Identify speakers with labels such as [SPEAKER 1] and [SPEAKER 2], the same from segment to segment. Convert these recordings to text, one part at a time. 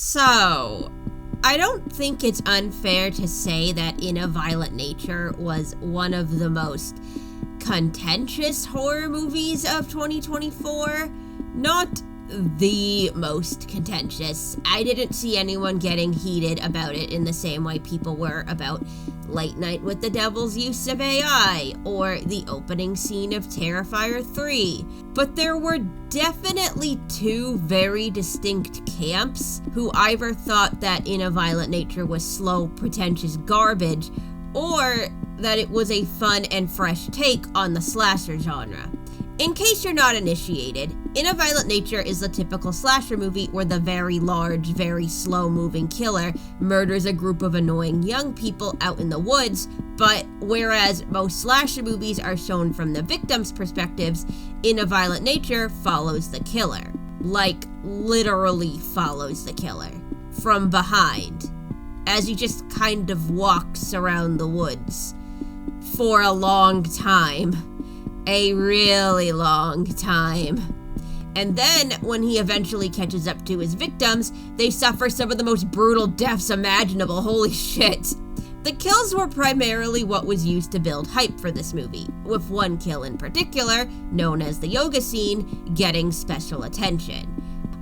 [SPEAKER 1] So, I don't think it's unfair to say that In a Violent Nature was one of the most contentious horror movies of 2024. Not the most contentious. I didn't see anyone getting heated about it in the same way people were about Late Night with the Devil's use of AI or the opening scene of Terrifier 3. But there were definitely two very distinct camps who either thought that In a Violent Nature was slow, pretentious garbage, or that it was a fun and fresh take on the slasher genre. In case you're not initiated, In a Violent Nature is the typical slasher movie where the very large, very slow-moving killer murders a group of annoying young people out in the woods, but whereas most slasher movies are shown from the victims' perspectives, In a Violent Nature follows the killer. Like, literally follows the killer. From behind. As he just kind of walks around the woods. For a long time. A really long time. And then, when he eventually catches up to his victims, they suffer some of the most brutal deaths imaginable. Holy shit. The kills were primarily what was used to build hype for this movie, with one kill in particular, known as the yoga scene, getting special attention.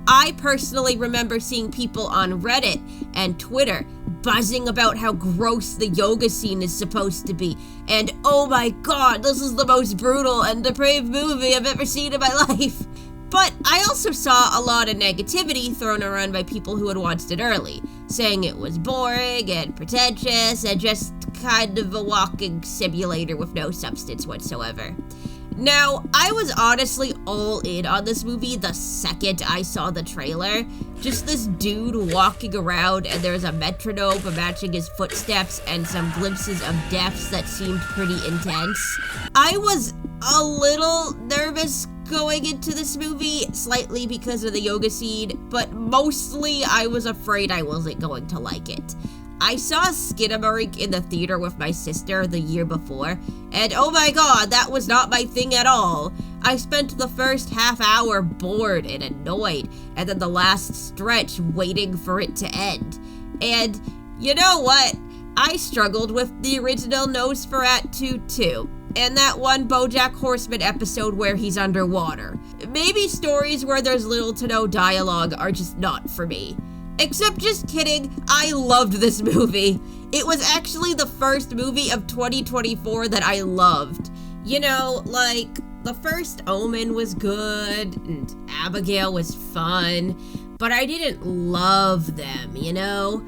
[SPEAKER 1] I personally remember seeing people on Reddit and Twitter buzzing about how gross the yoga scene is supposed to be, and oh my god, this is the most brutal and depraved movie I've ever seen in my life. But I also saw a lot of negativity thrown around by people who had watched it early, saying it was boring and pretentious and just kind of a walking simulator with no substance whatsoever. Now, I was honestly all in on this movie the second I saw the trailer. Just this dude walking around and there's a metronome matching his footsteps and some glimpses of deaths that seemed pretty intense. I was a little nervous going into this movie, slightly because of the yoga scene, but mostly I was afraid I wasn't going to like it. I saw Skinamarink in the theater with my sister the year before, and oh my god, that was not my thing at all. I spent the first half hour bored and annoyed, and then the last stretch waiting for it to end. And you know what? I struggled with the original Nosferatu too, and that one BoJack Horseman episode where he's underwater. Maybe stories where there's little to no dialogue are just not for me. Except just kidding, I loved this movie. It was actually the first movie of 2024 that I loved. You know, like, the first Omen was good, and Abigail was fun, but I didn't love them, you know?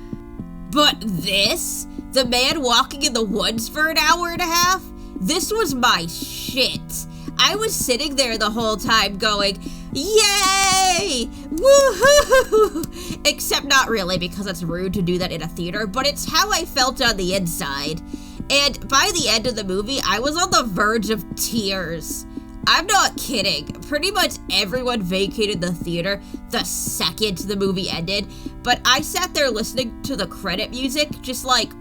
[SPEAKER 1] But this, the man walking in the woods for an hour and a half, this was my shit. I was sitting there the whole time going, yay! Woohoo! Except not really, because it's rude to do that in a theater, but it's how I felt on the inside. And by the end of the movie, I was on the verge of tears. I'm not kidding. Pretty much everyone vacated the theater the second the movie ended, but I sat there listening to the credit music, just like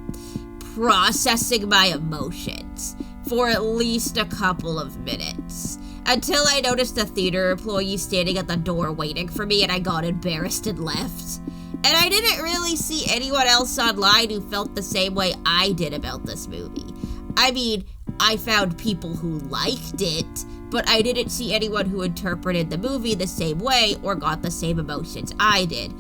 [SPEAKER 1] processing my emotions for at least a couple of minutes, until I noticed a theater employee standing at the door waiting for me and I got embarrassed and left. And I didn't really see anyone else online who felt the same way I did about this movie. I mean, I found people who liked it, but I didn't see anyone who interpreted the movie the same way or got the same emotions I did.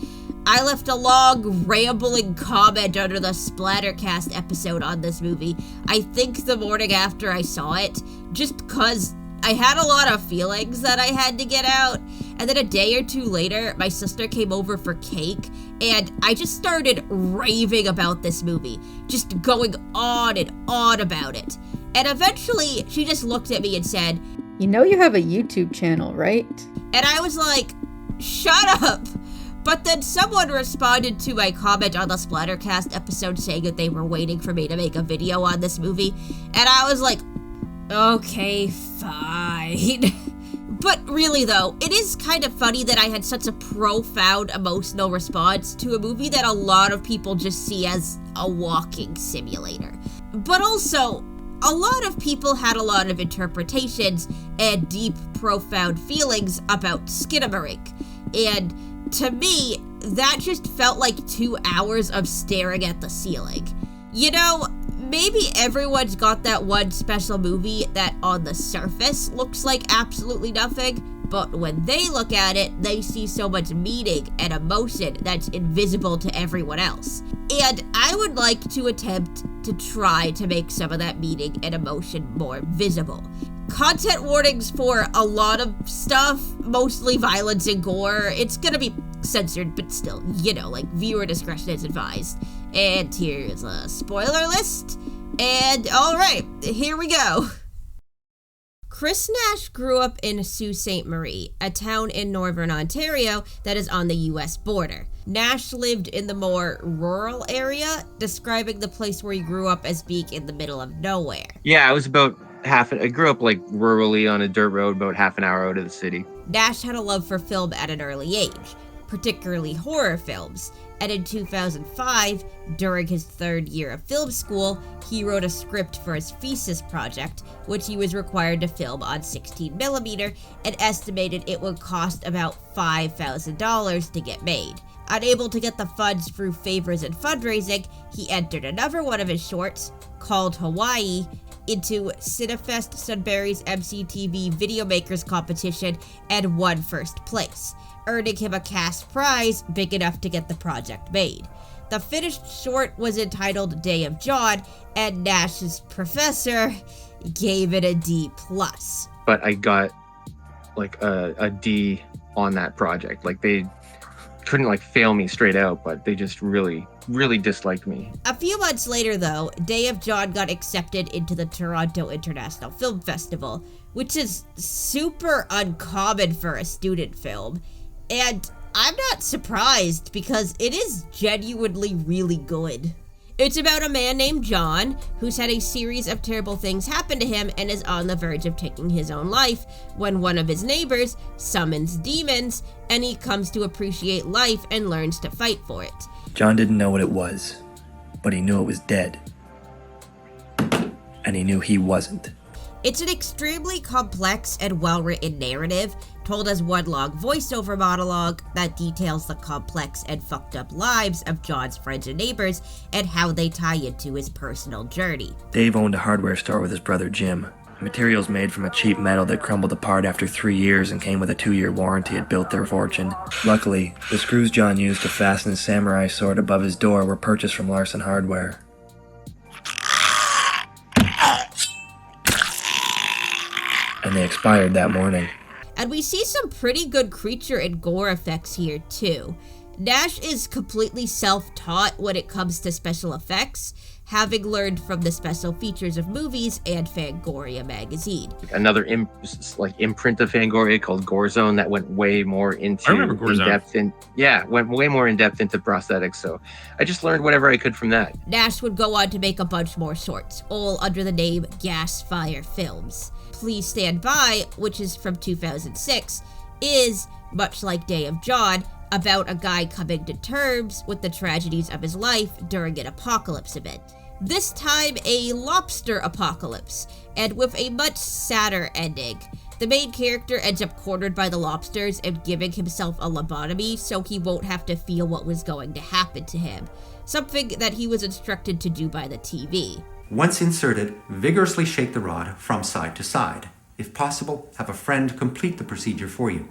[SPEAKER 1] I left a long, rambling comment under the Splattercast episode on this movie, I think the morning after I saw it, just cause I had a lot of feelings that I had to get out, and then a day or two later, my sister came over for cake, and I just started raving about this movie, just going on and on about it. And eventually, she just looked at me and said,
[SPEAKER 2] "You know you have a YouTube channel, right?"
[SPEAKER 1] And I was like, shut up! But then someone responded to my comment on the Splattercast episode saying that they were waiting for me to make a video on this movie, and I was like, okay, fine. But really though, it is kind of funny that I had such a profound emotional response to a movie that a lot of people just see as a walking simulator. But also, a lot of people had a lot of interpretations and deep, profound feelings about Skinamarink, and to me, that just felt like 2 hours of staring at the ceiling. You know, maybe everyone's got that one special movie that on the surface looks like absolutely nothing, but when they look at it, they see so much meaning and emotion that's invisible to everyone else. And I would like to attempt to try to make some of that meaning and emotion more visible. Content warnings for a lot of stuff, mostly violence and gore. It's gonna be censored, but still, you know, like, viewer discretion is advised. And here's a spoiler list. And alright, here we go. Kris Nash grew up in Sault Ste. Marie, a town in northern Ontario that is on the US border. Nash lived in the more rural area, describing the place where he grew up as being in the middle of nowhere.
[SPEAKER 3] Yeah, I grew up like rurally on a dirt road about half an hour out of the city.
[SPEAKER 1] Nash had a love for film at an early age, particularly horror films. And in 2005, during his 3rd year of film school, he wrote a script for his thesis project, which he was required to film on 16mm, and estimated it would cost about $5,000 to get made. Unable to get the funds through favors and fundraising, he entered another one of his shorts, called Hawaii, into Cinefest Sudbury's MCTV Videomakers Competition and won 1st place, earning him a cash prize big enough to get the project made. The finished short was entitled Day of John, and Nash's professor gave it a D+.
[SPEAKER 3] But I got like a D on that project. Like, they couldn't like fail me straight out, but they just really disliked me.
[SPEAKER 1] A few months later, though, Day of John got accepted into the Toronto International Film Festival, which is super uncommon for a student film. And I'm not surprised, because it is genuinely really good. It's about a man named John who's had a series of terrible things happen to him and is on the verge of taking his own life when one of his neighbors summons demons, and he comes to appreciate life and learns to fight for it.
[SPEAKER 4] John didn't know what it was, but he knew it was dead. And he knew he wasn't.
[SPEAKER 1] It's an extremely complex and well-written narrative, told as one long voiceover monologue that details the complex and fucked up lives of John's friends and neighbors and how they tie into his personal journey.
[SPEAKER 4] Dave owned a hardware store with his brother Jim. Materials made from a cheap metal that crumbled apart after 3 years and came with a 2-year warranty had built their fortune. Luckily, the screws John used to fasten his samurai sword above his door were purchased from Larson Hardware. And they expired that morning.
[SPEAKER 1] And we see some pretty good creature and gore effects here too. Nash is completely self-taught when it comes to special effects, having learned from the special features of movies and Fangoria magazine.
[SPEAKER 3] Another imprint of Fangoria called Gore Zone that went way more into in-depth went way more in depth into prosthetics. So I just learned whatever I could from that.
[SPEAKER 1] Nash would go on to make a bunch more shorts, all under the name Gas Fire Films. Please Stand By, which is from 2006, is, much like Day of John, about a guy coming to terms with the tragedies of his life during an apocalypse event. This time a lobster apocalypse, and with a much sadder ending. The main character ends up cornered by the lobsters and giving himself a lobotomy so he won't have to feel what was going to happen to him, something that he was instructed to do by the TV.
[SPEAKER 5] Once inserted, vigorously shake the rod from side to side. If possible, have a friend complete the procedure for you.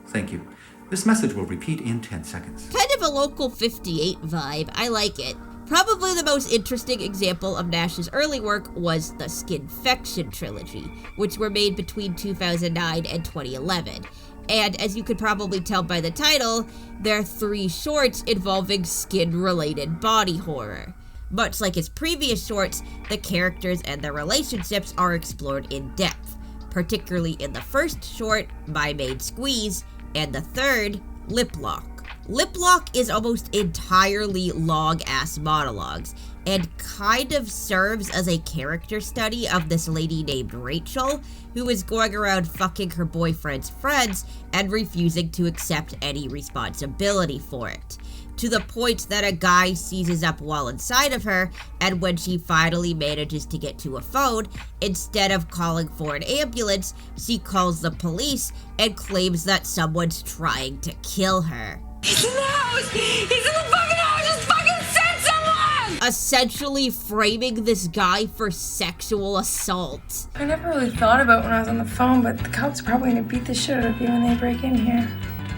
[SPEAKER 5] Thank you. This message will repeat in 10 seconds.
[SPEAKER 1] Kind of a Local 58 vibe. I like it. Probably the most interesting example of Nash's early work was the Skinfection trilogy, which were made between 2009 and 2011. And as you could probably tell by the title, they're 3 shorts involving skin-related body horror. Much like his previous shorts, the characters and their relationships are explored in depth, particularly in the first short, My Maid Squeeze, and the third, Lip Lock. Lip Lock is almost entirely long-ass monologues, and kind of serves as a character study of this lady named Rachel, who is going around fucking her boyfriend's friends and refusing to accept any responsibility for it. To the point that a guy seizes up while inside of her, and when she finally manages to get to a phone, instead of calling for an ambulance, she calls the police and claims that someone's trying to kill her.
[SPEAKER 6] He's in the house! He's in the fucking house! Just fucking send someone!
[SPEAKER 1] Essentially framing this guy for sexual assault.
[SPEAKER 6] I never really thought about when I was on the phone, but the cops are probably gonna beat the shit out of you when they break in here.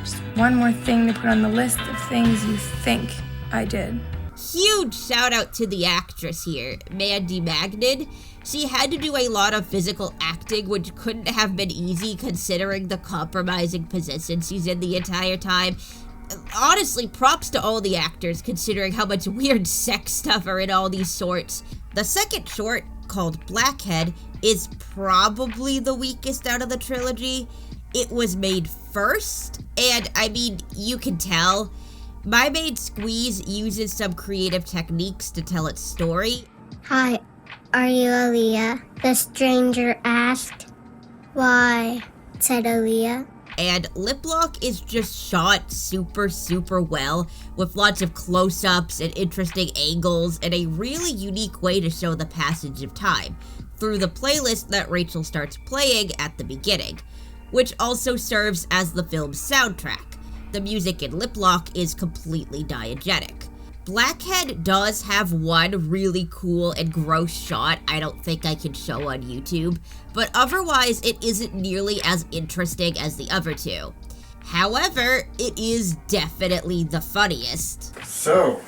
[SPEAKER 6] Just one more thing to put on the list of things you think I did.
[SPEAKER 1] Huge shout out to the actress here, Mandy Magnin. She had to do a lot of physical acting, which couldn't have been easy considering the compromising position she's in the entire time. Honestly, props to all the actors considering how much weird sex stuff are in all these shorts. The second short, called Blackhead, is probably the weakest out of the trilogy. It was made first, and I mean, you can tell. My Maid Squeeze uses some creative techniques to tell its story.
[SPEAKER 7] Hi, are you Aaliyah? The stranger asked. Why? Said Aaliyah.
[SPEAKER 1] And lip lock is just shot super well, with lots of close-ups and interesting angles, and a really unique way to show the passage of time, through the playlist that Rachel starts playing at the beginning, which also serves as the film's soundtrack. The music in lip lock is completely diegetic. Blackhead does have one really cool and gross shot I don't think I can show on YouTube, but otherwise it isn't nearly as interesting as the other two. However, it is definitely the funniest.
[SPEAKER 8] So,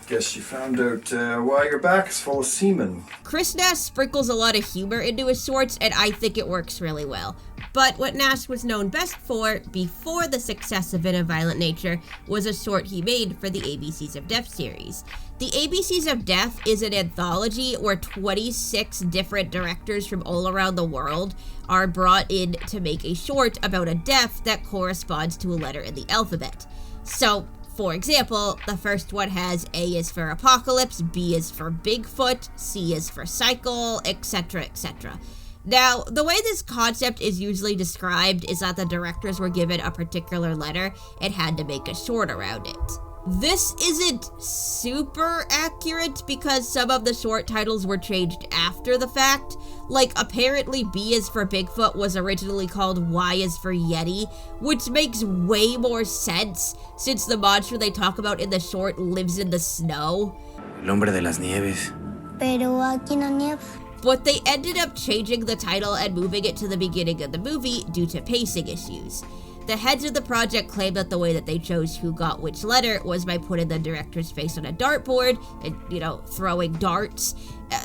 [SPEAKER 8] guess you found out why your back is full of semen.
[SPEAKER 1] Kris Nash sprinkles a lot of humor into his shorts, and I think it works really well. But what Nash was known best for, before the success of In a Violent Nature, was a short he made for the ABCs of Death series. The ABCs of Death is an anthology where 26 different directors from all around the world are brought in to make a short about a death that corresponds to a letter in the alphabet. So, for example, the first one has A is for Apocalypse, B is for Bigfoot, C is for Cycle, etc., etc. Now, the way this concept is usually described is that the directors were given a particular letter and had to make a short around it. This isn't super accurate because some of the short titles were changed after the fact. Like, apparently B is for Bigfoot was originally called Y is for Yeti, which makes way more sense since the monster they talk about in the short lives in the snow.
[SPEAKER 4] El hombre de las nieves.
[SPEAKER 7] Pero aquí no nieva.
[SPEAKER 1] But they ended up changing the title and moving it to the beginning of the movie due to pacing issues. The heads of the project claimed that the way that they chose who got which letter was by putting the director's face on a dartboard and, throwing darts.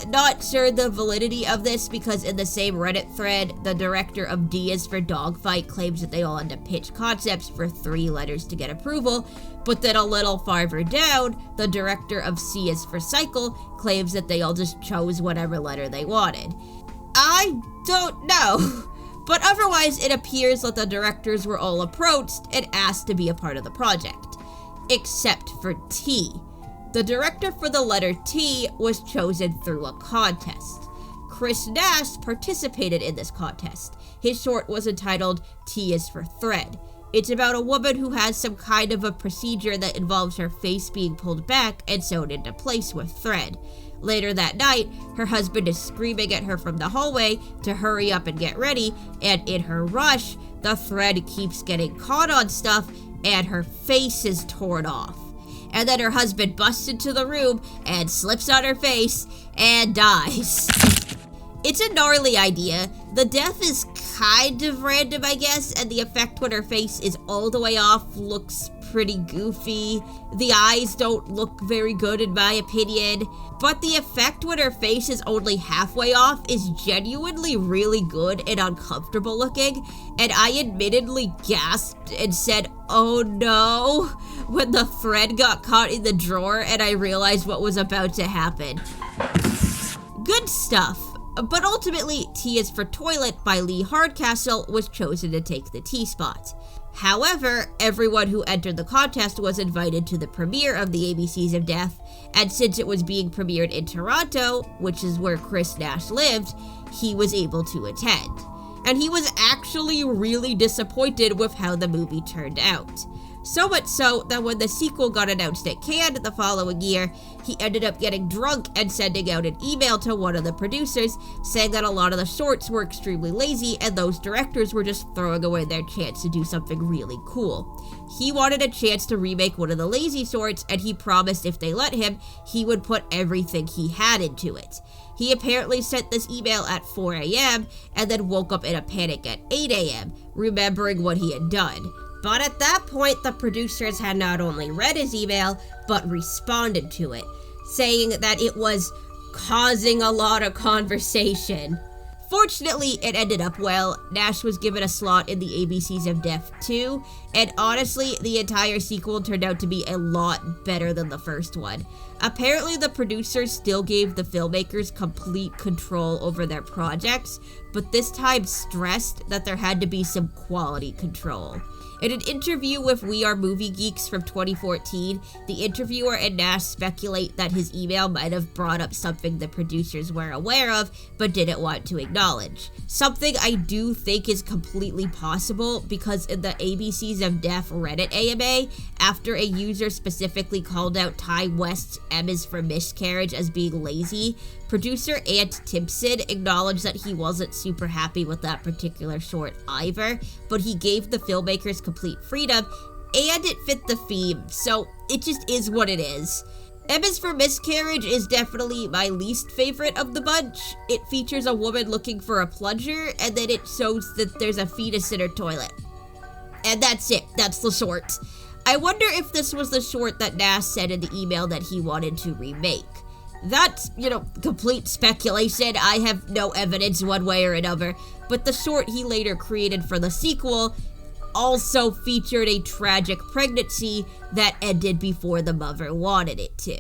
[SPEAKER 1] Not sure the validity of this because in the same Reddit thread, the director of D is for Dogfight claims that they all had to pitch concepts for 3 letters to get approval, but then a little farther down, the director of C is for Cycle claims that they all just chose whatever letter they wanted. I don't know. But otherwise, it appears that the directors were all approached and asked to be a part of the project. Except for T. The director for the letter T was chosen through a contest. Kris Nash participated in this contest. His short was entitled T is for Thread. It's about a woman who has some kind of a procedure that involves her face being pulled back and sewn into place with thread. Later that night, her husband is screaming at her from the hallway to hurry up and get ready, and in her rush, the thread keeps getting caught on stuff and her face is torn off. And then her husband busts into the room and slips on her face and dies. It's a gnarly idea. The death is kind of random, I guess, and the effect when her face is all the way off looks pretty goofy. The eyes don't look very good in my opinion, but the effect when her face is only halfway off is genuinely really good and uncomfortable looking, and I admittedly gasped and said, "Oh no," when the thread got caught in the drawer and I realized what was about to happen. Good stuff. But ultimately, T is for Toilet by Lee Hardcastle was chosen to take the T spot. However, everyone who entered the contest was invited to the premiere of the ABCs of Death, and since it was being premiered in Toronto, which is where Kris Nash lived, he was able to attend. And he was actually really disappointed with how the movie turned out. So much so that when the sequel got announced at Cannes the following year, he ended up getting drunk and sending out an email to one of the producers saying that a lot of the shorts were extremely lazy and those directors were just throwing away their chance to do something really cool. He wanted a chance to remake one of the lazy shorts, and he promised if they let him, he would put everything he had into it. He apparently sent this email at 4 a.m. and then woke up in a panic at 8 a.m., remembering what he had done. But at that point, the producers had not only read his email, but responded to it, saying that it was causing a lot of conversation. Fortunately, it ended up well. Nash was given a slot in the ABCs of Death 2, and honestly, the entire sequel turned out to be a lot better than the first one. Apparently, the producers still gave the filmmakers complete control over their projects, but this time stressed that there had to be some quality control. In an interview with We Are Movie Geeks from 2014, the interviewer and Nash speculate that his email might have brought up something the producers were aware of, but didn't want to acknowledge. Something I do think is completely possible, because in the ABCs of Death Reddit AMA, after a user specifically called out Ty West's M is for Miscarriage as being lazy, producer Ant Timpson acknowledged that he wasn't super happy with that particular short either, but he gave the filmmakers complete freedom, and it fit the theme, so it just is what it is. M is for Miscarriage is definitely my least favorite of the bunch. It features a woman looking for a plunger, and then it shows that there's a fetus in her toilet. And that's it. That's the short. I wonder if this was the short that Nash said in the email that he wanted to remake. That's, complete speculation. I have no evidence one way or another, but the short he later created for the sequel also featured a tragic pregnancy that ended before the mother wanted it to.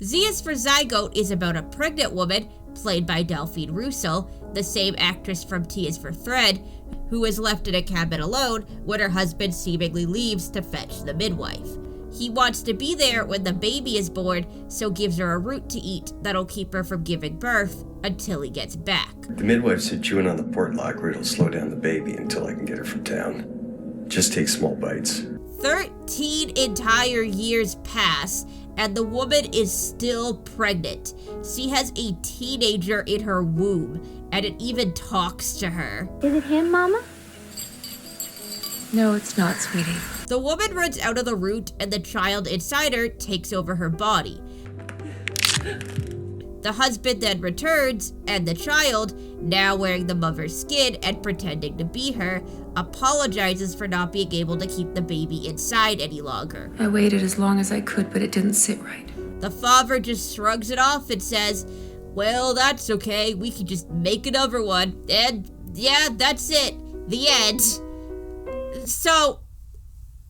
[SPEAKER 1] Z is for Zygote is about a pregnant woman, played by Delphine Russo, the same actress from T is for Thread, who is left in a cabin alone when her husband seemingly leaves to fetch the midwife. He wants to be there when the baby is born, so gives her a root to eat that'll keep her from giving birth until he gets back.
[SPEAKER 9] The midwife said chewing on the port locker it'll slow down the baby until I can get her from town. Just take small bites.
[SPEAKER 1] 13 entire years pass, and the woman is still pregnant. She has a teenager in her womb, and it even talks to her.
[SPEAKER 7] Is it him, Mama?
[SPEAKER 6] No, it's not, sweetie.
[SPEAKER 1] The woman runs out of the root, and the child inside her takes over her body. The husband then returns, and the child, now wearing the mother's skin and pretending to be her, apologizes for not being able to keep the baby inside any longer.
[SPEAKER 6] I waited as long as I could, but it didn't sit right.
[SPEAKER 1] The father just shrugs it off and says, "Well, that's okay, we can just make another one, and yeah, that's it, the end." So,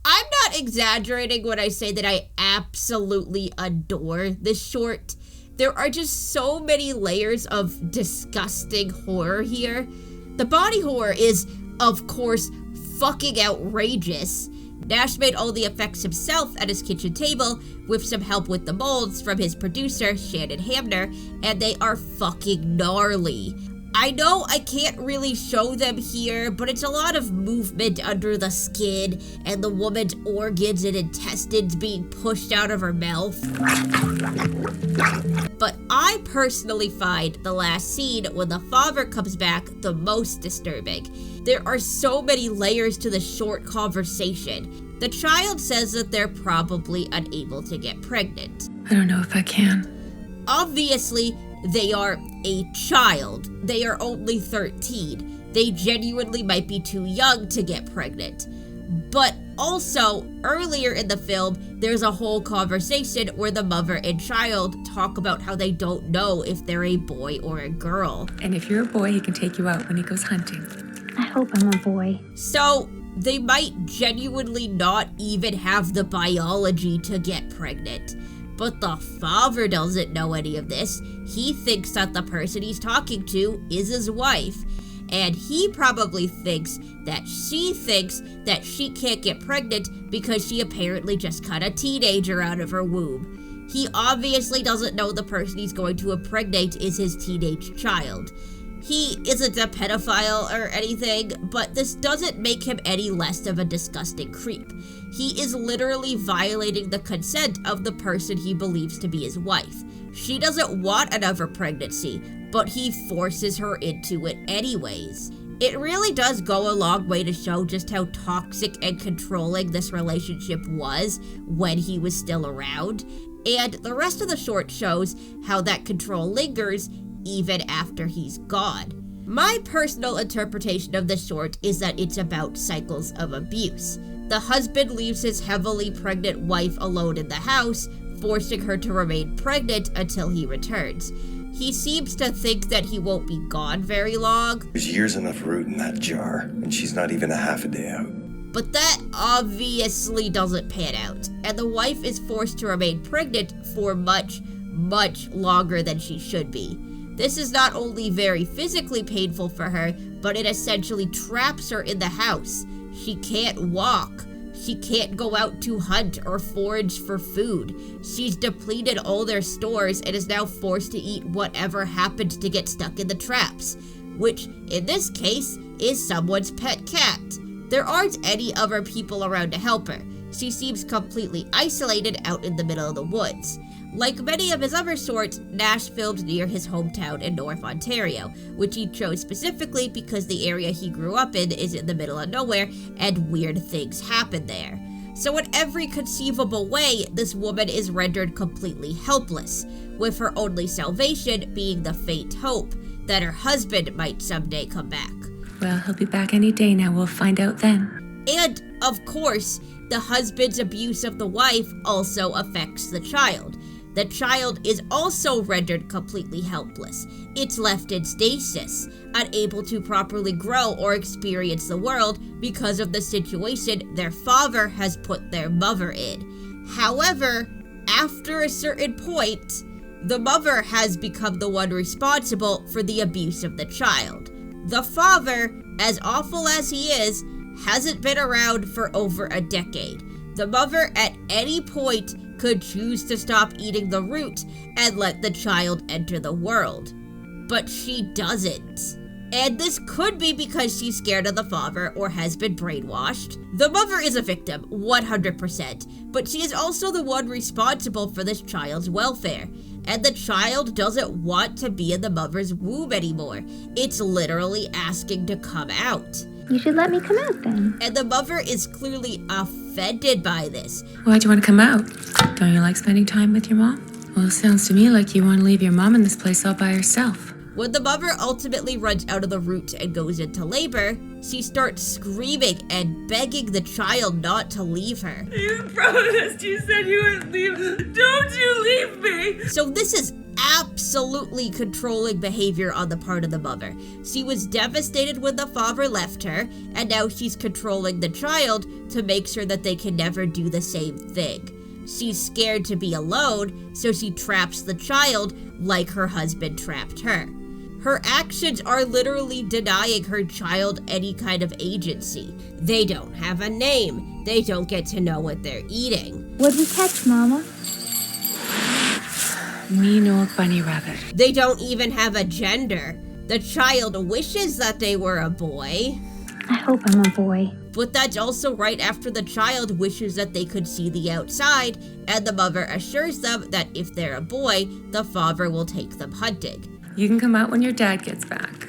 [SPEAKER 1] I'm not exaggerating when I say that I absolutely adore this short. There are just so many layers of disgusting horror here. The body horror is, of course, fucking outrageous. Nash made all the effects himself at his kitchen table with some help with the molds from his producer, Shannon Hamner, and they are fucking gnarly. I know I can't really show them here, but it's a lot of movement under the skin and the woman's organs and intestines being pushed out of her mouth. But I personally find the last scene when the father comes back the most disturbing. There are so many layers to the short conversation. The child says that they're probably unable to get pregnant.
[SPEAKER 6] I don't know if I can.
[SPEAKER 1] Obviously, they are a child. They are only 13. They genuinely might be too young to get pregnant. But also, earlier in the film, there's a whole conversation where the mother and child talk about how they don't know if they're a boy or a girl.
[SPEAKER 6] And if you're a boy, he can take you out when he goes hunting.
[SPEAKER 7] I hope I'm a boy.
[SPEAKER 1] So, they might genuinely not even have the biology to get pregnant. But the father doesn't know any of this. He thinks that the person he's talking to is his wife. And he probably thinks that she can't get pregnant because she apparently just cut a teenager out of her womb. He obviously doesn't know the person he's going to impregnate is his teenage child. He isn't a pedophile or anything, but this doesn't make him any less of a disgusting creep. He is literally violating the consent of the person he believes to be his wife. She doesn't want another pregnancy, but he forces her into it anyways. It really does go a long way to show just how toxic and controlling this relationship was when he was still around, and the rest of the short shows how that control lingers even after he's gone. My personal interpretation of the short is that it's about cycles of abuse. The husband leaves his heavily pregnant wife alone in the house, forcing her to remain pregnant until he returns. He seems to think that he won't be gone very long.
[SPEAKER 9] There's years enough root in that jar, and she's not even a half a day out.
[SPEAKER 1] But that obviously doesn't pan out, and the wife is forced to remain pregnant for much, much longer than she should be. This is not only very physically painful for her, but it essentially traps her in the house. She can't walk. She can't go out to hunt or forage for food. She's depleted all their stores and is now forced to eat whatever happened to get stuck in the traps, which in this case is someone's pet cat. There aren't any other people around to help her. She seems completely isolated out in the middle of the woods. Like many of his other shorts, Nash filmed near his hometown in North Ontario, which he chose specifically because the area he grew up in is in the middle of nowhere and weird things happen there. So in every conceivable way, this woman is rendered completely helpless, with her only salvation being the faint hope that her husband might someday come back.
[SPEAKER 6] Well, he'll be back any day now. We'll find out then.
[SPEAKER 1] And, of course, the husband's abuse of the wife also affects the child. The child is also rendered completely helpless. It's left in stasis, unable to properly grow or experience the world because of the situation their father has put their mother in. However, after a certain point, the mother has become the one responsible for the abuse of the child. The father, as awful as he is, hasn't been around for over a decade. The mother at any point could choose to stop eating the root and let the child enter the world. But she doesn't. And this could be because she's scared of the father or has been brainwashed. The mother is a victim, 100%, but she is also the one responsible for this child's welfare. And the child doesn't want to be in the mother's womb anymore. It's literally asking to come out.
[SPEAKER 7] You should let me come out then.
[SPEAKER 1] And the mother is clearly offended by this.
[SPEAKER 6] Why'd you want to come out? Don't you like spending time with your mom? Well, it sounds to me like you want to leave your mom in this place all by herself.
[SPEAKER 1] When the mother ultimately runs out of the root and goes into labor, she starts screaming and begging the child not to leave her.
[SPEAKER 6] You promised, you said you wouldn't leave. Don't you leave me!
[SPEAKER 1] So this is absolutely controlling behavior on the part of the mother. She was devastated when the father left her, and now she's controlling the child to make sure that they can never do the same thing. She's scared to be alone, so she traps the child like her husband trapped her. Her actions are literally denying her child any kind of agency. They don't have a name. They don't get to know what they're eating.
[SPEAKER 7] What'd we catch, Mama?
[SPEAKER 6] Mean old bunny rabbit.
[SPEAKER 1] They don't even have a gender. The child wishes that they were a boy.
[SPEAKER 7] I hope I'm a boy.
[SPEAKER 1] But that's also right after the child wishes that they could see the outside, and the mother assures them that if they're a boy, the father will take them hunting.
[SPEAKER 6] You can come out when your dad gets back.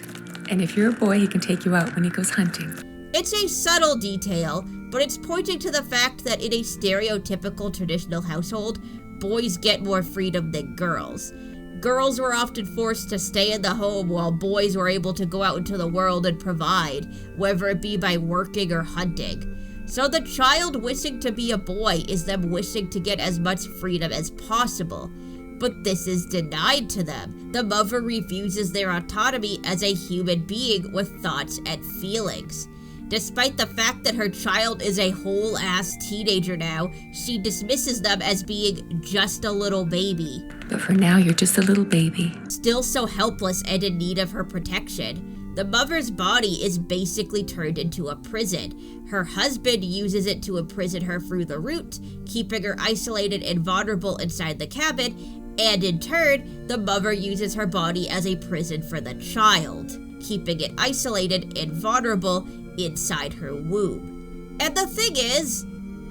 [SPEAKER 6] And if you're a boy, he can take you out when he goes hunting.
[SPEAKER 1] It's a subtle detail, but it's pointing to the fact that in a stereotypical traditional household, boys get more freedom than girls. Girls were often forced to stay in the home while boys were able to go out into the world and provide, whether it be by working or hunting. So the child wishing to be a boy is them wishing to get as much freedom as possible. But this is denied to them. The mother refuses their autonomy as a human being with thoughts and feelings. Despite the fact that her child is a whole-ass teenager now, she dismisses them as being just a little baby.
[SPEAKER 6] But for now, you're just a little baby.
[SPEAKER 1] Still so helpless and in need of her protection. The mother's body is basically turned into a prison. Her husband uses it to imprison her through the root, keeping her isolated and vulnerable inside the cabin, And in turn, the mother uses her body as a prison for the child, keeping it isolated and vulnerable inside her womb. And the thing is,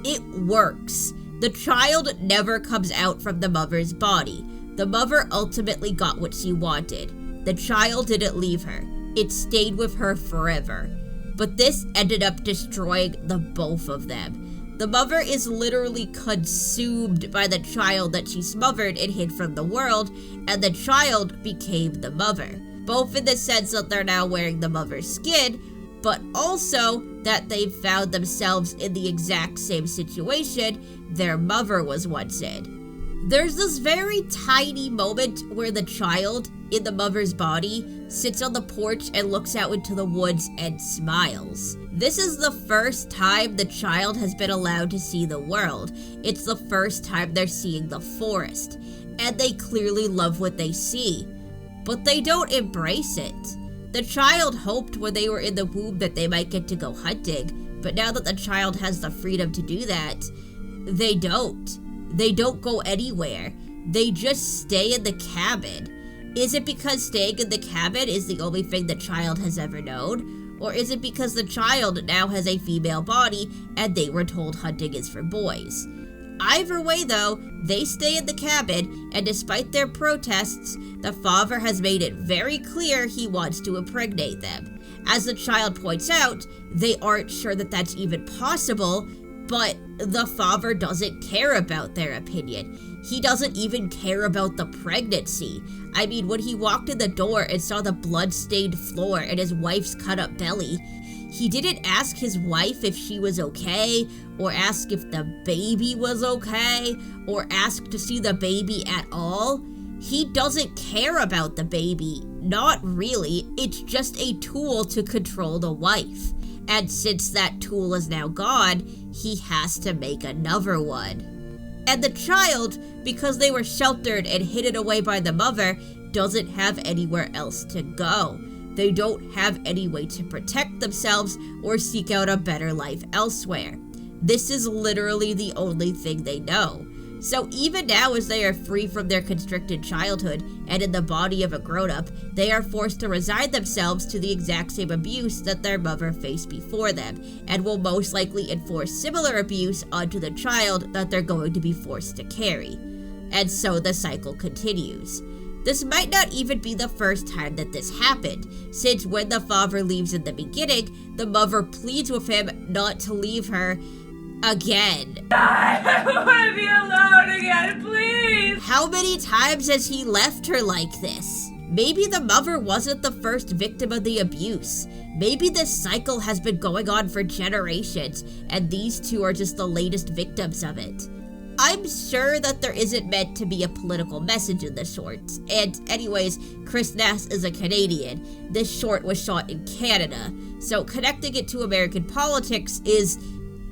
[SPEAKER 1] it works. The child never comes out from the mother's body. The mother ultimately got what she wanted. The child didn't leave her. It stayed with her forever. But this ended up destroying the both of them. The mother is literally consumed by the child that she smothered and hid from the world, and the child became the mother. Both in the sense that they're now wearing the mother's skin, but also that they've found themselves in the exact same situation their mother was once in. There's this very tiny moment where the child, in the mother's body, sits on the porch and looks out into the woods and smiles. This is the first time the child has been allowed to see the world. It's the first time they're seeing the forest, and they clearly love what they see, but they don't embrace it. The child hoped when they were in the womb that they might get to go hunting, but now that the child has the freedom to do that, they don't. They don't go anywhere. They just stay in the cabin. Is it because staying in the cabin is the only thing the child has ever known? Or is it because the child now has a female body and they were told hunting is for boys? Either way though, they stay in the cabin, and despite their protests, the father has made it very clear he wants to impregnate them. As the child points out, they aren't sure that that's even possible, but the father doesn't care about their opinion. He doesn't even care about the pregnancy. I mean, when he walked in the door and saw the blood-stained floor and his wife's cut-up belly, he didn't ask his wife if she was okay, or ask if the baby was okay, or ask to see the baby at all. He doesn't care about the baby. Not really. It's just a tool to control the wife. And since that tool is now gone, he has to make another one. And the child, because they were sheltered and hidden away by the mother, doesn't have anywhere else to go. They don't have any way to protect themselves or seek out a better life elsewhere. This is literally the only thing they know. So even now, as they are free from their constricted childhood and in the body of a grown-up, they are forced to resign themselves to the exact same abuse that their mother faced before them, and will most likely enforce similar abuse onto the child that they're going to be forced to carry. And so the cycle continues. This might not even be the first time that this happened, since when the father leaves in the beginning, the mother pleads with him not to leave her again.
[SPEAKER 6] I want to be alone again, please!
[SPEAKER 1] How many times has he left her like this? Maybe the mother wasn't the first victim of the abuse. Maybe this cycle has been going on for generations, and these two are just the latest victims of it. I'm sure that there isn't meant to be a political message in this short, and anyways, Kris Nash is a Canadian. This short was shot in Canada, so connecting it to American politics is,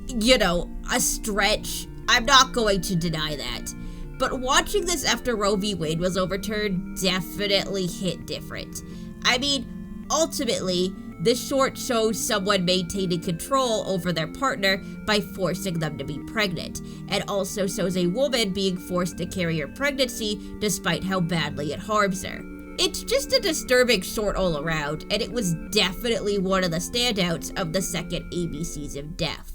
[SPEAKER 1] a stretch. I'm not going to deny that. But watching this after Roe v. Wade was overturned definitely hit different. I mean, ultimately, this short shows someone maintaining control over their partner by forcing them to be pregnant, and also shows a woman being forced to carry her pregnancy despite how badly it harms her. It's just a disturbing short all around, and it was definitely one of the standouts of the second ABCs of Death.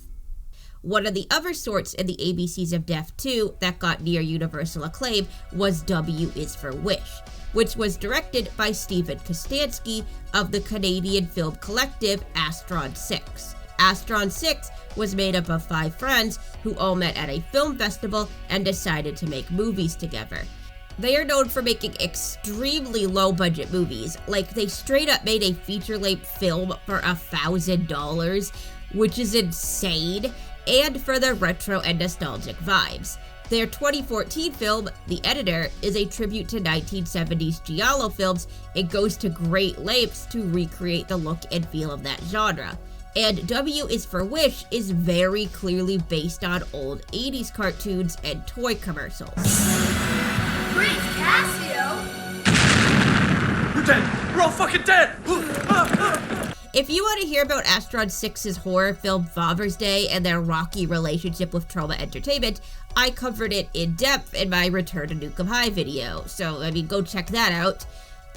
[SPEAKER 1] One of the other shorts in the ABCs of Death 2 that got near universal acclaim was W is for Wish, which was directed by Stephen Kostanski of the Canadian film collective Astron-6. Astron-6 was made up of 5 friends who all met at a film festival and decided to make movies together. They are known for making extremely low-budget movies, like they straight up made a feature-length film for $1,000, which is insane, and for their retro and nostalgic vibes. Their 2014 film, The Editor, is a tribute to 1970s giallo films and goes to great lengths to recreate the look and feel of that genre. And W is for Wish is very clearly based on old 80s cartoons and toy commercials.
[SPEAKER 10] Freeze, Cassio!
[SPEAKER 11] We're dead! We're all fucking dead!
[SPEAKER 1] If you want to hear about Astron-6's horror film Father's Day and their rocky relationship with Trauma Entertainment, I covered it in depth in my Return to Nukem High video, so go check that out.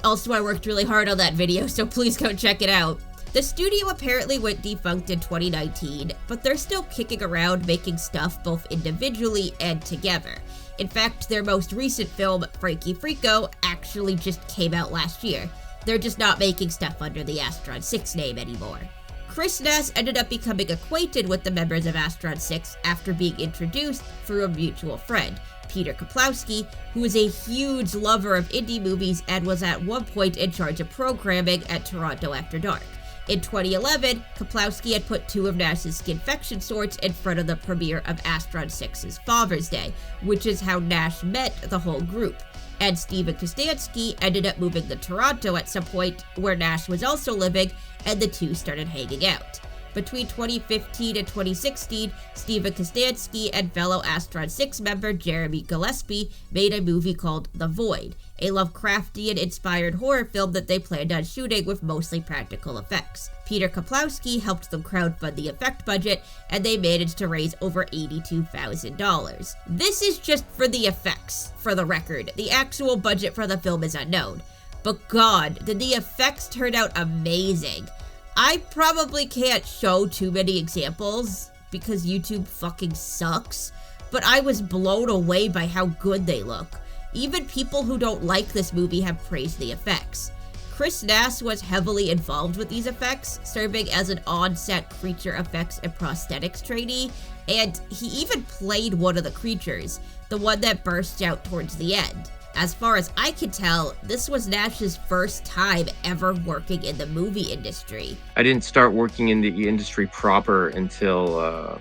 [SPEAKER 1] Also, I worked really hard on that video, so please go check it out. The studio apparently went defunct in 2019, but they're still kicking around making stuff both individually and together. In fact, their most recent film, Frankie Frico, actually just came out last year. They're just not making stuff under the Astron-6 name anymore. Kris Nash ended up becoming acquainted with the members of Astron-6 after being introduced through a mutual friend, Peter Kaplowski, who is a huge lover of indie movies and was at one point in charge of programming at Toronto After Dark. In 2011, Kaplowski had put two of Nash's Skinfection swords in front of the premiere of Astron-6's Father's Day, which is how Nash met the whole group. And Steven Kostanski ended up moving to Toronto at some point where Nash was also living, and the two started hanging out. Between 2015 and 2016, Steven Kostanski and fellow Astron-6 member Jeremy Gillespie made a movie called The Void, a Lovecraftian-inspired horror film that they planned on shooting with mostly practical effects. Peter Kaplowski helped them crowdfund the effect budget, and they managed to raise over $82,000. This is just for the effects, for the record. The actual budget for the film is unknown. But God, did the effects turn out amazing. I probably can't show too many examples because YouTube fucking sucks, but I was blown away by how good they look. Even people who don't like this movie have praised the effects. Kris Nash was heavily involved with these effects, serving as an on-set creature effects and prosthetics trainee, and he even played one of the creatures, the one that bursts out towards the end. As far as I can tell, this was Nash's first time ever working in the movie industry.
[SPEAKER 3] I didn't start working in the industry proper until I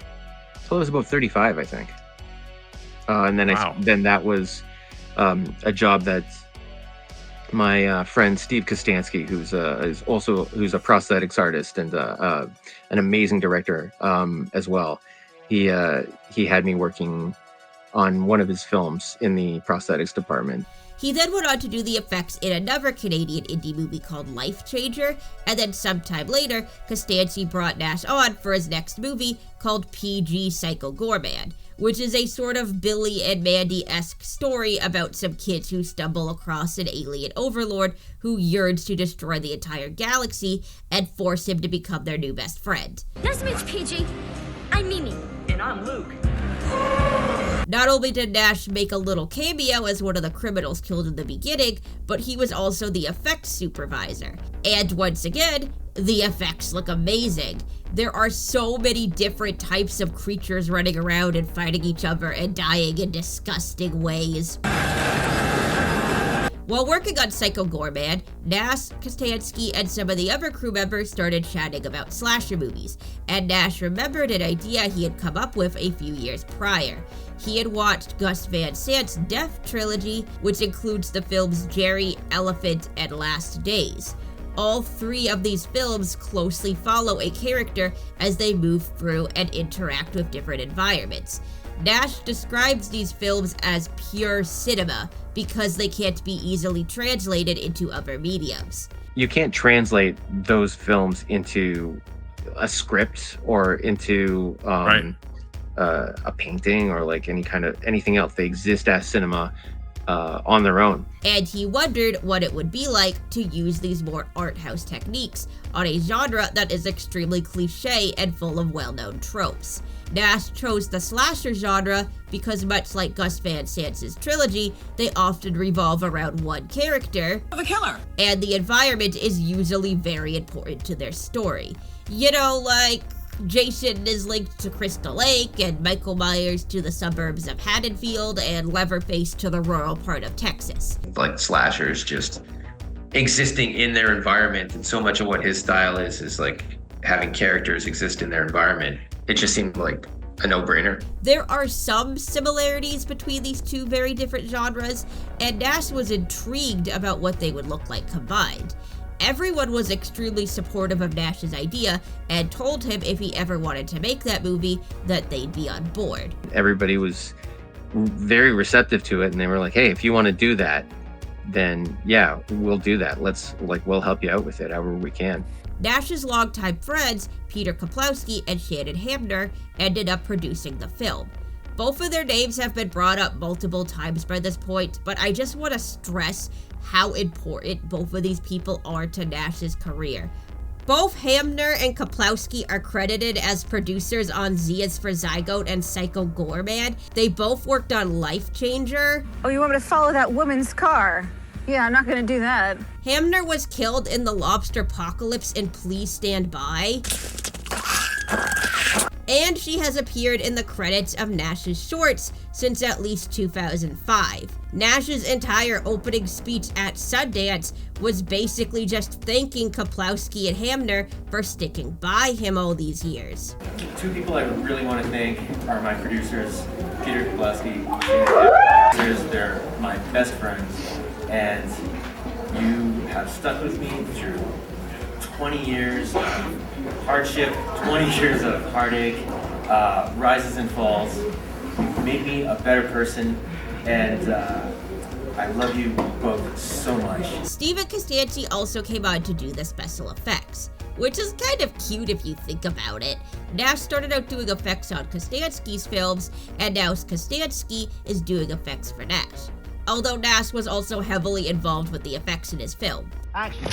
[SPEAKER 3] was about 35, I think. And then then that was a job that my friend Steve Kostanski, who's a prosthetics artist and an amazing director as well. He had me working on one of his films in the prosthetics department.
[SPEAKER 1] He then went on to do the effects in another Canadian indie movie called Life Changer, and then sometime later, Kostanski brought Nash on for his next movie called PG Psycho Goreman, which is a sort of Billy and Mandy-esque story about some kids who stumble across an alien overlord who yearns to destroy the entire galaxy and force him to become their new best friend.
[SPEAKER 10] Nice to meet you, PG. I'm Mimi.
[SPEAKER 11] And I'm Luke.
[SPEAKER 1] Not only did Nash make a little cameo as one of the criminals killed in the beginning, but he was also the effects supervisor. And once again, the effects look amazing. There are so many different types of creatures running around and fighting each other and dying in disgusting ways. While working on Psycho Goreman, Nash, Kostanski, and some of the other crew members started chatting about slasher movies, and Nash remembered an idea he had come up with a few years prior. He had watched Gus Van Sant's Death trilogy, which includes the films Jerry, Elephant, and Last Days. All three of these films closely follow a character as they move through and interact with different environments. Nash describes these films as pure cinema because they can't be easily translated into other mediums.
[SPEAKER 3] You can't translate those films into a script or into a painting or like anything else. They exist as cinema on their own.
[SPEAKER 1] And he wondered what it would be like to use these more art house techniques on a genre that is extremely cliche and full of well-known tropes. Nash chose the slasher genre because, much like Gus Van Sant's trilogy, they often revolve around one character,
[SPEAKER 11] The killer,
[SPEAKER 1] and the environment is usually very important to their story. You know, like Jason is linked to Crystal Lake, and Michael Myers to the suburbs of Haddonfield, and Leatherface to the rural part of Texas.
[SPEAKER 12] Like slashers just existing in their environment, and so much of what his style is like having characters exist in their environment. It just seemed like a no-brainer.
[SPEAKER 1] There are some similarities between these two very different genres, and Nash was intrigued about what they would look like combined. Everyone was extremely supportive of Nash's idea and told him if he ever wanted to make that movie, that they'd be on board.
[SPEAKER 3] Everybody was very receptive to it, and they were like, hey, if you want to do that, then yeah, we'll do that. We'll help you out with it however we can.
[SPEAKER 1] Nash's longtime friends, Peter Kaplowski and Shannon Hamner, ended up producing the film. Both of their names have been brought up multiple times by this point, but I just want to stress how important both of these people are to Nash's career. Both Hamner and Kaplowski are credited as producers on Z is for Zygote and Psycho Goreman. They both worked on Life Changer.
[SPEAKER 11] Oh, you want me to follow that woman's car? Yeah, I'm not gonna do that.
[SPEAKER 1] Hamner was killed in the Lobster Apocalypse in Please Stand By. And she has appeared in the credits of Nash's shorts since at least 2005. Nash's entire opening speech at Sundance was basically just thanking Kaplowski and Hamner for sticking by him all these years.
[SPEAKER 13] Two people I really want to thank are my producers, Peter Kaplowski and Kris. They're my best friends, and you have stuck with me through 20 years of hardship, 20 years of heartache, rises and falls. You've made me a better person, and I love you both so much.
[SPEAKER 1] Stephen Costanzi also came on to do the special effects, which is kind of cute if you think about it. Nash started out doing effects on Costanski's films, and now Costanski is doing effects for Nash. Although Nash was also heavily involved with the effects in his film.
[SPEAKER 14] Action.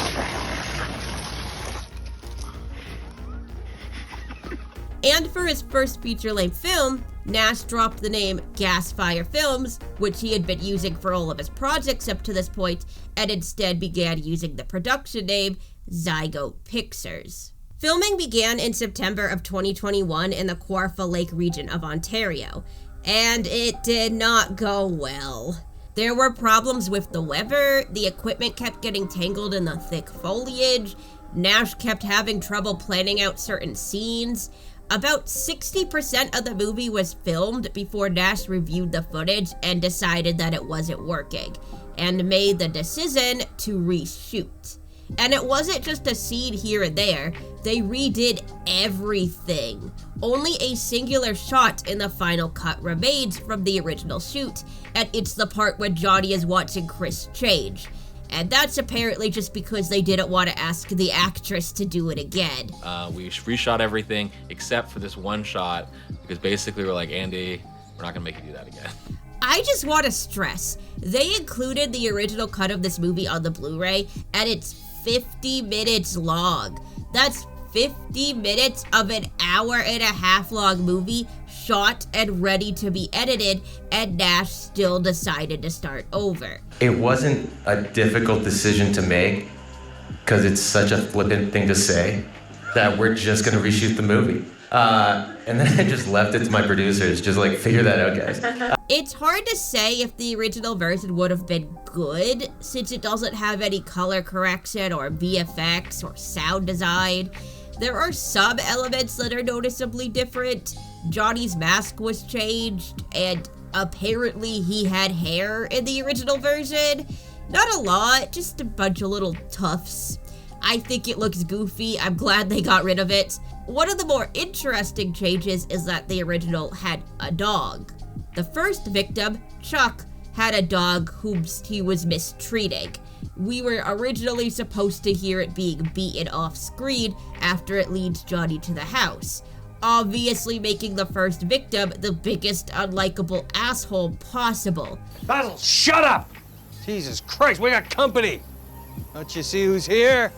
[SPEAKER 1] And for his first feature-length film, Nash dropped the name Gasfire Films, which he had been using for all of his projects up to this point, and instead began using the production name Zygote Pictures. Filming began in September of 2021 in the Kawartha Lake region of Ontario, and it did not go well. There were problems with the weather, the equipment kept getting tangled in the thick foliage, Nash kept having trouble planning out certain scenes. About 60% of the movie was filmed before Nash reviewed the footage and decided that it wasn't working, and made the decision to reshoot. And it wasn't just a scene here and there, they redid everything. Only a singular shot in the final cut remains from the original shoot, and it's the part when Johnny is watching Kris change. And that's apparently just because they didn't want to ask the actress to do it again.
[SPEAKER 15] We reshot everything except for this one shot, because basically we're like, Andy, we're not gonna make you do that again.
[SPEAKER 1] I just want to stress, they included the original cut of this movie on the Blu-ray, and it's 50 minutes long. That's 50 minutes of an hour-and-a-half long movie shot and ready to be edited, and Nash still decided to start over.
[SPEAKER 16] It wasn't a difficult decision to make, because it's such a flippant thing to say, that we're just gonna reshoot the movie. And then I just left it to my producers, just like, figure that out, guys.
[SPEAKER 1] It's hard to say if the original version would have been good, since it doesn't have any color correction or VFX or sound design. There are some elements that are noticeably different. Johnny's mask was changed, and apparently he had hair in the original version. Not a lot, just a bunch of little tufts. I think it looks goofy. I'm glad they got rid of it. One of the more interesting changes is that the original had a dog. The first victim, Chuck, had a dog whom he was mistreating. We were originally supposed to hear it being beaten off screen after it leads Johnny to the house, obviously making the first victim the biggest unlikable asshole possible.
[SPEAKER 14] Basil, shut up! Jesus Christ, we got company! Don't you see who's here?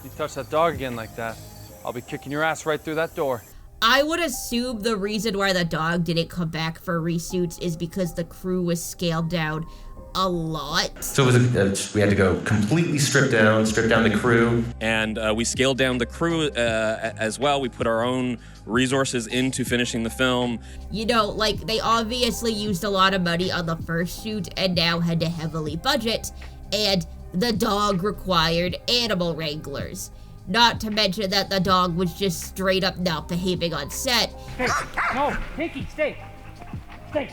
[SPEAKER 14] You touch that dog again like that, I'll be kicking your ass right through that door.
[SPEAKER 1] I would assume the reason why the dog didn't come back for reshoots is because the crew was scaled down a lot.
[SPEAKER 16] So it was we had to go completely strip down the crew.
[SPEAKER 17] And we scaled down the crew as well. We put our own resources into finishing the film.
[SPEAKER 1] You know, like, they obviously used a lot of money on the first shoot and now had to heavily budget, and the dog required animal wranglers. Not to mention that the dog was just straight up not behaving on set.
[SPEAKER 14] Hey, no, Pinky, stay. Stay.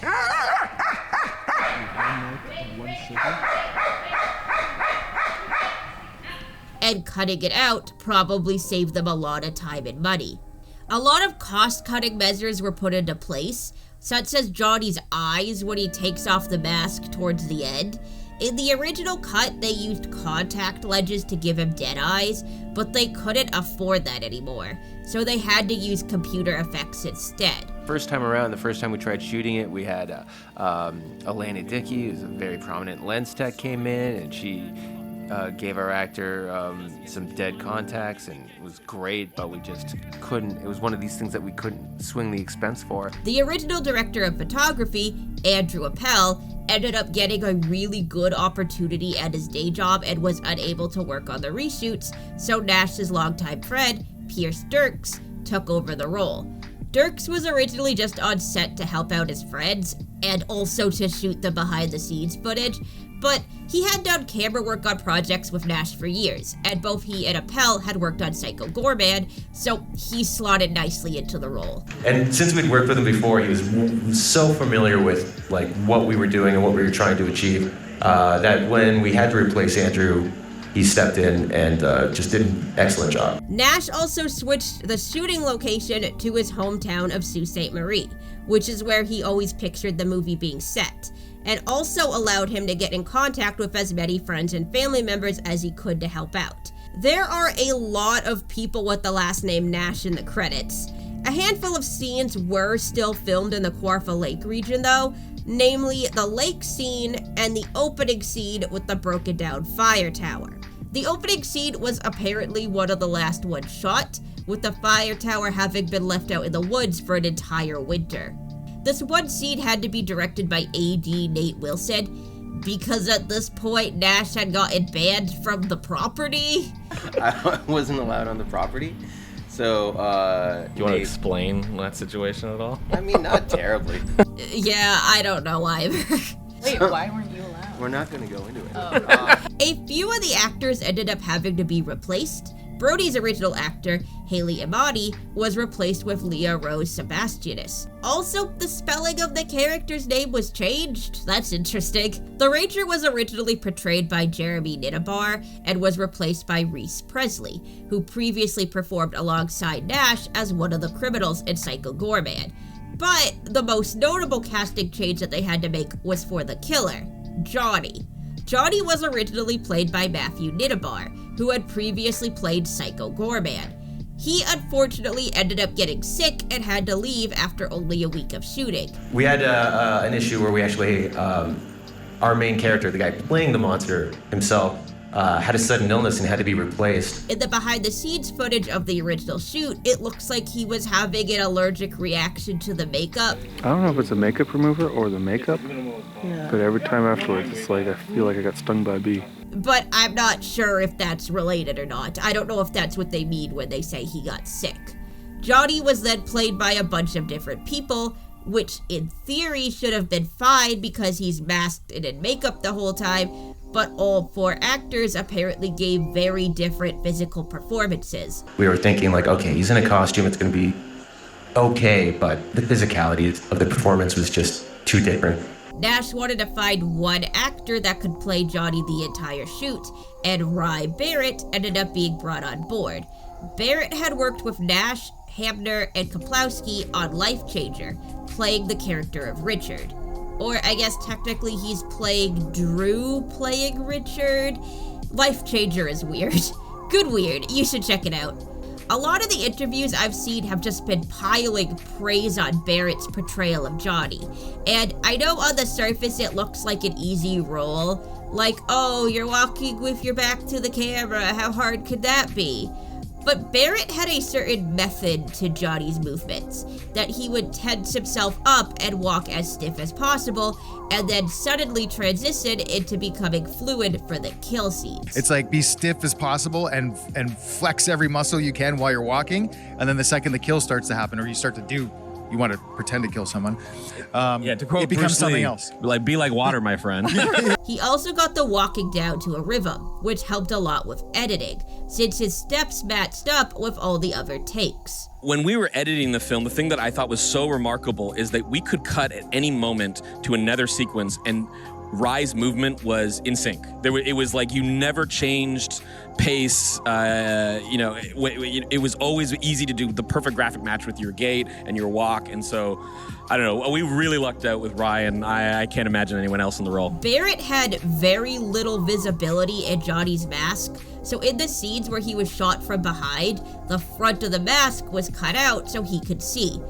[SPEAKER 1] And cutting it out probably saved them a lot of time and money. A lot of cost-cutting measures were put into place, such as Johnny's eyes when he takes off the mask towards the end. In the original cut, they used contact lenses to give him dead eyes, but they couldn't afford that anymore, so they had to use computer effects instead.
[SPEAKER 18] First time around, the first time we tried shooting it, we had Elena Dickey, who's a very prominent lens tech, came in, and she gave our actor some dead contacts, and it was great, but we just couldn't. It was one of these things that we couldn't swing the expense for.
[SPEAKER 1] The original director of photography, Andrew Appel, ended up getting a really good opportunity at his day job and was unable to work on the reshoots, so Nash's longtime friend, Pierce Dirks, took over the role. Dirks was originally just on set to help out his friends and also to shoot the behind-the-scenes footage, but he had done camera work on projects with Nash for years, and both he and Appel had worked on Psycho Goreman, so he slotted nicely into the role.
[SPEAKER 16] And since we'd worked with him before, he was so familiar with like what we were doing and what we were trying to achieve that when we had to replace Andrew, he stepped in and just did an excellent job.
[SPEAKER 1] Nash also switched the shooting location to his hometown of Sault Ste. Marie, which is where he always pictured the movie being set, and also allowed him to get in contact with as many friends and family members as he could to help out. There are a lot of people with the last name Nash in the credits. A handful of scenes were still filmed in the Kawartha Lake region though, namely the lake scene and the opening scene with the broken down fire tower. The opening scene was apparently one of the last ones shot, with the fire tower having been left out in the woods for an entire winter. This one scene had to be directed by AD Nate Wilson, because at this point Nash had gotten banned from the property.
[SPEAKER 18] I wasn't allowed on the property, so
[SPEAKER 15] do you want to explain that situation at all?
[SPEAKER 18] I mean, not terribly.
[SPEAKER 1] Yeah, I don't know either.
[SPEAKER 19] Wait, why weren't you allowed?
[SPEAKER 18] We're not going to go into it.
[SPEAKER 1] A few of the actors ended up having to be replaced. Brodie's original actor, Haley Amati, was replaced with Leah Rose Sebastianis. Also, the spelling of the character's name was changed. That's interesting. The Ranger was originally portrayed by Jeremy Ninabar and was replaced by Reese Presley, who previously performed alongside Nash as one of the criminals in Psycho Goreman. But the most notable casting change that they had to make was for the killer, Johnny. Johnny was originally played by Matthew Ninabar, who had previously played Psycho Goreman. He unfortunately ended up getting sick and had to leave after only a week of shooting.
[SPEAKER 16] We had an issue where we actually, our main character, the guy playing the monster himself, had a sudden illness and had to be replaced.
[SPEAKER 1] In the behind-the-scenes footage of the original shoot, it looks like he was having an allergic reaction to the makeup.
[SPEAKER 20] I don't know if it's a makeup remover or the makeup, but every time afterwards, it's like I feel like I got stung by a bee.
[SPEAKER 1] But I'm not sure if that's related or not. I don't know if that's what they mean when they say he got sick. Johnny was then played by a bunch of different people, which in theory should have been fine because he's masked and in makeup the whole time, but all four actors apparently gave very different physical performances.
[SPEAKER 16] We were thinking like, okay, he's in a costume, it's gonna be okay, but the physicality of the performance was just too different.
[SPEAKER 1] Nash wanted to find one actor that could play Johnny the entire shoot, and Rye Barrett ended up being brought on board. Barrett had worked with Nash, Hamner, and Kaplowski on Life Changer, playing the character of Richard. Or I guess technically he's playing Drew playing Richard. Life Changer is weird. Good weird, you should check it out. A lot of the interviews I've seen have just been piling praise on Barrett's portrayal of Johnny. And I know on the surface it looks like an easy role. Like, oh, you're walking with your back to the camera, how hard could that be? But Barrett had a certain method to Johnny's movements, that he would tense himself up and walk as stiff as possible, and then suddenly transition into becoming fluid for the kill scenes.
[SPEAKER 21] It's like be stiff as possible and flex every muscle you can while you're walking, and then the second the kill starts to happen, or you start to do, you want to pretend to kill someone,
[SPEAKER 22] to quote
[SPEAKER 21] it becomes
[SPEAKER 22] Bruce
[SPEAKER 21] something
[SPEAKER 22] Lee,
[SPEAKER 21] else.
[SPEAKER 22] Like, be like water, my friend.
[SPEAKER 1] He also got the walking down to a rhythm, which helped a lot with editing, since his steps matched up with all the other takes.
[SPEAKER 17] When we were editing the film, the thing that I thought was so remarkable is that we could cut at any moment to another sequence, and Rye's movement was in sync. It was like you never changed pace. It was always easy to do the perfect graphic match with your gait and your walk. And so, I don't know. We really lucked out with Rye, and I can't imagine anyone else in the role.
[SPEAKER 1] Barrett had very little visibility in Johnny's mask. So in the scenes where he was shot from behind, the front of the mask was cut out so he could see.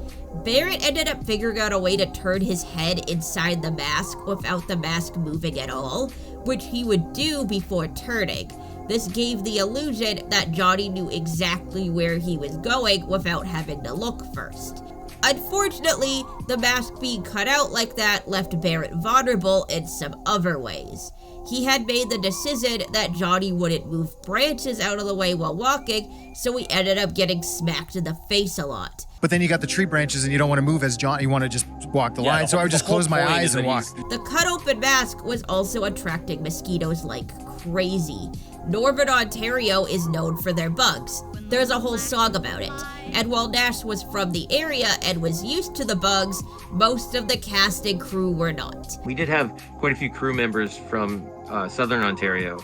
[SPEAKER 1] Barrett ended up figuring out a way to turn his head inside the mask without the mask moving at all, which he would do before turning. This gave the illusion that Johnny knew exactly where he was going without having to look first. Unfortunately, the mask being cut out like that left Barrett vulnerable in some other ways. He had made the decision that Johnny wouldn't move branches out of the way while walking, so he ended up getting smacked in the face a lot.
[SPEAKER 21] But then you got the tree branches and you don't want to move as John, you want to just walk the line. So I would just close my eyes and walk.
[SPEAKER 1] The cut open mask was also attracting mosquitoes like crazy. Northern Ontario is known for their bugs. There's a whole song about it. And while Nash was from the area and was used to the bugs, most of the cast and crew were not.
[SPEAKER 3] We did have quite a few crew members from Southern Ontario,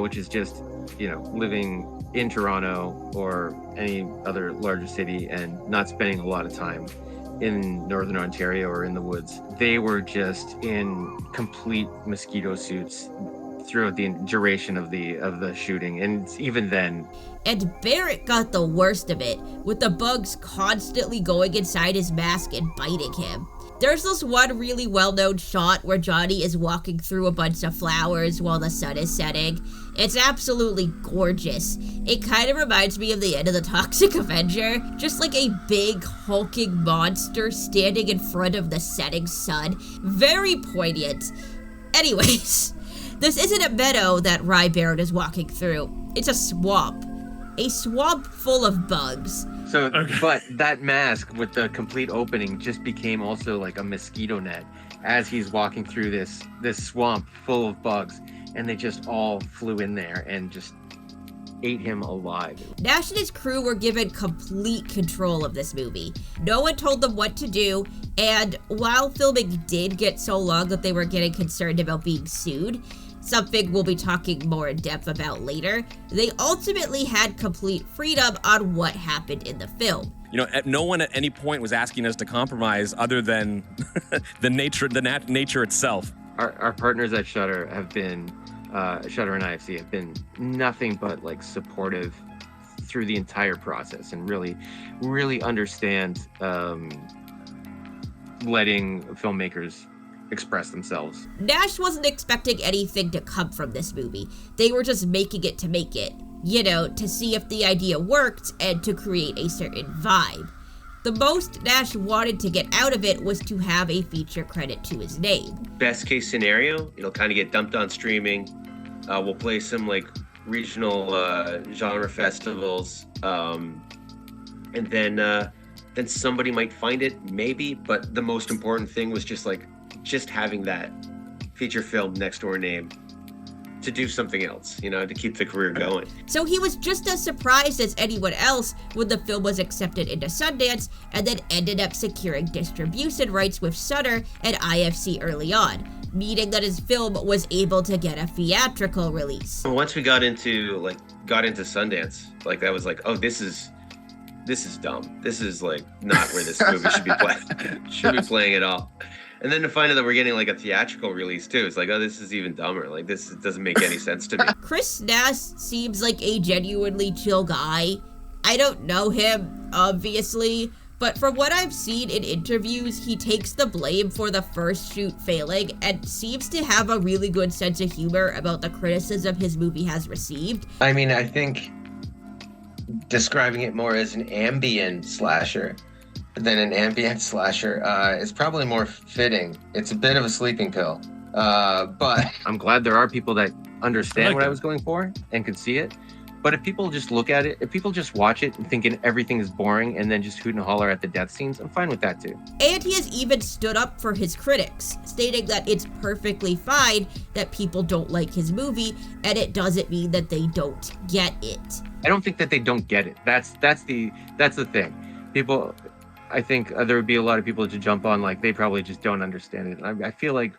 [SPEAKER 3] which is just, living in Toronto or any other larger city and not spending a lot of time in Northern Ontario or in the woods. They were just in complete mosquito suits throughout the duration of the shooting, and even then.
[SPEAKER 1] And Barrett got the worst of it, with the bugs constantly going inside his mask and biting him. There's this one really well-known shot where Johnny is walking through a bunch of flowers while the sun is setting. It's absolutely gorgeous. It kind of reminds me of the end of the Toxic Avenger, just like a big hulking monster standing in front of the setting sun. Very poignant. Anyways, this isn't a meadow that Rye Barrett is walking through. It's a swamp. A swamp full of bugs.
[SPEAKER 3] So, but that mask with the complete opening just became also like a mosquito net as he's walking through this swamp full of bugs, and they just all flew in there and just ate him alive.
[SPEAKER 1] Nash and his crew were given complete control of this movie. No one told them what to do, and while filming did get so long that they were getting concerned about being sued, something we'll be talking more in depth about later, they ultimately had complete freedom on what happened in the film.
[SPEAKER 17] No one at any point was asking us to compromise other than the nature itself.
[SPEAKER 3] Our partners at Shudder have been, Shudder and IFC have been nothing but like supportive through the entire process, and really understand letting filmmakers express themselves.
[SPEAKER 1] Nash wasn't expecting anything to come from this movie. They were just making it to make it, to see if the idea worked and to create a certain vibe. The most Nash wanted to get out of it was to have a feature credit to his name.
[SPEAKER 12] Best case scenario, it'll kind of get dumped on streaming. We'll play some like regional genre festivals, and then somebody might find it, maybe. But the most important thing was just having that feature film next door name to do something else, to keep the career going.
[SPEAKER 1] So he was just as surprised as anyone else when the film was accepted into Sundance and then ended up securing distribution rights with Shudder and IFC early on, meaning that his film was able to get a theatrical release.
[SPEAKER 12] Once we got into Sundance, that was oh, this is dumb. This is not where this movie should be playing at all. And then to find out that we're getting a theatrical release too, it's oh, this is even dumber. This doesn't make any sense to me.
[SPEAKER 1] Kris Nash seems like a genuinely chill guy. I don't know him, obviously, but from what I've seen in interviews, he takes the blame for the first shoot failing and seems to have a really good sense of humor about the criticism his movie has received.
[SPEAKER 12] I mean, I think describing it more as an ambient slasher than an ambient slasher is probably more fitting. It's a bit of a sleeping pill, but
[SPEAKER 3] I'm glad there are people that understand what I was going for and can see it. But if people just look at it, if people just watch it and thinking everything is boring and then just hoot and holler at the death scenes, I'm fine with that too.
[SPEAKER 1] And he has even stood up for his critics, stating that it's perfectly fine that people don't like his movie, and it doesn't mean that they don't get it.
[SPEAKER 3] I don't think that they don't get it. That's the thing. People, I think there would be a lot of people to jump on they probably just don't understand it. I feel like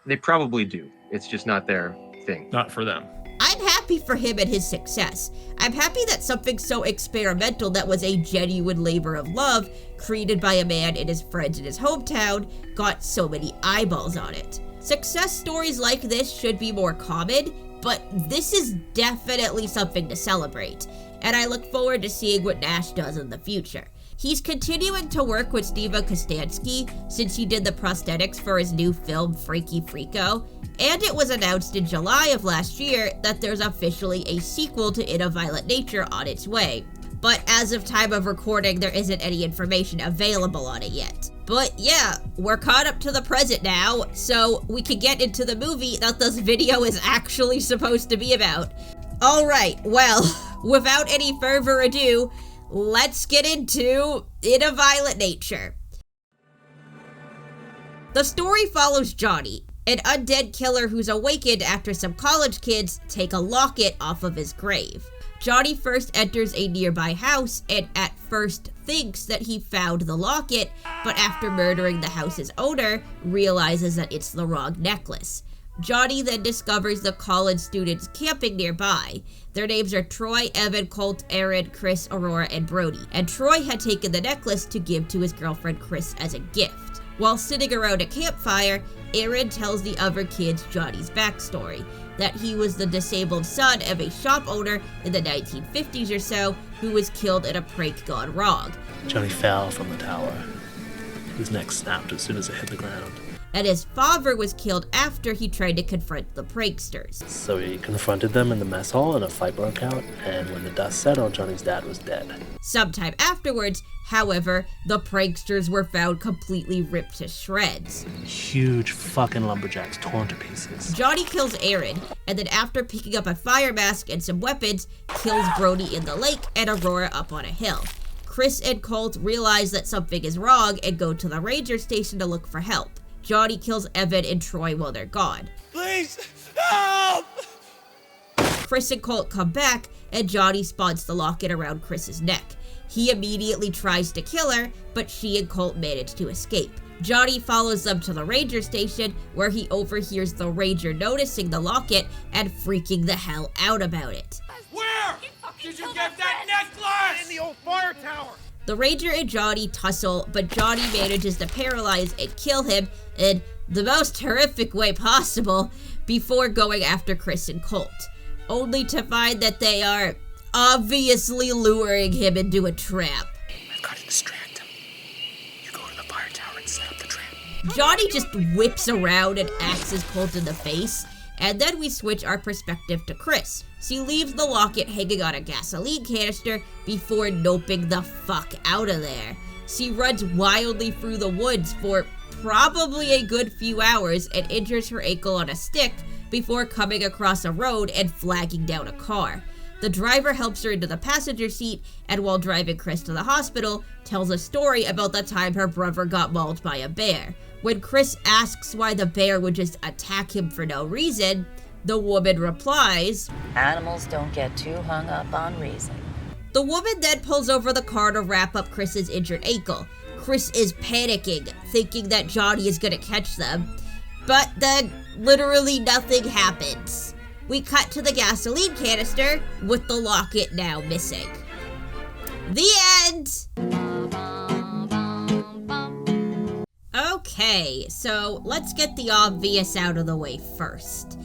[SPEAKER 3] They probably do. It's just not their thing.
[SPEAKER 22] Not for them.
[SPEAKER 1] I'm happy for him and his success. I'm happy that something so experimental that was a genuine labor of love, created by a man and his friends in his hometown, got so many eyeballs on it. Success stories like this should be more common, but this is definitely something to celebrate, and I look forward to seeing what Nash does in the future. He's continuing to work with Steve Kostansky since he did the prosthetics for his new film Freaky Frico, and it was announced in July of last year that there's officially a sequel to In a Violent Nature on its way. But as of time of recording, there isn't any information available on it yet. But yeah, we're caught up to the present now, so we can get into the movie that this video is actually supposed to be about. Alright, well, without any further ado, let's get into In a Violent Nature. The story follows Johnny, an undead killer who's awakened after some college kids take a locket off of his grave. Johnny first enters a nearby house and at first thinks that he found the locket, but after murdering the house's owner, realizes that it's the wrong necklace. Johnny then discovers the college students camping nearby. Their names are Troy, Evan, Colt, Aaron, Kris, Aurora, and Brodie, and Troy had taken the necklace to give to his girlfriend Kris as a gift. While sitting around a campfire, Aaron tells the other kids Johnny's backstory, that he was the disabled son of a shop owner in the 1950s or so who was killed in a prank gone wrong.
[SPEAKER 2] Johnny fell from the tower. His neck snapped as soon as it hit the ground.
[SPEAKER 1] And his father was killed after he tried to confront the pranksters.
[SPEAKER 2] So he confronted them in the mess hall and a fight broke out, and when the dust settled, Johnny's dad was dead.
[SPEAKER 1] Sometime afterwards, however, the pranksters were found completely ripped to shreds.
[SPEAKER 2] Huge fucking lumberjacks torn to pieces.
[SPEAKER 1] Johnny kills Aaron, and then after picking up a fire mask and some weapons, kills Brodie in the lake and Aurora up on a hill. Kris and Colt realize that something is wrong and go to the ranger station to look for help. Johnny kills Evan and Troy while they're gone.
[SPEAKER 14] Please, help!
[SPEAKER 1] Kris and Colt come back, and Johnny spots the locket around Kris's neck. He immediately tries to kill her, but she and Colt manage to escape. Johnny follows them to the ranger station, where he overhears the ranger noticing the locket and freaking the hell out about it.
[SPEAKER 14] Where did you get that necklace? In the old fire tower.
[SPEAKER 1] The ranger and Johnny tussle, but Johnny manages to paralyze and kill him in the most horrific way possible before going after Kris and Colt, only to find that they are obviously luring him into a trap.
[SPEAKER 2] I've got to distract him. You go to the fire tower and set up the trap.
[SPEAKER 1] Johnny just whips around and axes Colt in the face, and then we switch our perspective to Kris. She leaves the locket hanging on a gasoline canister before noping the fuck out of there. She runs wildly through the woods for probably a good few hours and injures her ankle on a stick before coming across a road and flagging down a car. The driver helps her into the passenger seat, and while driving Kris to the hospital, tells a story about the time her brother got mauled by a bear. When Kris asks why the bear would just attack him for no reason, the woman replies,
[SPEAKER 5] "Animals don't get too hung up on reason."
[SPEAKER 1] The woman then pulls over the car to wrap up Kris's injured ankle. Kris is panicking, thinking that Johnny is gonna catch them, but then literally nothing happens. We cut to the gasoline canister, with the locket now missing. The end! Okay, so let's get the obvious out of the way first.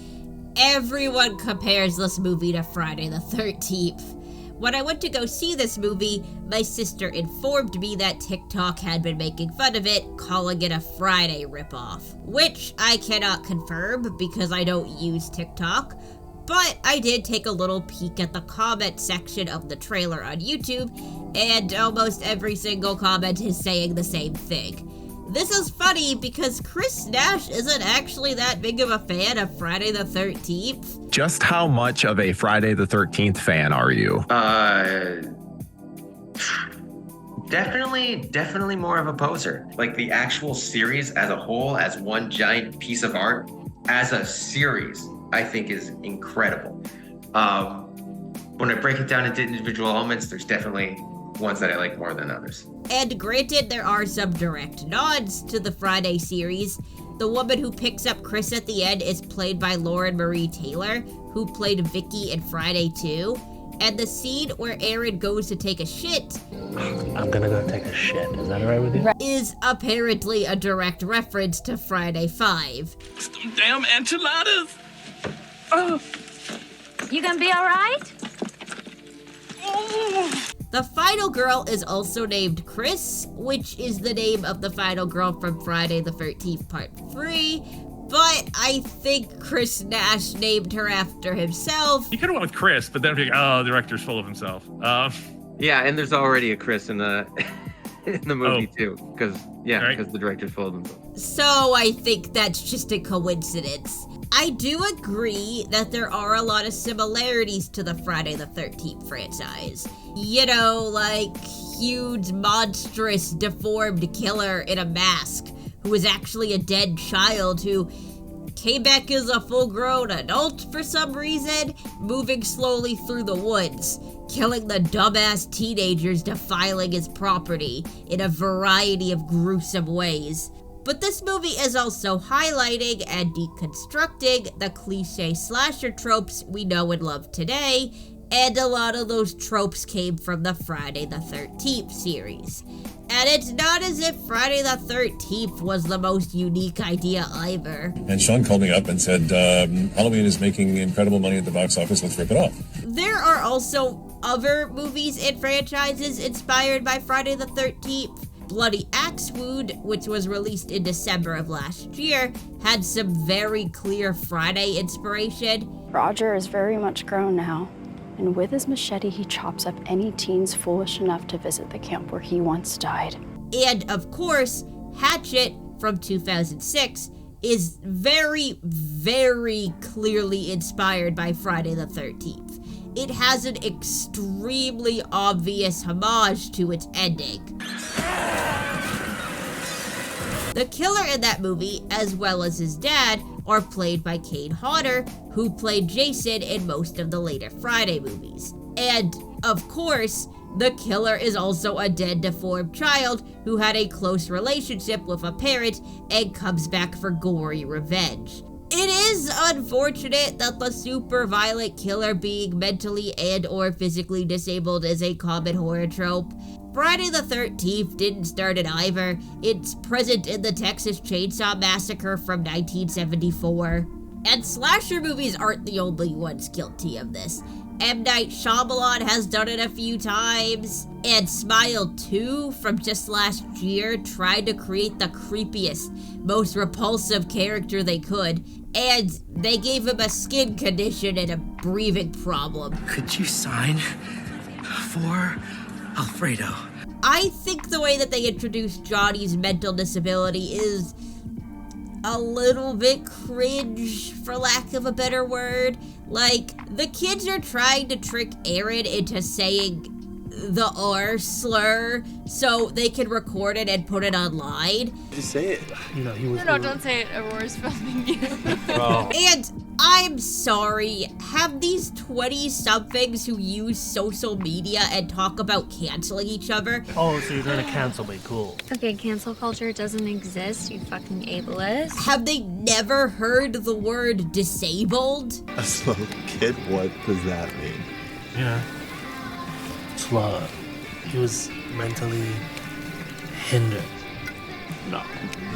[SPEAKER 1] Everyone compares this movie to Friday the 13th. When I went to go see this movie, my sister informed me that TikTok had been making fun of it, calling it a Friday ripoff, which I cannot confirm because I don't use TikTok, but I did take a little peek at the comment section of the trailer on YouTube, and almost every single comment is saying the same thing. This is funny because Kris Nash isn't actually that big of a fan of Friday the 13th.
[SPEAKER 23] Just how much of a Friday the 13th fan are you?
[SPEAKER 12] Definitely more of a poser. Like the actual series as a whole, as one giant piece of art, as a series, I think is incredible. When I break it down into individual elements, there's definitely ones that I like more than others.
[SPEAKER 1] And granted, there are some direct nods to the Friday series, The woman who picks up Kris at the end is played by Lauren Marie Taylor, who played Vicky in Friday 2. And the scene where Aaron goes to take a shit,
[SPEAKER 2] I'm gonna go take a shit. Is that alright with you?
[SPEAKER 1] is apparently a direct reference to Friday 5.
[SPEAKER 10] Some damn enchiladas! Oh. You gonna be alright?
[SPEAKER 1] The final girl is also named Kris, which is the name of the final girl from Friday the 13th Part 3, but I think Chris Nash named her after himself.
[SPEAKER 4] You could have went with Kris, but then be like, oh, the director's full of himself.
[SPEAKER 3] Yeah, and there's already a Kris in the movie too, because the director's full of himself.
[SPEAKER 1] So I think that's just a coincidence. I do agree that there are a lot of similarities to the Friday the 13th franchise. You know, like huge, monstrous, deformed killer in a mask who is actually a dead child who came back as a full-grown adult for some reason, moving slowly through the woods, killing the dumbass teenagers defiling his property in a variety of gruesome ways. But this movie is also highlighting and deconstructing the cliche slasher tropes we know and love today, and a lot of those tropes came from the Friday the 13th series. And it's not as if Friday the 13th was the most unique idea either.
[SPEAKER 8] And Sean called me up and said, Halloween is making incredible money at the box office, let's rip it off.
[SPEAKER 1] There are also other movies and franchises inspired by Friday the 13th. Bloody Axe Wound, which was released in December of last year, had some very clear Friday inspiration.
[SPEAKER 9] Roger is very much grown now, and with his machete he chops up any teens foolish enough to visit the camp where he once died.
[SPEAKER 1] And of course, Hatchet from 2006 is very, very clearly inspired by Friday the 13th. It has an extremely obvious homage to its ending. The killer in that movie, as well as his dad, are played by Kane Hodder, who played Jason in most of the later Friday movies. And, of course, the killer is also a dead, deformed child who had a close relationship with a parent and comes back for gory revenge. It is unfortunate that the super violent killer being mentally and or physically disabled is a common horror trope. Friday the 13th didn't start it either. It's present in the Texas Chainsaw Massacre from 1974. And slasher movies aren't the only ones guilty of this. M. Night Shyamalan has done it a few times, and Smile 2 from just last year tried to create the creepiest, most repulsive character they could, and they gave him a skin condition and a breathing problem.
[SPEAKER 24] Could you sign for Alfredo?
[SPEAKER 1] I think the way that they introduced Johnny's mental disability is a little bit cringe, for lack of a better word. Like, the kids are trying to trick Aaron into saying the R slur so they can record it and put it online.
[SPEAKER 2] Just say it. You know, he was.
[SPEAKER 19] No, don't say it. Aurora's filming you.
[SPEAKER 1] And I'm sorry, have these 20-somethings who use social media and talk about canceling each other?
[SPEAKER 2] Oh, so you're gonna cancel me, cool.
[SPEAKER 25] Okay, cancel culture doesn't exist, you fucking ableist.
[SPEAKER 1] Have they never heard the word disabled?
[SPEAKER 26] A slow kid, what does that mean?
[SPEAKER 2] Yeah. Slow. He was mentally hindered. No.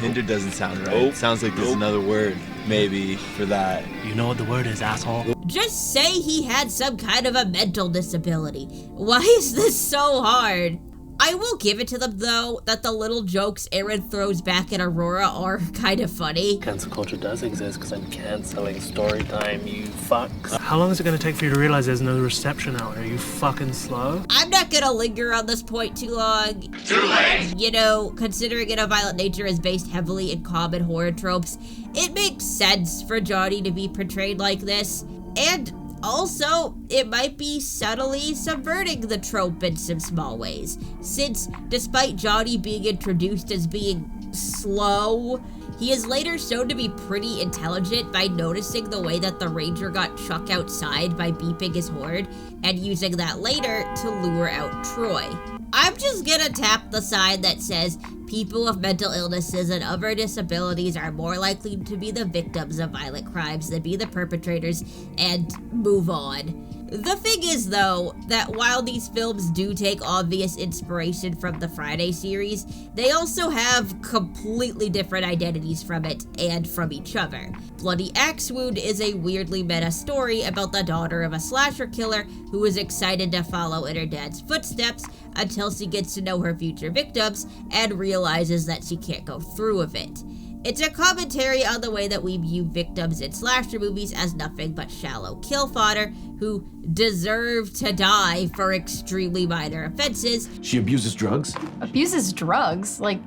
[SPEAKER 26] Hinder doesn't sound right. Nope. Sounds like there's another word, maybe, for that.
[SPEAKER 2] You know what the word is, asshole?
[SPEAKER 1] Just say he had some kind of a mental disability. Why is this so hard? I will give it to them, though, that the little jokes Aaron throws back at Aurora are kind of funny.
[SPEAKER 2] Cancel culture does exist because I'm canceling story time, you fucks. How long is it going to take for you to realize there's no reception out there? Are you fucking slow?
[SPEAKER 1] I'm not gonna linger on this point too long.
[SPEAKER 10] Too late!
[SPEAKER 1] You know, considering In a Violent Nature is based heavily in common horror tropes, it makes sense for Johnny to be portrayed like this. And also, it might be subtly subverting the trope in some small ways, since despite Johnny being introduced as being slow, he is later shown to be pretty intelligent by noticing the way that the ranger got Chuck outside by beeping his horn, and using that later to lure out Troy. I'm just gonna tap the sign that says, People with mental illnesses and other disabilities are more likely to be the victims of violent crimes than be the perpetrators, and move on. The thing is, though, that while these films do take obvious inspiration from the Friday series, they also have completely different identities from it and from each other. Bloody Axe Wound is a weirdly meta story about the daughter of a slasher killer who is excited to follow in her dad's footsteps until she gets to know her future victims and realizes that she can't go through with it. It's a commentary on the way that we view victims in slasher movies as nothing but shallow kill fodder who deserve to die for extremely minor offenses.
[SPEAKER 6] She abuses drugs?
[SPEAKER 9] Abuses drugs? Like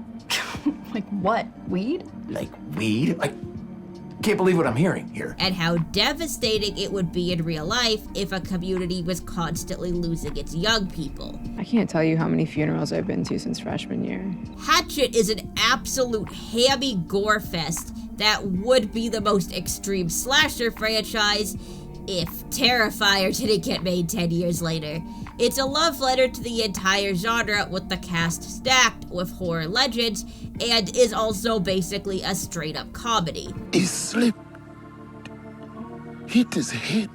[SPEAKER 9] what? Weed?
[SPEAKER 6] Like weed? I can't believe what I'm hearing here.
[SPEAKER 1] And how devastating it would be in real life if a community was constantly losing its young people.
[SPEAKER 7] I can't tell you how many funerals I've been to since freshman year.
[SPEAKER 1] Hatchet is an absolute hammy gore fest that would be the most extreme slasher franchise if Terrifier didn't get made 10 years later. It's a love letter to the entire genre with the cast stacked with horror legends and is also basically a straight up comedy.
[SPEAKER 11] He slipped, hit his head,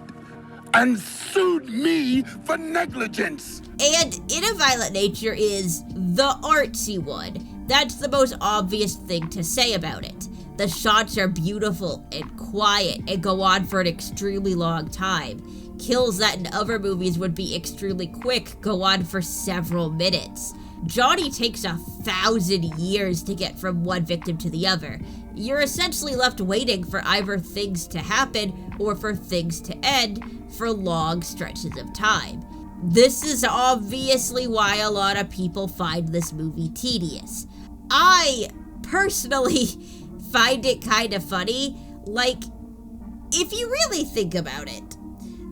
[SPEAKER 11] and sued me for negligence.
[SPEAKER 1] And In a Violent Nature is the artsy one. That's the most obvious thing to say about it. The shots are beautiful and quiet and go on for an extremely long time. Kills that in other movies would be extremely quick go on for several minutes. Johnny takes 1,000 years to get from one victim to the other. You're essentially left waiting for either things to happen or for things to end for long stretches of time. This is obviously why a lot of people find this movie tedious. I personally find it kind of funny. Like, if you really think about it,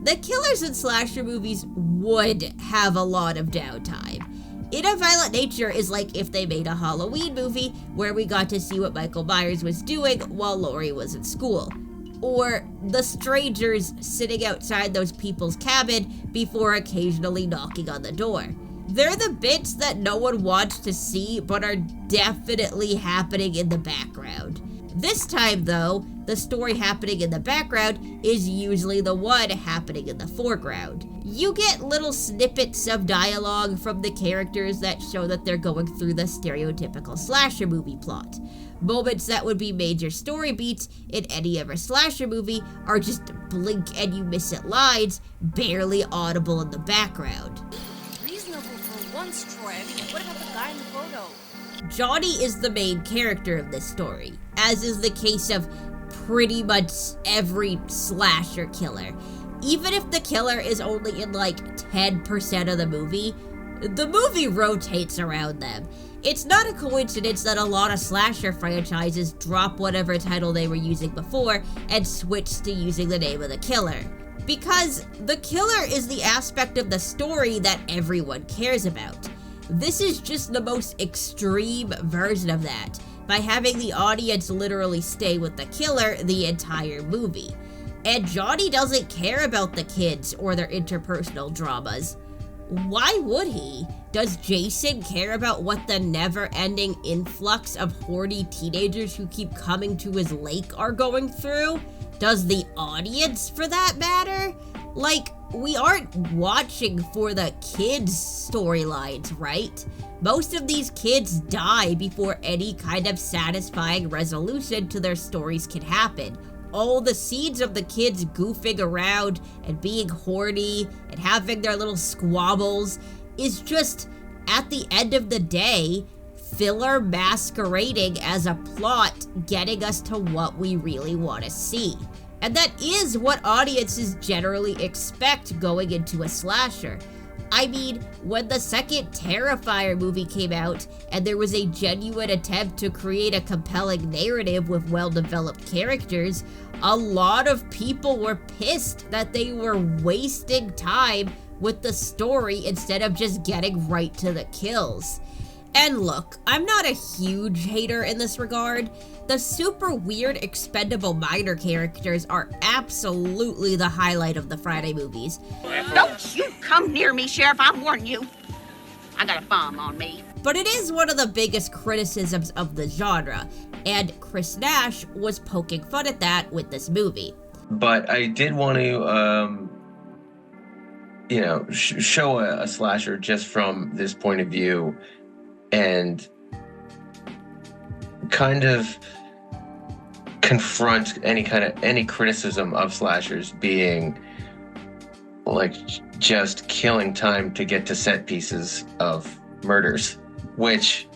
[SPEAKER 1] the killers in slasher movies would have a lot of downtime. In a Violent Nature is like if they made a Halloween movie where we got to see what Michael Myers was doing while Laurie was in school. Or the strangers sitting outside those people's cabin before occasionally knocking on the door. They're the bits that no one wants to see but are definitely happening in the background. This time, though, the story happening in the background is usually the one happening in the foreground. You get little snippets of dialogue from the characters that show that they're going through the stereotypical slasher movie plot. Moments that would be major story beats in any other slasher movie are just blink and you miss it lines, barely audible in the background.
[SPEAKER 10] Reasonable for once, Troy. I mean, what about the guy in the photo?
[SPEAKER 1] Johnny is the main character of this story, as is the case of pretty much every slasher killer. Even if the killer is only in like 10% of the movie rotates around them. It's not a coincidence that a lot of slasher franchises drop whatever title they were using before and switch to using the name of the killer. Because the killer is the aspect of the story that everyone cares about. This is just the most extreme version of that, by having the audience literally stay with the killer the entire movie. And Johnny doesn't care about the kids or their interpersonal dramas. Why would he? Does Jason care about what the never-ending influx of horny teenagers who keep coming to his lake are going through? Does the audience, for that matter? Like, we aren't watching for the kids' storylines, right? Most of these kids die before any kind of satisfying resolution to their stories can happen. All the scenes of the kids goofing around and being horny and having their little squabbles is just, at the end of the day, filler masquerading as a plot getting us to what we really want to see. And that is what audiences generally expect going into a slasher. I mean, when the second Terrifier movie came out and there was a genuine attempt to create a compelling narrative with well-developed characters, a lot of people were pissed that they were wasting time with the story instead of just getting right to the kills. And look, I'm not a huge hater in this regard. The super weird expendable minor characters are absolutely the highlight of the Friday movies.
[SPEAKER 13] Don't you come near me, Sheriff, I warn you. I got a bomb on me.
[SPEAKER 1] But it is one of the biggest criticisms of the genre, and Kris Nash was poking fun at that with this movie.
[SPEAKER 12] But I did want to, show a slasher just from this point of view and kind of confront any criticism of slashers being like just killing time to get to set pieces of murders, which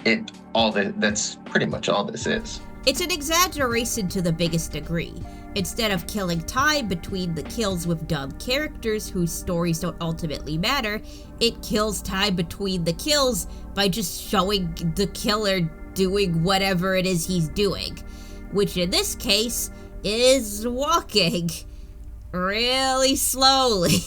[SPEAKER 12] that's pretty much all this is.
[SPEAKER 1] It's an exaggeration to the biggest degree. Instead of killing time between the kills with dumb characters whose stories don't ultimately matter, it kills time between the kills by just showing the killer doing whatever it is he's doing, which in this case is walking really slowly.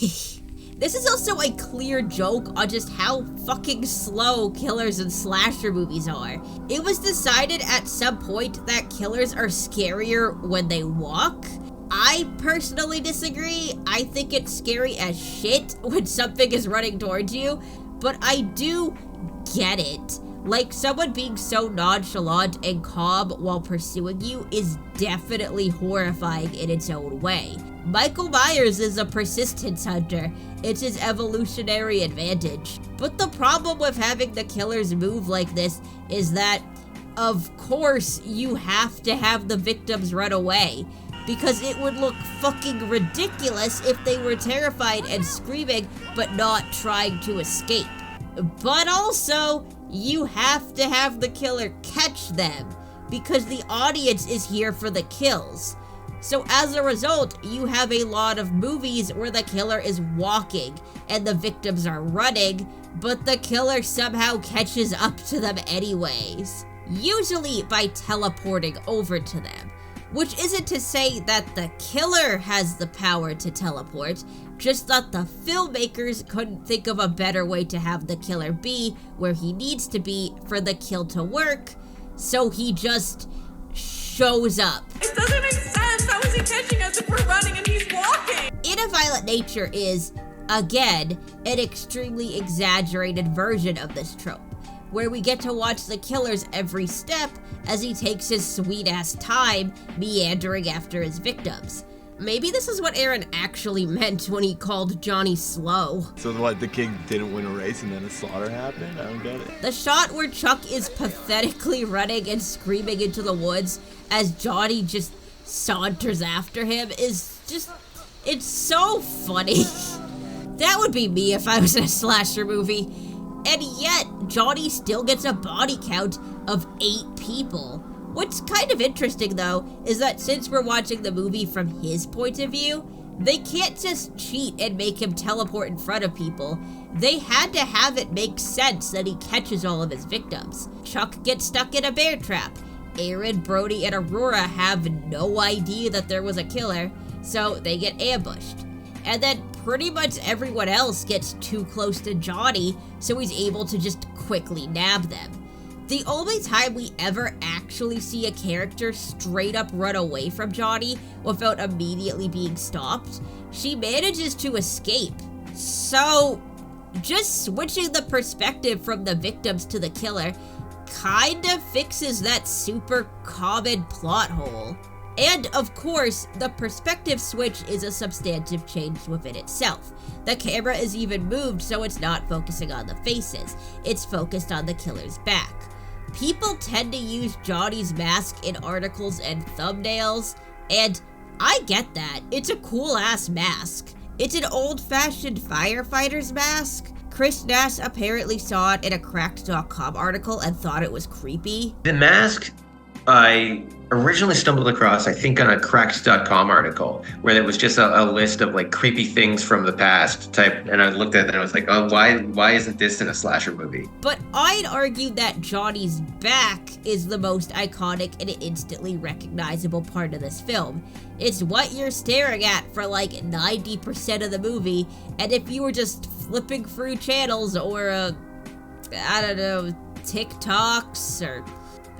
[SPEAKER 1] This is also a clear joke on just how fucking slow killers in slasher movies are. It was decided at some point that killers are scarier when they walk. I personally disagree. I think it's scary as shit when something is running towards you, but I do get it. Like, someone being so nonchalant and calm while pursuing you is definitely horrifying in its own way. Michael Myers is a persistence hunter. It's his evolutionary advantage. But the problem with having the killers move like this is that, of course, you have to have the victims run away, because it would look fucking ridiculous if they were terrified and screaming but not trying to escape. But also, you have to have the killer catch them, because the audience is here for the kills. So as a result, you have a lot of movies where the killer is walking and the victims are running, but the killer somehow catches up to them anyways, usually by teleporting over to them. Which isn't to say that the killer has the power to teleport, just that the filmmakers couldn't think of a better way to have the killer be where he needs to be for the kill to work, so he just shows up.
[SPEAKER 10] It doesn't make sense. How is he catching us if we're running and he's walking?
[SPEAKER 1] In a Violent Nature is, again, an extremely exaggerated version of this trope, where we get to watch the killer's every step as he takes his sweet-ass time meandering after his victims. Maybe this is what Aaron actually meant when he called Johnny slow.
[SPEAKER 26] So what, the king didn't win a race and then a slaughter happened? I don't get it.
[SPEAKER 1] The shot where Chuck is pathetically running and screaming into the woods as Johnny just saunters after him is just, it's so funny. That would be me if I was in a slasher movie. And yet, Johnny still gets a body count of 8 people. What's kind of interesting, though, is that since we're watching the movie from his point of view, they can't just cheat and make him teleport in front of people. They had to have it make sense that he catches all of his victims. Chuck gets stuck in a bear trap. Aaron, Brodie, and Aurora have no idea that there was a killer, so they get ambushed. And then pretty much everyone else gets too close to Johnny, so he's able to just quickly nab them. The only time we ever actually see a character straight up run away from Johnny without immediately being stopped, she manages to escape. So, just switching the perspective from the victims to the killer kinda fixes that super common plot hole. And of course, the perspective switch is a substantive change within itself. The camera is even moved so it's not focusing on the faces, it's focused on the killer's back. People tend to use Johnny's mask in articles and thumbnails, and I get that. It's a cool-ass mask. It's an old-fashioned firefighter's mask. Kris Nash apparently saw it in a Cracked.com article and thought it was creepy.
[SPEAKER 12] The mask, I originally stumbled across, I think, on a Cracked.com article where there was just a list of like creepy things from the past type, and I looked at it and I was like, oh, why isn't this in a slasher movie?
[SPEAKER 1] But I'd argue that Johnny's back is the most iconic and instantly recognizable part of this film. It's what you're staring at for like 90% of the movie, and if you were just flipping through channels or, I don't know, TikToks or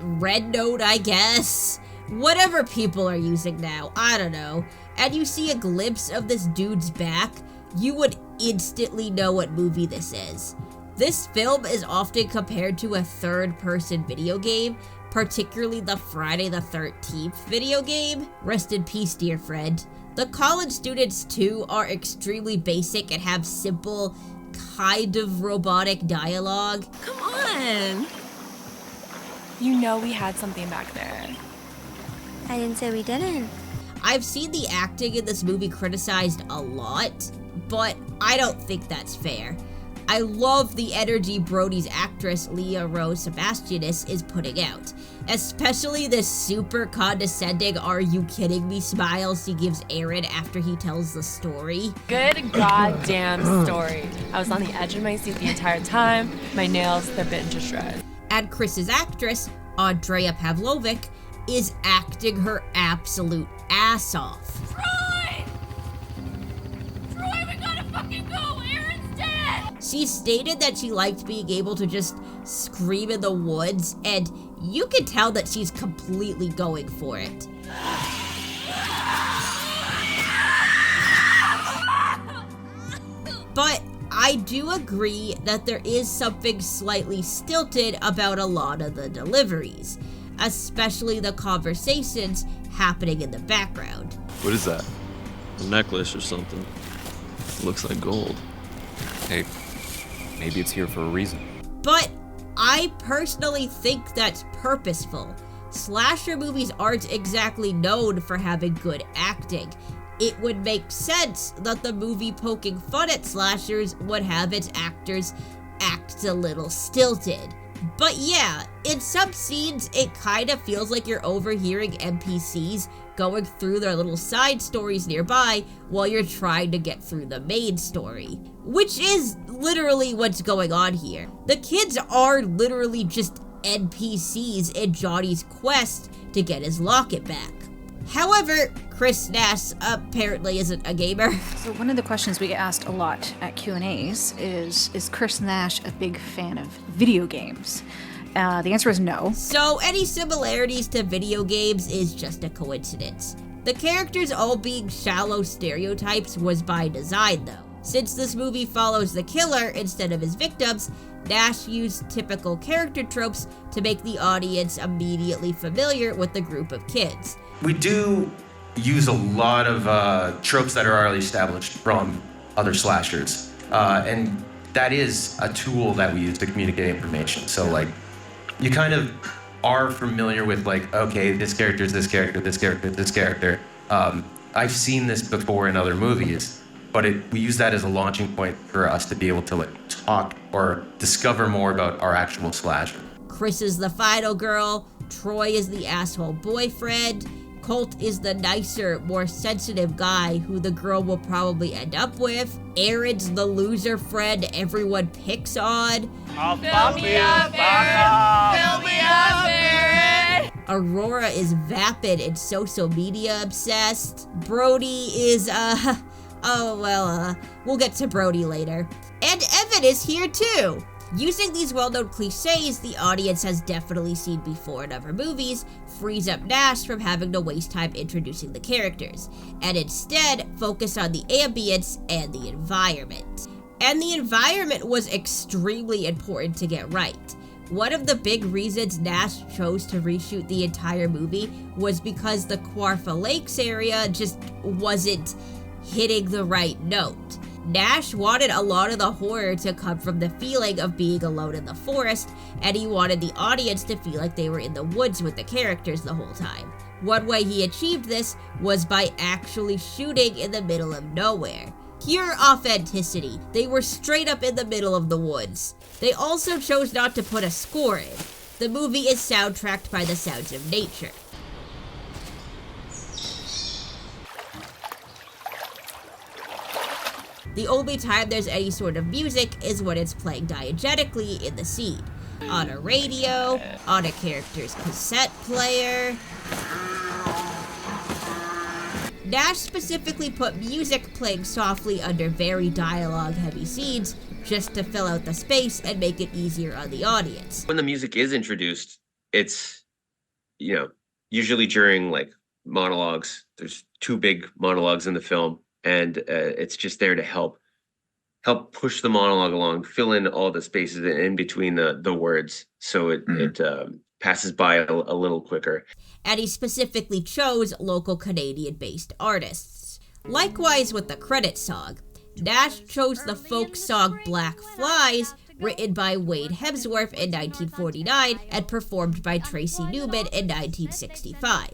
[SPEAKER 1] Red Note, I guess. Whatever people are using now, I don't know. And you see a glimpse of this dude's back, you would instantly know what movie this is. This film is often compared to a third-person video game, particularly the Friday the 13th video game. Rest in peace, dear friend. The college students, too, are extremely basic and have simple, kind of robotic dialogue.
[SPEAKER 19] Come on! You know we had something back there.
[SPEAKER 25] I didn't say we didn't.
[SPEAKER 1] I've seen the acting in this movie criticized a lot, but I don't think that's fair. I love the energy Brodie's actress, Leah Rose Sebastianis, is putting out. Especially this super condescending, "are you kidding me" smile she gives Aaron after he tells the story.
[SPEAKER 19] Good goddamn story. I was on the edge of my seat the entire time. My nails, they're bitten to shreds.
[SPEAKER 1] And Kris's actress, Andrea Pavlovic, is acting her absolute ass off.
[SPEAKER 10] Troy, we gotta fucking go. Aaron's dead.
[SPEAKER 1] She stated that she liked being able to just scream in the woods, and you can tell that she's completely going for it. But I do agree that there is something slightly stilted about a lot of the deliveries, especially the conversations happening in the background.
[SPEAKER 13] What is that? A necklace or something? Looks like gold.
[SPEAKER 15] Hey, maybe it's here for a reason.
[SPEAKER 1] But I personally think that's purposeful. Slasher movies aren't exactly known for having good acting. It would make sense that the movie poking fun at slashers would have its actors act a little stilted. But yeah, in some scenes, it kind of feels like you're overhearing NPCs going through their little side stories nearby while you're trying to get through the main story. Which is literally what's going on here. The kids are literally just NPCs in Johnny's quest to get his locket back. However, Kris Nash apparently isn't a gamer.
[SPEAKER 16] So one of the questions we get asked a lot at Q&As is Kris Nash a big fan of video games? The answer is no.
[SPEAKER 1] So any similarities to video games is just a coincidence. The characters all being shallow stereotypes was by design though. Since this movie follows the killer instead of his victims, Nash used typical character tropes to make the audience immediately familiar with the group of kids.
[SPEAKER 18] We do use a lot of tropes that are already established from other slashers. And that is a tool that we use to communicate information. So like, you kind of are familiar with like, okay, this character is this character, this character, this character. I've seen this before in other movies, but we use that as a launching point for us to be able to like talk or discover more about our actual slasher.
[SPEAKER 1] Kris is the final girl, Troy is the asshole boyfriend, Colt is the nicer, more sensitive guy who the girl will probably end up with. Aaron's the loser friend everyone picks on.
[SPEAKER 10] Fill me up, Aaron! Fill me up, Aaron!
[SPEAKER 1] Aurora is vapid and social media obsessed. Brodie is, we'll get to Brodie later. And Evan is here too! Using these well-known cliches the audience has definitely seen before in other movies frees up Nash from having to waste time introducing the characters, and instead focus on the ambience and the environment. And the environment was extremely important to get right. One of the big reasons Nash chose to reshoot the entire movie was because the Quarfa Lakes area just wasn't hitting the right note. Nash wanted a lot of the horror to come from the feeling of being alone in the forest, and he wanted the audience to feel like they were in the woods with the characters the whole time. One way he achieved this was by actually shooting in the middle of nowhere. Pure authenticity. They were straight up in the middle of the woods. They also chose not to put a score in. The movie is soundtracked by the sounds of nature. The only time there's any sort of music is when it's playing diegetically in the scene. On a radio, on a character's cassette player. Nash specifically put music playing softly under very dialogue-heavy scenes just to fill out the space and make it easier on the audience.
[SPEAKER 12] When the music is introduced, it's, usually during like monologues. There's two big monologues in the film, and it's just there to help help push the monologue along, fill in all the spaces in between the words, so it passes by a little quicker.
[SPEAKER 1] And he specifically chose local Canadian-based artists. Likewise with the credit song, Nash chose the folk song Black Flies, written by Wade Hemsworth in 1949 and performed by Tracy Newman in 1965.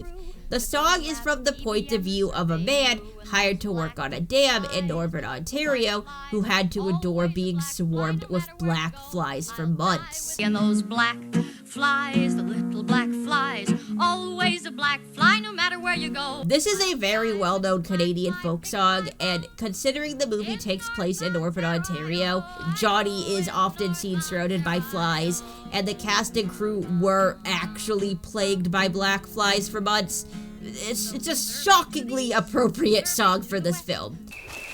[SPEAKER 1] The song is from the point of view of a man hired to work on a dam in Northern Ontario who had to endure being swarmed with black flies for months.
[SPEAKER 10] And those black flies, the little black flies, always a black fly no matter where you go.
[SPEAKER 1] This is a very well-known Canadian folk song, and considering the movie takes place in Northern Ontario, Johnny is often seen surrounded by flies, and the cast and crew were actually plagued by black flies for months. It's a shockingly appropriate song for this film.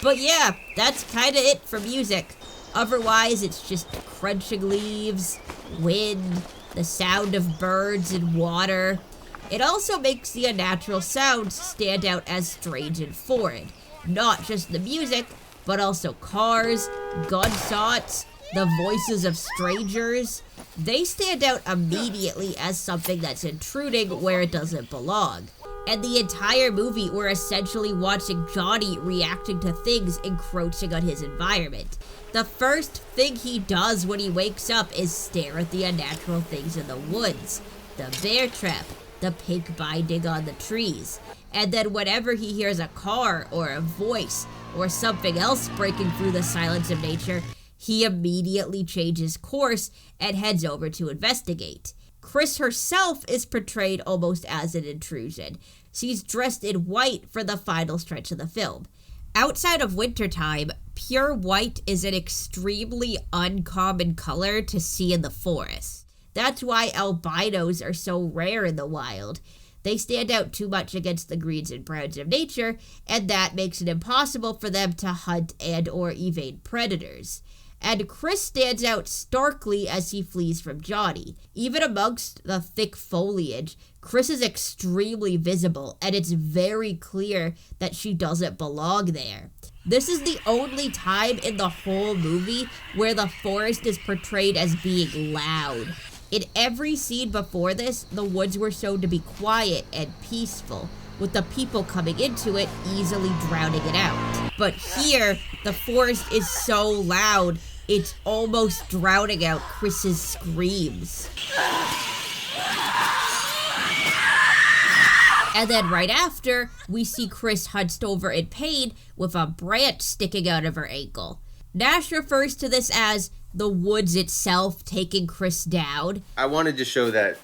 [SPEAKER 1] But yeah, that's kind of it for music. Otherwise, it's just crunching leaves, wind, the sound of birds and water. It also makes the unnatural sounds stand out as strange and foreign. Not just the music, but also cars, gunshots, the voices of strangers. They stand out immediately as something that's intruding where it doesn't belong. And the entire movie, we're essentially watching Johnny reacting to things encroaching on his environment. The first thing he does when he wakes up is stare at the unnatural things in the woods. The bear trap, the pink binding on the trees. And then whenever he hears a car or a voice or something else breaking through the silence of nature, he immediately changes course and heads over to investigate. Kris herself is portrayed almost as an intrusion. She's dressed in white for the final stretch of the film. Outside of wintertime, pure white is an extremely uncommon color to see in the forest. That's why albinos are so rare in the wild. They stand out too much against the greens and browns of nature, and that makes it impossible for them to hunt and or evade predators. And Kris stands out starkly as he flees from Johnny. Even amongst the thick foliage, Kris is extremely visible, and it's very clear that she doesn't belong there. This is the only time in the whole movie where the forest is portrayed as being loud. In every scene before this, the woods were shown to be quiet and peaceful, with the people coming into it easily drowning it out. But here, the forest is so loud, it's almost drowning out Kris's screams. And then right after, we see Kris hunched over in pain with a branch sticking out of her ankle. Nash refers to this as the woods itself taking Kris down.
[SPEAKER 12] I wanted to show that,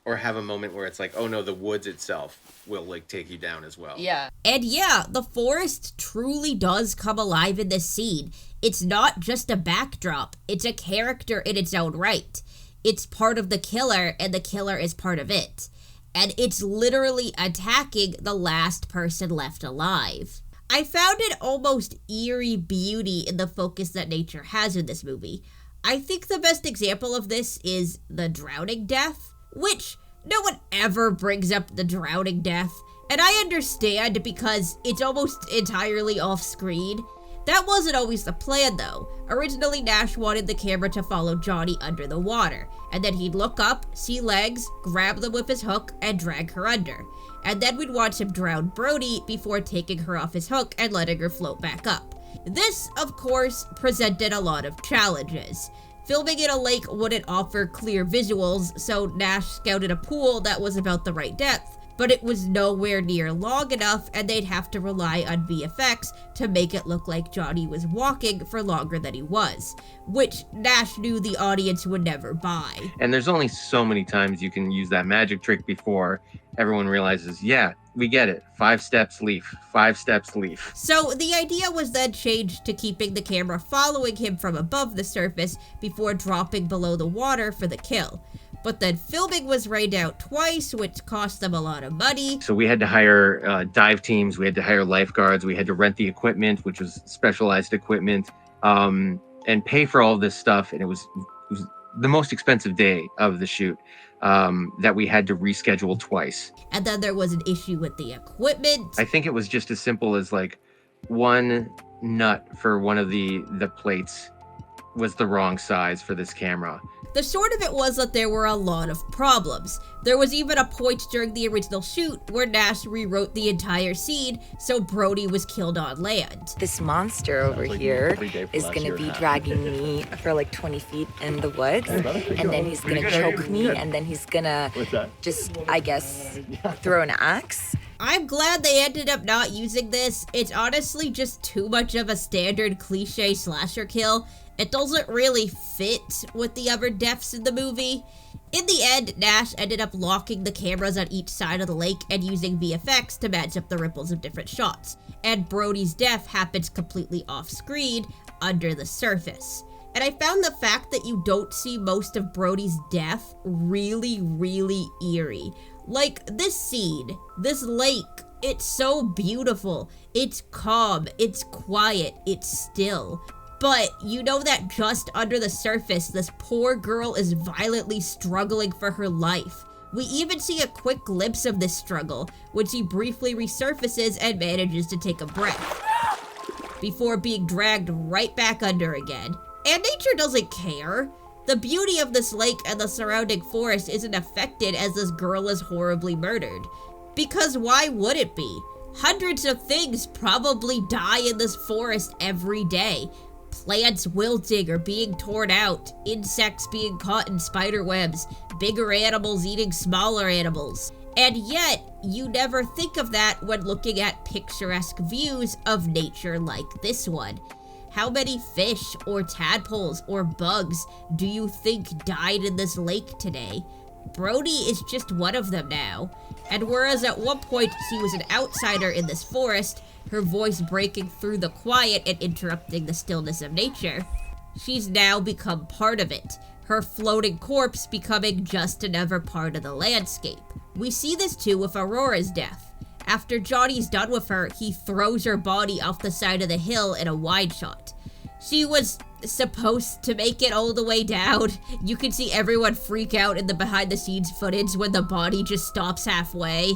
[SPEAKER 12] or have a moment where it's like, oh no, the woods itself will like take you down as well.
[SPEAKER 1] Yeah. And yeah, the forest truly does come alive in this scene. It's not just a backdrop, it's a character in its own right. It's part of the killer, and the killer is part of it. And it's literally attacking the last person left alive. I found an almost eerie beauty in the focus that nature has in this movie. I think the best example of this is the drowning death, which no one ever brings up the drowning death, and I understand because it's almost entirely off screen. That wasn't always the plan though. Originally, Nash wanted the camera to follow Johnny under the water, and then he'd look up, see legs, grab them with his hook, and drag her under. And then we'd watch him drown Brodie before taking her off his hook and letting her float back up. This, of course, presented a lot of challenges. Filming in a lake wouldn't offer clear visuals, so Nash scouted a pool that was about the right depth, but it was nowhere near long enough, and they'd have to rely on VFX to make it look like Johnny was walking for longer than he was, which Nash knew the audience would never buy.
[SPEAKER 3] And there's only so many times you can use that magic trick before everyone realizes, yeah, we get it. 5 steps, leaf. 5 steps, leaf.
[SPEAKER 1] So the idea was then changed to keeping the camera following him from above the surface before dropping below the water for the kill. But then filming was rained out twice, which cost them a lot of money.
[SPEAKER 3] So we had to hire dive teams, we had to hire lifeguards, we had to rent the equipment, which was specialized equipment, and pay for all this stuff. And it was the most expensive day of the shoot that we had to reschedule twice.
[SPEAKER 1] And then there was an issue with the equipment.
[SPEAKER 3] I think it was just as simple as like one nut for one of the plates was the wrong size for this camera.
[SPEAKER 1] The short of it was that there were a lot of problems. There was even a point during the original shoot where Nash rewrote the entire scene so Brodie was killed on land.
[SPEAKER 5] This monster over here is gonna be dragging me for like 20 feet in the woods, and then he's gonna choke me, and then he's gonna just, I guess, throw an axe.
[SPEAKER 1] I'm glad they ended up not using this. It's honestly just too much of a standard cliche slasher kill. It doesn't really fit with the other deaths in the movie. In the end, Nash ended up locking the cameras on each side of the lake and using VFX to match up the ripples of different shots. And Brodie's death happens completely off-screen, under the surface. And I found the fact that you don't see most of Brodie's death really, really eerie. Like, this scene, this lake, it's so beautiful. It's calm, it's quiet, it's still. But you know that just under the surface, this poor girl is violently struggling for her life. We even see a quick glimpse of this struggle when she briefly resurfaces and manages to take a breath, before being dragged right back under again. And nature doesn't care. The beauty of this lake and the surrounding forest isn't affected as this girl is horribly murdered. Because why would it be? Hundreds of things probably die in this forest every day. Plants wilting or being torn out, insects being caught in spider webs, bigger animals eating smaller animals. And yet, you never think of that when looking at picturesque views of nature like this one. How many fish or tadpoles or bugs do you think died in this lake today? Brodie is just one of them now. And whereas at one point she was an outsider in this forest, her voice breaking through the quiet and interrupting the stillness of nature, she's now become part of it, her floating corpse becoming just another part of the landscape. We see this too with Aurora's death. After Johnny's done with her, he throws her body off the side of the hill in a wide shot. She was supposed to make it all the way down. You can see everyone freak out in the behind the scenes footage when the body just stops halfway.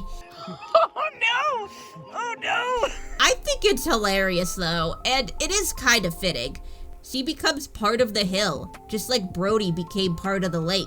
[SPEAKER 5] Oh no! Oh no!
[SPEAKER 1] I think it's hilarious though, and it is kind of fitting. She becomes part of the hill, just like Brodie became part of the lake.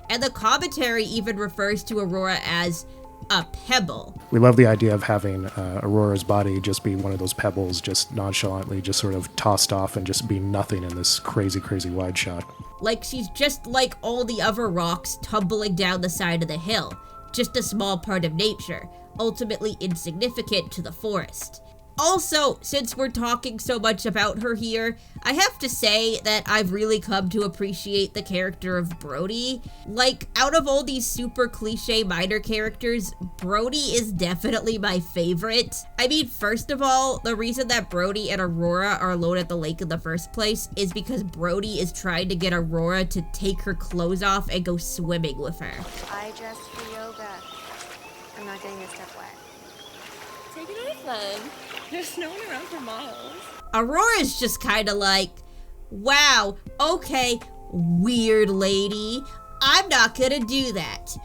[SPEAKER 1] And the commentary even refers to Aurora as a pebble.
[SPEAKER 14] We love the idea of having Aurora's body just be one of those pebbles, just nonchalantly just sort of tossed off and just be nothing in this crazy, crazy wide shot.
[SPEAKER 1] Like she's just like all the other rocks tumbling down the side of the hill, just a small part of nature, ultimately insignificant to the forest. Also, since we're talking so much about her here, I have to say that I've really come to appreciate the character of Brodie. Like, out of all these super cliche minor characters, Brodie is definitely my favorite. I mean, first of all, the reason that Brodie and Aurora are alone at the lake in the first place is because Brodie is trying to get Aurora to take her clothes off and go swimming with her.
[SPEAKER 25] I dressed for yoga. I'm not getting this stuff wet.
[SPEAKER 19] Take it off then. There's no one around for miles.
[SPEAKER 1] Aurora's just kind of like, wow, okay, weird lady. I'm not gonna do that.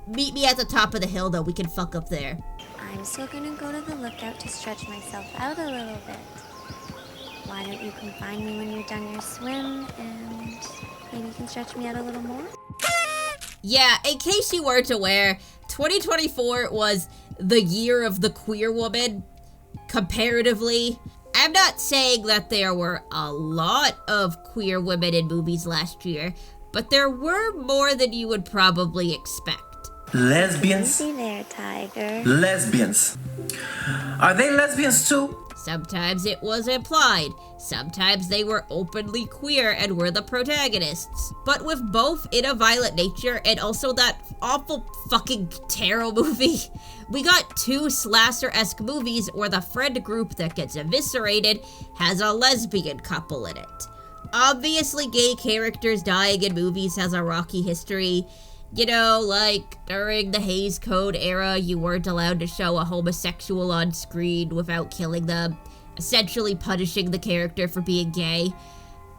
[SPEAKER 1] Meet me at the top of the hill though, we can fuck up there.
[SPEAKER 25] I'm still gonna go to the lookout to stretch myself out a little bit. Why don't you come find me when you're done your swim and maybe you can stretch me out a little more?
[SPEAKER 1] Yeah, in case you weren't aware, 2024 was the year of the queer woman. Comparatively, I'm not saying that there were a lot of queer women in movies last year, but there were more than you would probably expect.
[SPEAKER 11] Lesbians?
[SPEAKER 25] Easy there, Tiger.
[SPEAKER 11] Lesbians. Are they lesbians too?
[SPEAKER 1] Sometimes it was implied, sometimes they were openly queer and were the protagonists. But with both In a Violent Nature and also that awful fucking tarot movie, we got two slasher-esque movies where the friend group that gets eviscerated has a lesbian couple in it. Obviously, gay characters dying in movies has a rocky history. You know, like, during the Hays Code era, you weren't allowed to show a homosexual on screen without killing them, essentially punishing the character for being gay.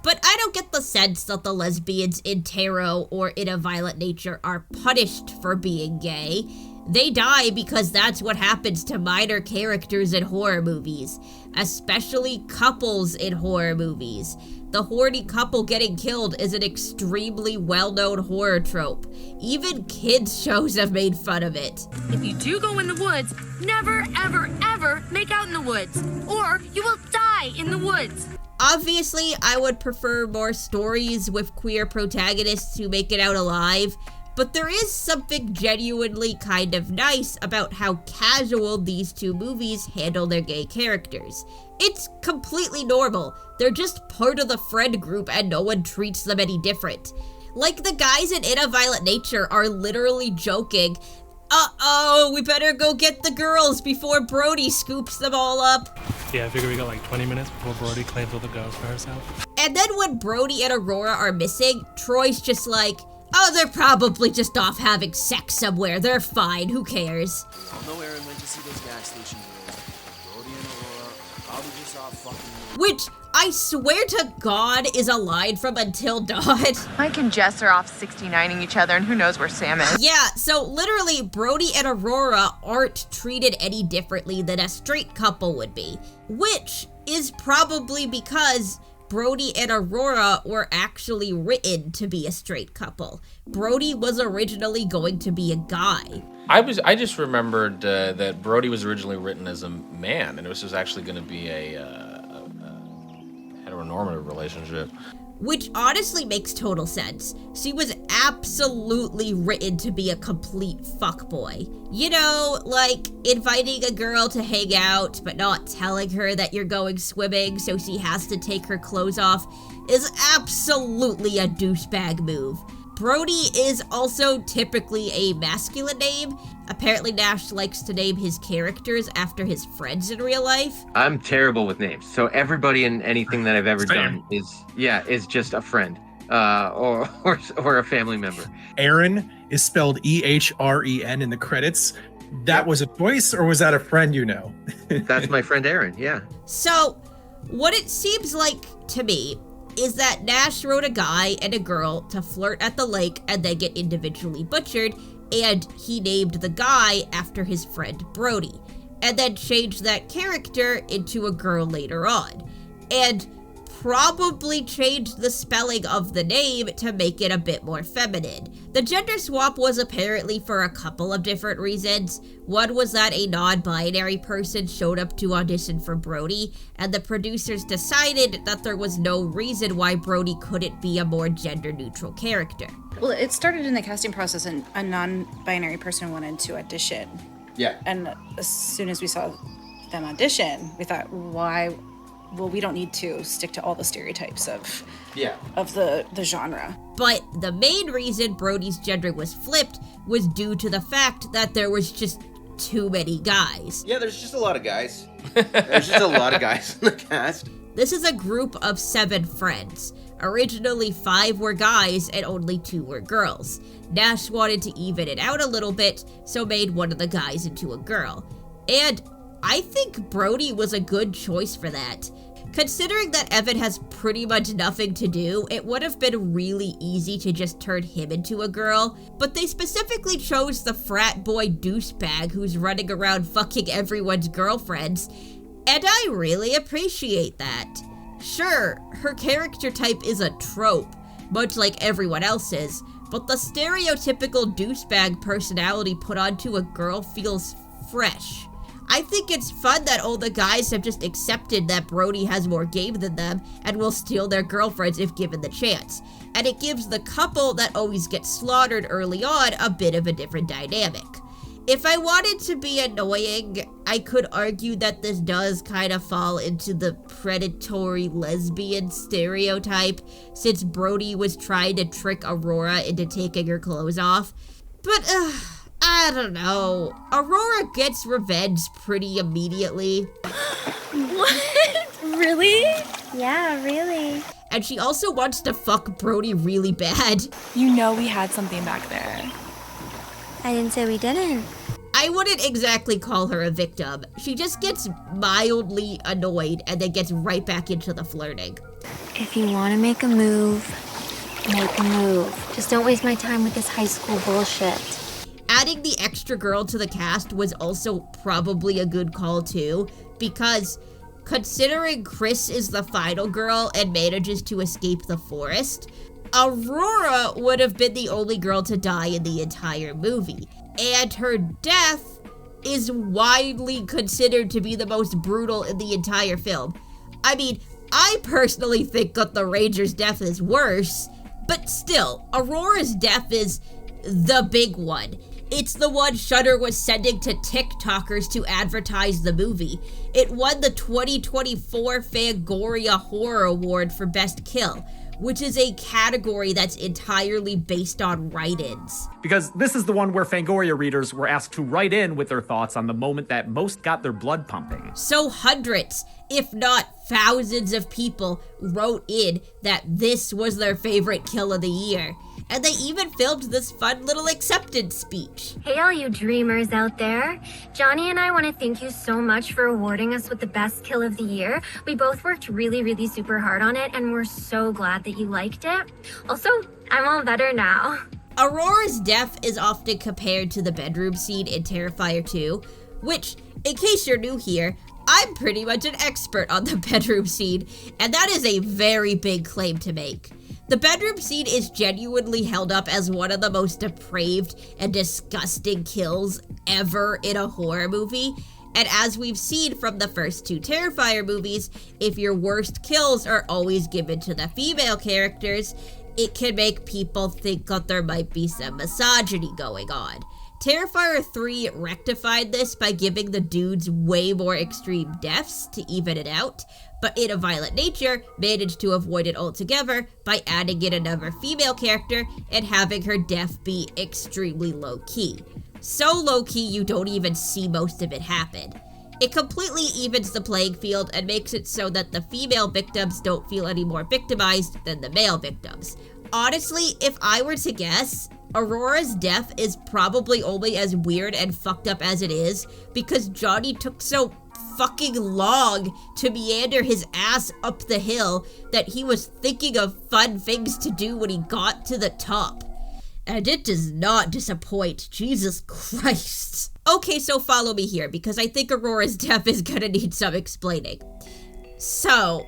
[SPEAKER 1] But I don't get the sense that the lesbians in Tarot or In a Violent Nature are punished for being gay. They die because that's what happens to minor characters in horror movies, especially couples in horror movies. The horny couple getting killed is an extremely well-known horror trope. Even kids' shows have made fun of it.
[SPEAKER 10] If you do go in the woods, never, ever, ever make out in the woods, or you will die in the woods.
[SPEAKER 1] Obviously, I would prefer more stories with queer protagonists who make it out alive, but there is something genuinely kind of nice about how casual these two movies handle their gay characters. It's completely normal. They're just part of the friend group and no one treats them any different. Like the guys in A Violent Nature are literally joking, "Uh-oh, we better go get the girls before Brodie scoops them all up."
[SPEAKER 2] Yeah, I figure we got like 20 minutes before Brodie claims all the girls for herself.
[SPEAKER 1] And then when Brodie and Aurora are missing, Troy's just like, "Oh, they're probably just off having sex somewhere. They're fine, who cares?"
[SPEAKER 24] I know Aaron went to see those gas station girls. Brodie and Aurora probably just off fucking.
[SPEAKER 1] Which, I swear to God, is a line from Until Dawn.
[SPEAKER 4] Mike and Jess are off 69ing each other, and who knows where Sam is.
[SPEAKER 1] Yeah, so literally, Brodie and Aurora aren't treated any differently than a straight couple would be. Which is probably because Brodie and Aurora were actually written to be a straight couple. Brodie was originally going to be a guy.
[SPEAKER 17] I just remembered that Brodie was originally written as a man, and it was actually going to be a heteronormative relationship.
[SPEAKER 1] Which honestly makes total sense. She was absolutely written to be a complete fuckboy. You know, like inviting a girl to hang out, but not telling her that you're going swimming, so she has to take her clothes off, is absolutely a douchebag move. Brodie is also typically a masculine name. Apparently Nash likes to name his characters after his friends in real life.
[SPEAKER 3] I'm terrible with names, so everybody in anything that I've ever done is just a friend or a family member.
[SPEAKER 20] Aaron is spelled E-H-R-E-N in the credits. That was a choice, or was that a friend you know?
[SPEAKER 3] That's my friend Aaron, yeah.
[SPEAKER 1] So, what it seems like to me is that Nash wrote a guy and a girl to flirt at the lake and then get individually butchered, and he named the guy after his friend Brodie, and then changed that character into a girl later on, and probably changed the spelling of the name to make it a bit more feminine. The gender swap was apparently for a couple of different reasons. One was that a non-binary person showed up to audition for Brodie, and the producers decided that there was no reason why Brodie couldn't be a more gender-neutral character.
[SPEAKER 16] Well, it started in the casting process and a non-binary person wanted to audition.
[SPEAKER 18] Yeah.
[SPEAKER 16] And as soon as we saw them audition, we thought, why? Well, we don't need to stick to all the stereotypes of the genre.
[SPEAKER 1] But the main reason Brodie's gender was flipped was due to the fact that there was just too many guys.
[SPEAKER 18] Yeah, there's just a lot of guys. There's just a lot of guys in the cast.
[SPEAKER 1] This is a group of 7 friends. Originally 5 were guys and only 2 were girls. Nash wanted to even it out a little bit, so made one of the guys into a girl. And I think Brodie was a good choice for that. Considering that Evan has pretty much nothing to do, it would have been really easy to just turn him into a girl, but they specifically chose the frat boy douchebag who's running around fucking everyone's girlfriends, and I really appreciate that. Sure, her character type is a trope, much like everyone else's, but the stereotypical douchebag personality put onto a girl feels fresh. I think it's fun that all the guys have just accepted that Brodie has more game than them and will steal their girlfriends if given the chance. And it gives the couple that always gets slaughtered early on a bit of a different dynamic. If I wanted to be annoying, I could argue that this does kind of fall into the predatory lesbian stereotype, since Brodie was trying to trick Aurora into taking her clothes off. But, I don't know. Aurora gets revenge pretty immediately.
[SPEAKER 25] What? Really? Yeah, really.
[SPEAKER 1] And she also wants to fuck Brodie really bad.
[SPEAKER 19] You know we had something back there.
[SPEAKER 25] I didn't say we didn't.
[SPEAKER 1] I wouldn't exactly call her a victim. She just gets mildly annoyed and then gets right back into the flirting.
[SPEAKER 25] If you want to make a move, make a move. Just don't waste my time with this high school bullshit.
[SPEAKER 1] Adding the extra girl to the cast was also probably a good call too, because considering Kris is the final girl and manages to escape the forest, Aurora would have been the only girl to die in the entire movie, and her death is widely considered to be the most brutal in the entire film. I mean, I personally think that the Ranger's death is worse, but still, Aurora's death is the big one. It's the one Shudder was sending to TikTokers to advertise the movie. It won the 2024 Fangoria Horror Award for Best Kill, which is a category that's entirely based on write-ins.
[SPEAKER 6] Because this is the one where Fangoria readers were asked to write in with their thoughts on the moment that most got their blood pumping.
[SPEAKER 1] So hundreds, if not thousands of people wrote in that this was their favorite kill of the year. And they even filmed this fun little acceptance speech.
[SPEAKER 8] Hey all you dreamers out there. Johnny and I want to thank you so much for awarding us with the best kill of the year. We both worked really super hard on it and we're so glad that you liked it. Also, I'm all better now.
[SPEAKER 1] Aurora's death is often compared to the bedroom scene in Terrifier 2, which, in case you're new here, I'm pretty much an expert on the bedroom scene, and that is a very big claim to make. The bedroom scene is genuinely held up as one of the most depraved and disgusting kills ever in a horror movie. And as we've seen from the first two Terrifier movies, if your worst kills are always given to the female characters, it can make people think that there might be some misogyny going on. Terrifier 3 rectified this by giving the dudes way more extreme deaths to even it out, but In a Violent Nature managed to avoid it altogether by adding in another female character and having her death be extremely low-key. So low-key you don't even see most of it happen. It completely evens the playing field and makes it so that the female victims don't feel any more victimized than the male victims. Honestly, if I were to guess, Aurora's death is probably only as weird and fucked up as it is because Johnny took so fucking long to meander his ass up the hill that he was thinking of fun things to do when he got to the top. And it does not disappoint, Jesus Christ. Okay, so follow me here because I think Aurora's death is gonna need some explaining. So,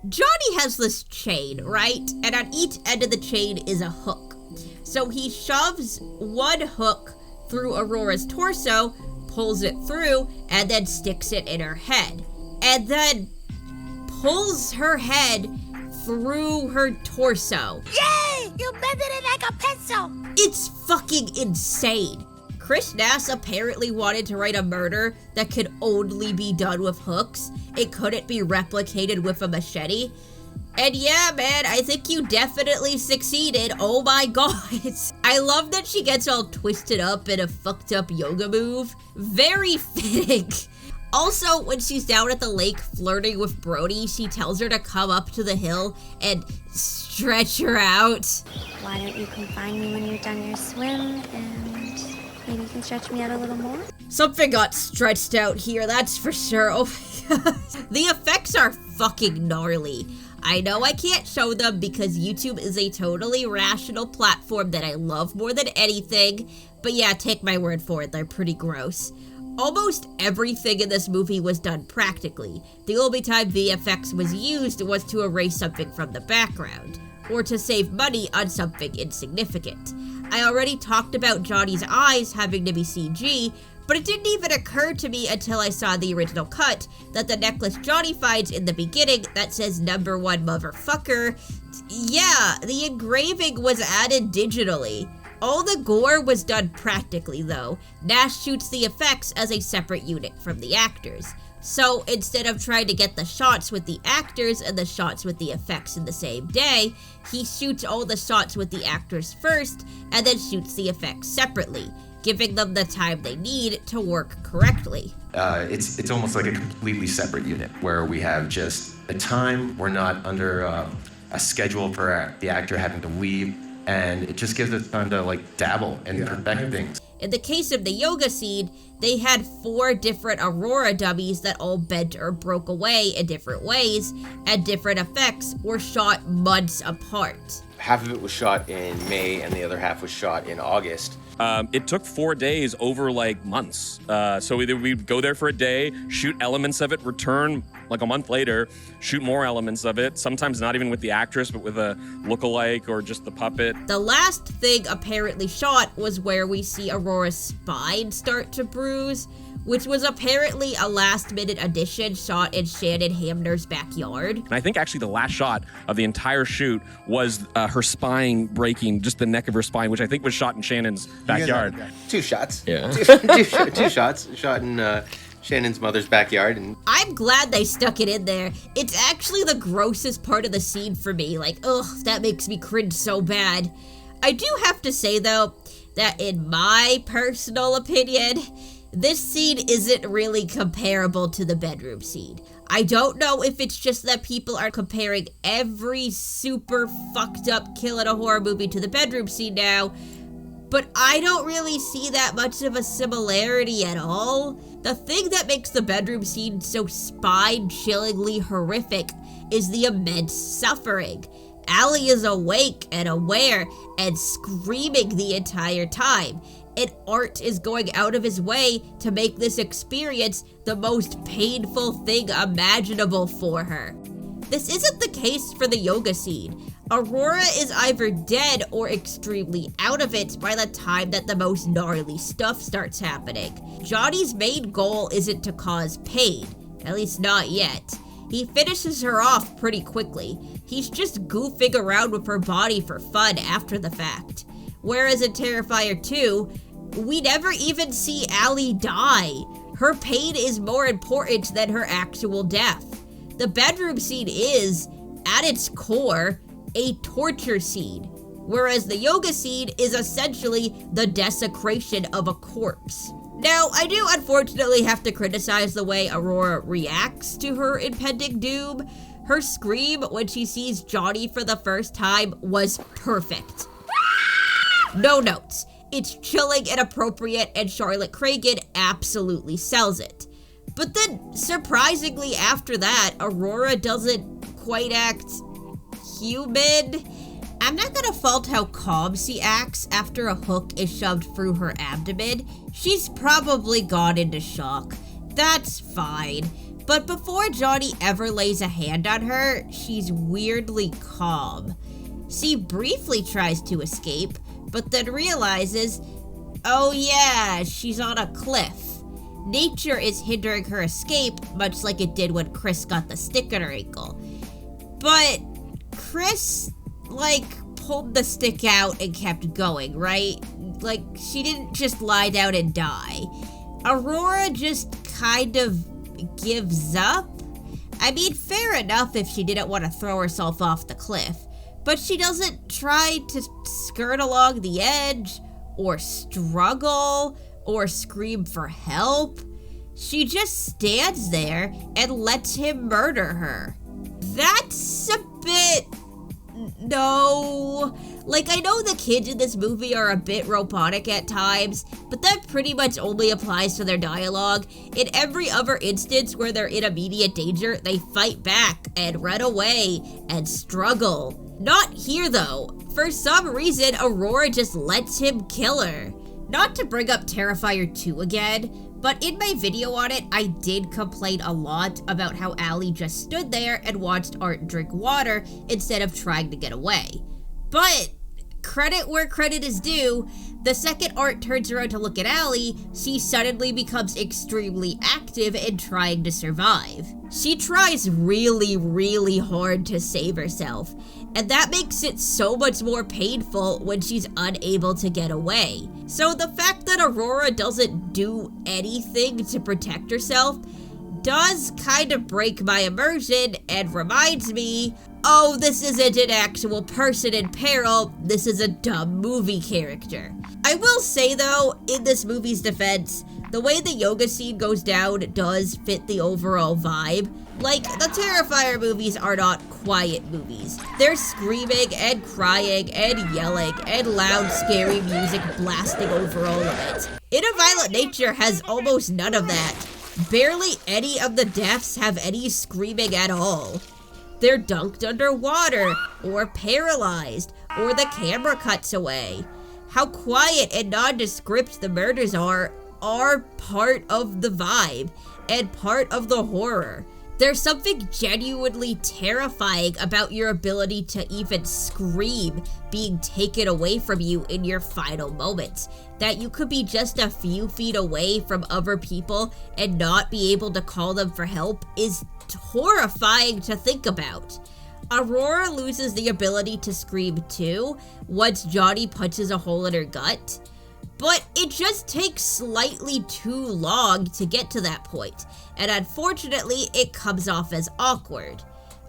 [SPEAKER 1] Johnny has this chain, right? And on each end of the chain is a hook. So he shoves one hook through Aurora's torso, pulls it through, and then sticks it in her head. And then pulls her head through her torso.
[SPEAKER 9] Yay! You bended it like a pencil!
[SPEAKER 1] It's fucking insane. Kris Nash apparently wanted to write a murder that could only be done with hooks. It couldn't be replicated with a machete. And yeah, man, I think you definitely succeeded. Oh my god. I love that she gets all twisted up in a fucked up yoga move. Very fitting. Also, when she's down at the lake flirting with Brodie, she tells her to come up to the hill and stretch her out.
[SPEAKER 25] Why don't you come find me when you're done your swim and maybe you can stretch me out a little more?
[SPEAKER 1] Something got stretched out here, that's for sure. Oh my god. The effects are fucking gnarly. I know I can't show them because YouTube is a totally rational platform that I love more than anything, but yeah, take my word for it, they're pretty gross. Almost everything in this movie was done practically. The only time VFX was used was to erase something from the background, or to save money on something insignificant. I already talked about Johnny's eyes having to be CG, but it didn't even occur to me until I saw the original cut that the necklace Johnny finds in the beginning that says #1 motherfucker, yeah, the engraving was added digitally. All the gore was done practically though. Nash shoots the effects as a separate unit from the actors. So instead of trying to get the shots with the actors and the shots with the effects in the same day, he shoots all the shots with the actors first and then shoots the effects separately, giving them the time they need to work correctly.
[SPEAKER 18] It's almost like a completely separate unit where we have just a time, we're not under a schedule for the actor having to leave, and it just gives us time to like dabble and perfect things.
[SPEAKER 1] In the case of the yoga scene, they had 4 different Aurora dummies that all bent or broke away in different ways, and different effects were shot months apart.
[SPEAKER 21] Half of it was shot in May and the other half was shot in August.
[SPEAKER 7] It took 4 days over like months. So either we'd go there for a day, shoot elements of it, return like a month later, shoot more elements of it, sometimes not even with the actress, but with a lookalike or just the puppet.
[SPEAKER 1] The last thing apparently shot was where we see Aurora's spine start to bruise, which was apparently a last-minute addition shot in Shannon Hamner's backyard.
[SPEAKER 7] And I think actually the last shot of the entire shoot was her spine breaking, just the neck of her spine, which I think was shot in Shannon's backyard.
[SPEAKER 12] 2 shots.
[SPEAKER 7] Yeah.
[SPEAKER 12] two shots shot in Shannon's mother's backyard. And
[SPEAKER 1] I'm glad they stuck it in there. It's actually the grossest part of the scene for me. Like, ugh, that makes me cringe so bad. I do have to say, though, that in my personal opinion, this scene isn't really comparable to the bedroom scene. I don't know if it's just that people are comparing every super fucked up kill in a horror movie to the bedroom scene now, but I don't really see that much of a similarity at all. The thing that makes the bedroom scene so spine-chillingly horrific is the immense suffering. Allie is awake and aware and screaming the entire time, and Art is going out of his way to make this experience the most painful thing imaginable for her. This isn't the case for the yoga scene. Aurora is either dead or extremely out of it by the time that the most gnarly stuff starts happening. Johnny's main goal isn't to cause pain, at least not yet. He finishes her off pretty quickly. He's just goofing around with her body for fun after the fact. Whereas in Terrifier 2, we never even see Allie die. Her pain is more important than her actual death. The bedroom scene is, at its core, a torture scene, whereas the yoga scene is essentially the desecration of a corpse. Now, I do unfortunately have to criticize the way Aurora reacts to her impending doom. Her scream when she sees Johnny for the first time was perfect. No notes. It's chilling and appropriate, and Charlotte Cragen absolutely sells it. But then, surprisingly after that, Aurora doesn't quite act human. I'm not gonna fault how calm she acts after a hook is shoved through her abdomen. She's probably gone into shock. That's fine. But before Johnny ever lays a hand on her, she's weirdly calm. She briefly tries to escape, but then realizes, oh yeah, she's on a cliff. Nature is hindering her escape, much like it did when Kris got the stick in her ankle. But Kris, pulled the stick out and kept going, right? She didn't just lie down and die. Aurora just kind of gives up. I mean, fair enough if she didn't want to throw herself off the cliff, but she doesn't try to skirt along the edge, or struggle, or scream for help. She just stands there and lets him murder her. That's a bit... no. I know the kids in this movie are a bit robotic at times, but that pretty much only applies to their dialogue. In every other instance where they're in immediate danger, they fight back and run away and struggle. Not here though. For some reason, Aurora just lets him kill her. Not to bring up Terrifier 2 again, but in my video on it, I did complain a lot about how Allie just stood there and watched Art drink water instead of trying to get away. But credit where credit is due, the second Art turns around to look at Allie, she suddenly becomes extremely active in trying to survive. She tries really, really hard to save herself, and that makes it so much more painful when she's unable to get away. So the fact that Aurora doesn't do anything to protect herself does kind of break my immersion and reminds me, oh, this isn't an actual person in peril, this is a dumb movie character. I will say though, in this movie's defense, the way the yoga scene goes down does fit the overall vibe. The Terrifier movies are not quiet movies. They're screaming and crying and yelling and loud scary music blasting over all of it. In a Violent Nature has almost none of that. Barely any of the deaths have any screaming at all. They're dunked underwater, or paralyzed, or the camera cuts away. How quiet and nondescript the murders are part of the vibe and part of the horror. There's something genuinely terrifying about your ability to even scream being taken away from you in your final moments. That you could be just a few feet away from other people and not be able to call them for help is horrifying to think about. Aurora loses the ability to scream too once Johnny punches a hole in her gut, but it just takes slightly too long to get to that point, and unfortunately it comes off as awkward.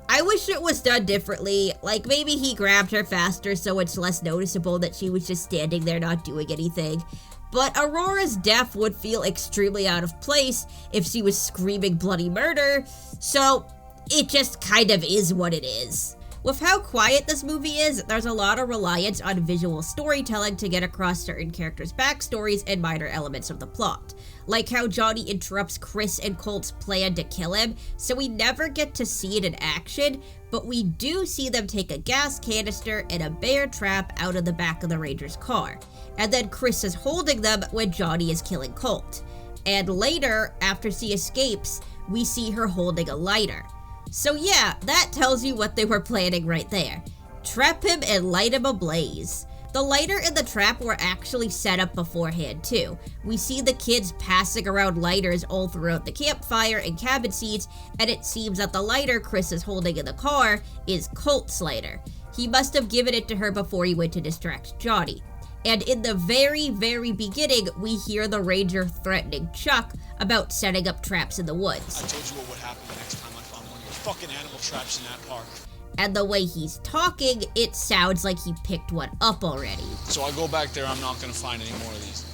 [SPEAKER 1] I wish it was done differently, like maybe he grabbed her faster so it's less noticeable that she was just standing there not doing anything. But Aurora's death would feel extremely out of place if she was screaming bloody murder, so it just kind of is what it is. With how quiet this movie is, there's a lot of reliance on visual storytelling to get across certain characters' backstories and minor elements of the plot. Like how Johnny interrupts Kris and Colt's plan to kill him, so we never get to see it in action, but we do see them take a gas canister and a bear trap out of the back of the Ranger's car. And then Kris is holding them when Johnny is killing Colt. And later, after she escapes, we see her holding a lighter. So yeah, that tells you what they were planning right there. Trap him and light him ablaze. The lighter and the trap were actually set up beforehand too. We see the kids passing around lighters all throughout the campfire and cabin seats, and it seems that the lighter Kris is holding in the car is Colt's lighter. He must have given it to her before he went to distract Johnny. And in the very, very beginning, we hear the Ranger threatening Chuck about setting up traps in the woods.
[SPEAKER 24] I told you what would happen the next time I found one of your fucking animal traps in that park.
[SPEAKER 1] And the way he's talking, it sounds like he picked one up already.
[SPEAKER 24] So I go back there, I'm not gonna find any more of these.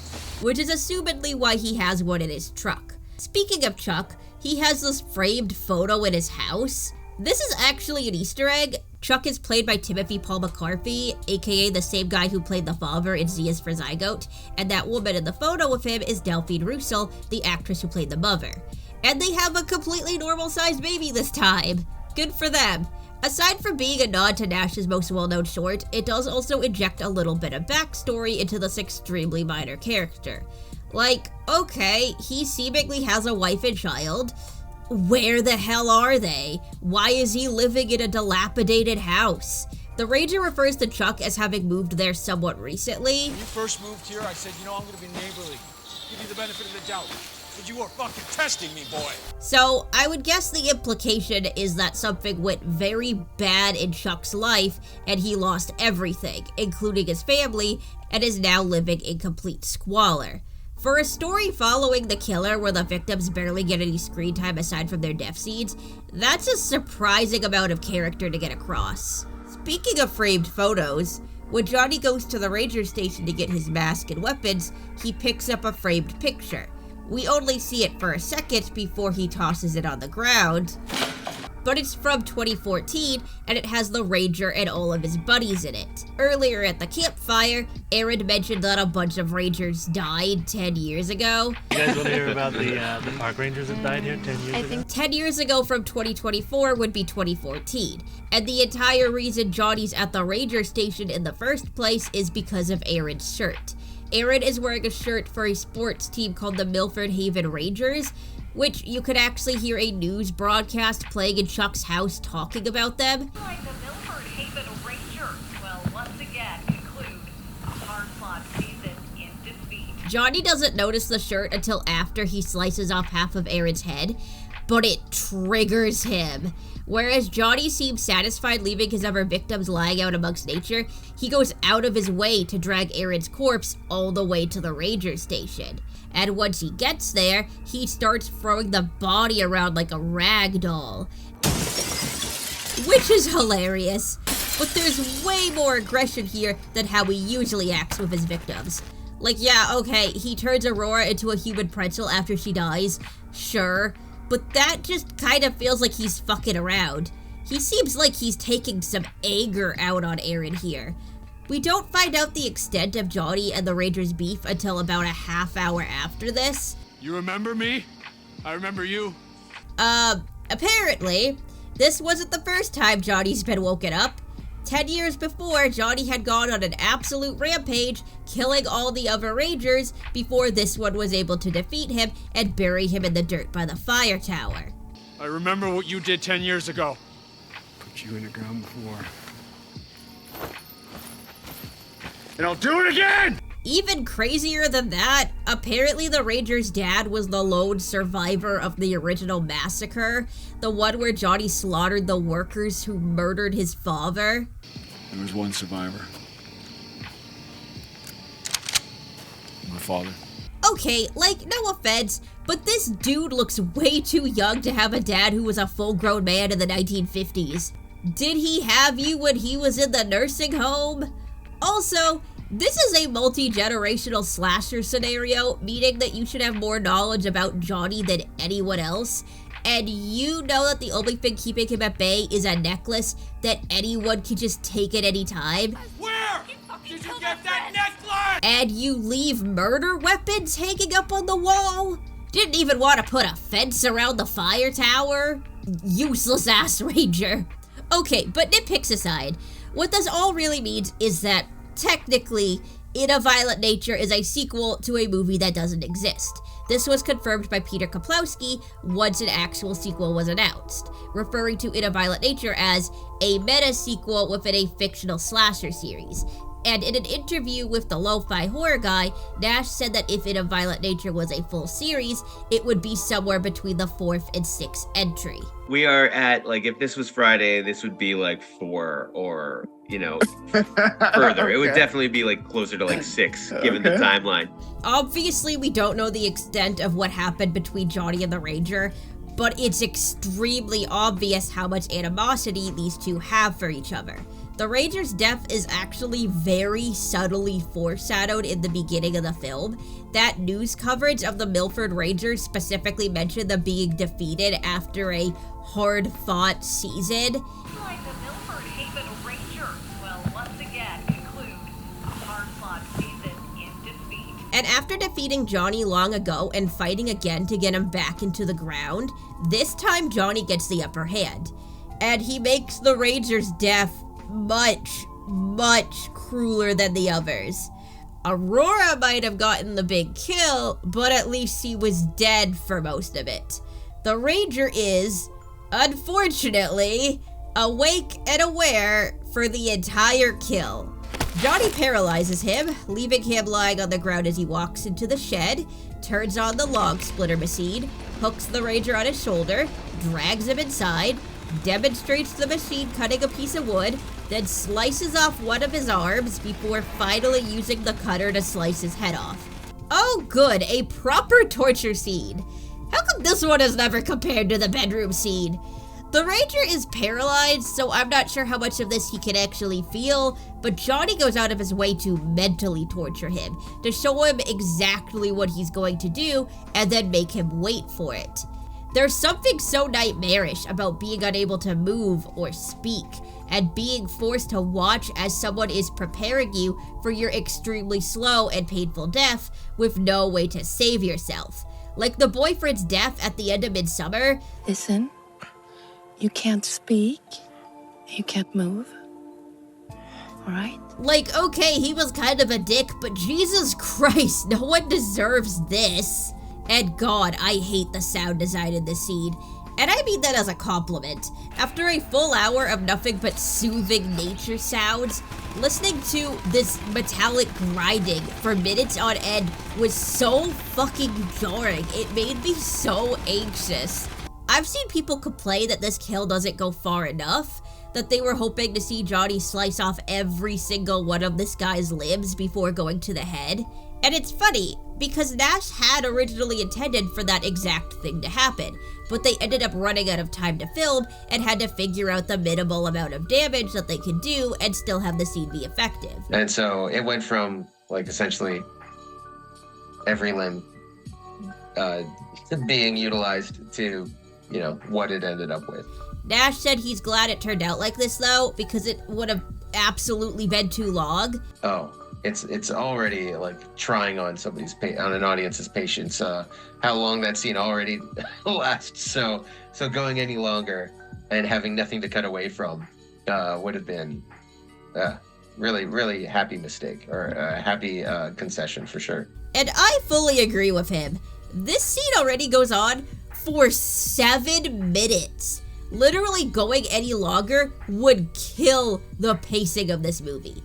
[SPEAKER 1] Which is assumedly why he has one in his truck. Speaking of Chuck, he has this framed photo in his house. This is actually an Easter egg. Chuck is played by Timothy Paul McCarthy, aka the same guy who played the father in Z is for Zygote, and that woman in the photo with him is Delphine Russell, the actress who played the mother. And they have a completely normal-sized baby this time. Good for them. Aside from being a nod to Nash's most well-known short, it does also inject a little bit of backstory into this extremely minor character. Like, okay, he seemingly has a wife and child. Where the hell are they? Why is he living in a dilapidated house? The Ranger refers to Chuck as having moved there somewhat recently.
[SPEAKER 24] When you first moved here, I said, you know, I'm gonna be neighborly. Give you the benefit of the doubt. But you were fucking testing me, boy.
[SPEAKER 1] So, I would guess the implication is that something went very bad in Chuck's life and he lost everything, including his family, and is now living in complete squalor. For a story following the killer where the victims barely get any screen time aside from their death scenes, that's a surprising amount of character to get across. Speaking of framed photos, when Johnny goes to the ranger station to get his mask and weapons, he picks up a framed picture. We only see it for a second before he tosses it on the ground, but it's from 2014 and it has the Ranger and all of his buddies in it. Earlier at the campfire, Aaron mentioned that a bunch of Rangers died 10 years ago.
[SPEAKER 2] You guys want to hear about the park rangers that died here 10 years ago?
[SPEAKER 1] I think 10 years ago from 2024 would be 2014. And the entire reason Johnny's at the Ranger station in the first place is because of Aaron's shirt. Aaron is wearing a shirt for a sports team called the Milford Haven Rangers, which you could actually hear a news broadcast playing in Chuck's house talking about them.
[SPEAKER 13] Like the Milford Haven Rangers will once again conclude a hard-fought season in defeat.
[SPEAKER 1] Johnny doesn't notice the shirt until after he slices off half of Aaron's head, but it triggers him. Whereas Johnny seems satisfied leaving his other victims lying out amongst nature, he goes out of his way to drag Aaron's corpse all the way to the ranger station. And once he gets there, he starts throwing the body around like a rag doll. Which is hilarious, but there's way more aggression here than how he usually acts with his victims. Like, yeah, okay, he turns Aurora into a human pretzel after she dies, sure, but that just kind of feels like he's fucking around. He seems like he's taking some anger out on Aaron here. We don't find out the extent of Johnny and the Rangers' beef until about a half hour after this.
[SPEAKER 24] You remember me? I remember you.
[SPEAKER 1] Apparently, this wasn't the first time Johnny's been woken up. 10 years before, Johnny had gone on an absolute rampage, killing all the other Rangers before this one was able to defeat him and bury him in the dirt by the fire tower.
[SPEAKER 5] I remember what you did 10 years ago. Put you in the ground before. And I'll do it again!
[SPEAKER 1] Even crazier than that, apparently the Ranger's dad was the lone survivor of the original massacre, the one where Johnny slaughtered the workers who murdered his father.
[SPEAKER 5] There was one survivor. My father.
[SPEAKER 1] Okay, like, no offense, but this dude looks way too young to have a dad who was a full-grown man in the 1950s. Did he have you when he was in the nursing home? Also, this is a multi-generational slasher scenario, meaning that you should have more knowledge about Johnny than anyone else, and you know that the only thing keeping him at bay is a necklace that anyone can just take at any time.
[SPEAKER 5] Where did you get that necklace?
[SPEAKER 1] And you leave murder weapons hanging up on the wall? Didn't even want to put a fence around the fire tower? Useless ass Ranger. Okay, but nitpicks aside, what this all really means is that technically, In a Violent Nature is a sequel to a movie that doesn't exist. This was confirmed by Peter Kaplowski once an actual sequel was announced, referring to In a Violent Nature as a meta-sequel within a fictional slasher series. And in an interview with the Lo-Fi Horror Guy, Nash said that if In a Violent Nature was a full series, it would be somewhere between the 4th and 6th entry.
[SPEAKER 12] We are at, like, if this was Friday, this would be like 4 or, you know, further. Okay. It would definitely be like closer to like 6, given the timeline.
[SPEAKER 1] Obviously, we don't know the extent of what happened between Johnny and the Ranger, but it's extremely obvious how much animosity these two have for each other. The Ranger's death is actually very subtly foreshadowed in the beginning of the film. That news coverage of the Milford Rangers specifically mentioned them being defeated after a hard-fought season.
[SPEAKER 13] Like the Milford Haven Rangers will once again conclude a hard-fought season in defeat.
[SPEAKER 1] And after defeating Johnny long ago and fighting again to get him back into the ground, this time Johnny gets the upper hand. And he makes the Ranger's death much, much crueler than the others. Aurora might have gotten the big kill, but at least he was dead for most of it. The Ranger is, unfortunately, awake and aware for the entire kill. Johnny paralyzes him, leaving him lying on the ground as he walks into the shed, turns on the log splitter machine, hooks the Ranger on his shoulder, drags him inside, demonstrates the machine cutting a piece of wood, then slices off one of his arms before finally using the cutter to slice his head off. Oh good, a proper torture scene. How come this one is never compared to the bedroom scene? The Ranger is paralyzed, so I'm not sure how much of this he can actually feel, but Johnny goes out of his way to mentally torture him, to show him exactly what he's going to do, and then make him wait for it. There's something so nightmarish about being unable to move or speak, and being forced to watch as someone is preparing you for your extremely slow and painful death with no way to save yourself. Like the boyfriend's death at the end of Midsummer.
[SPEAKER 15] Listen, you can't speak, you can't move, alright?
[SPEAKER 1] Like, okay, he was kind of a dick, but Jesus Christ, no one deserves this. And God, I hate the sound design in this scene. And I mean that as a compliment. After a full hour of nothing but soothing nature sounds, listening to this metallic grinding for minutes on end was so fucking jarring. It made me so anxious. I've seen people complain that this kill doesn't go far enough, that they were hoping to see Johnny slice off every single one of this guy's limbs before going to the head. And it's funny, because Nash had originally intended for that exact thing to happen, but they ended up running out of time to film and had to figure out the minimal amount of damage that they could do and still have the scene be effective.
[SPEAKER 3] And so it went from, like, essentially every limb being utilized to, you know, what it ended up with.
[SPEAKER 1] Nash said he's glad it turned out like this, though, because it would have absolutely been too long.
[SPEAKER 3] Oh. It's already like trying on somebody's on an audience's patience. How long that scene already lasts. So going any longer and having nothing to cut away from would have been
[SPEAKER 18] Really, really happy mistake, or a happy concession for sure.
[SPEAKER 1] And I fully agree with him. This scene already goes on for 7 minutes. Literally going any longer would kill the pacing of this movie.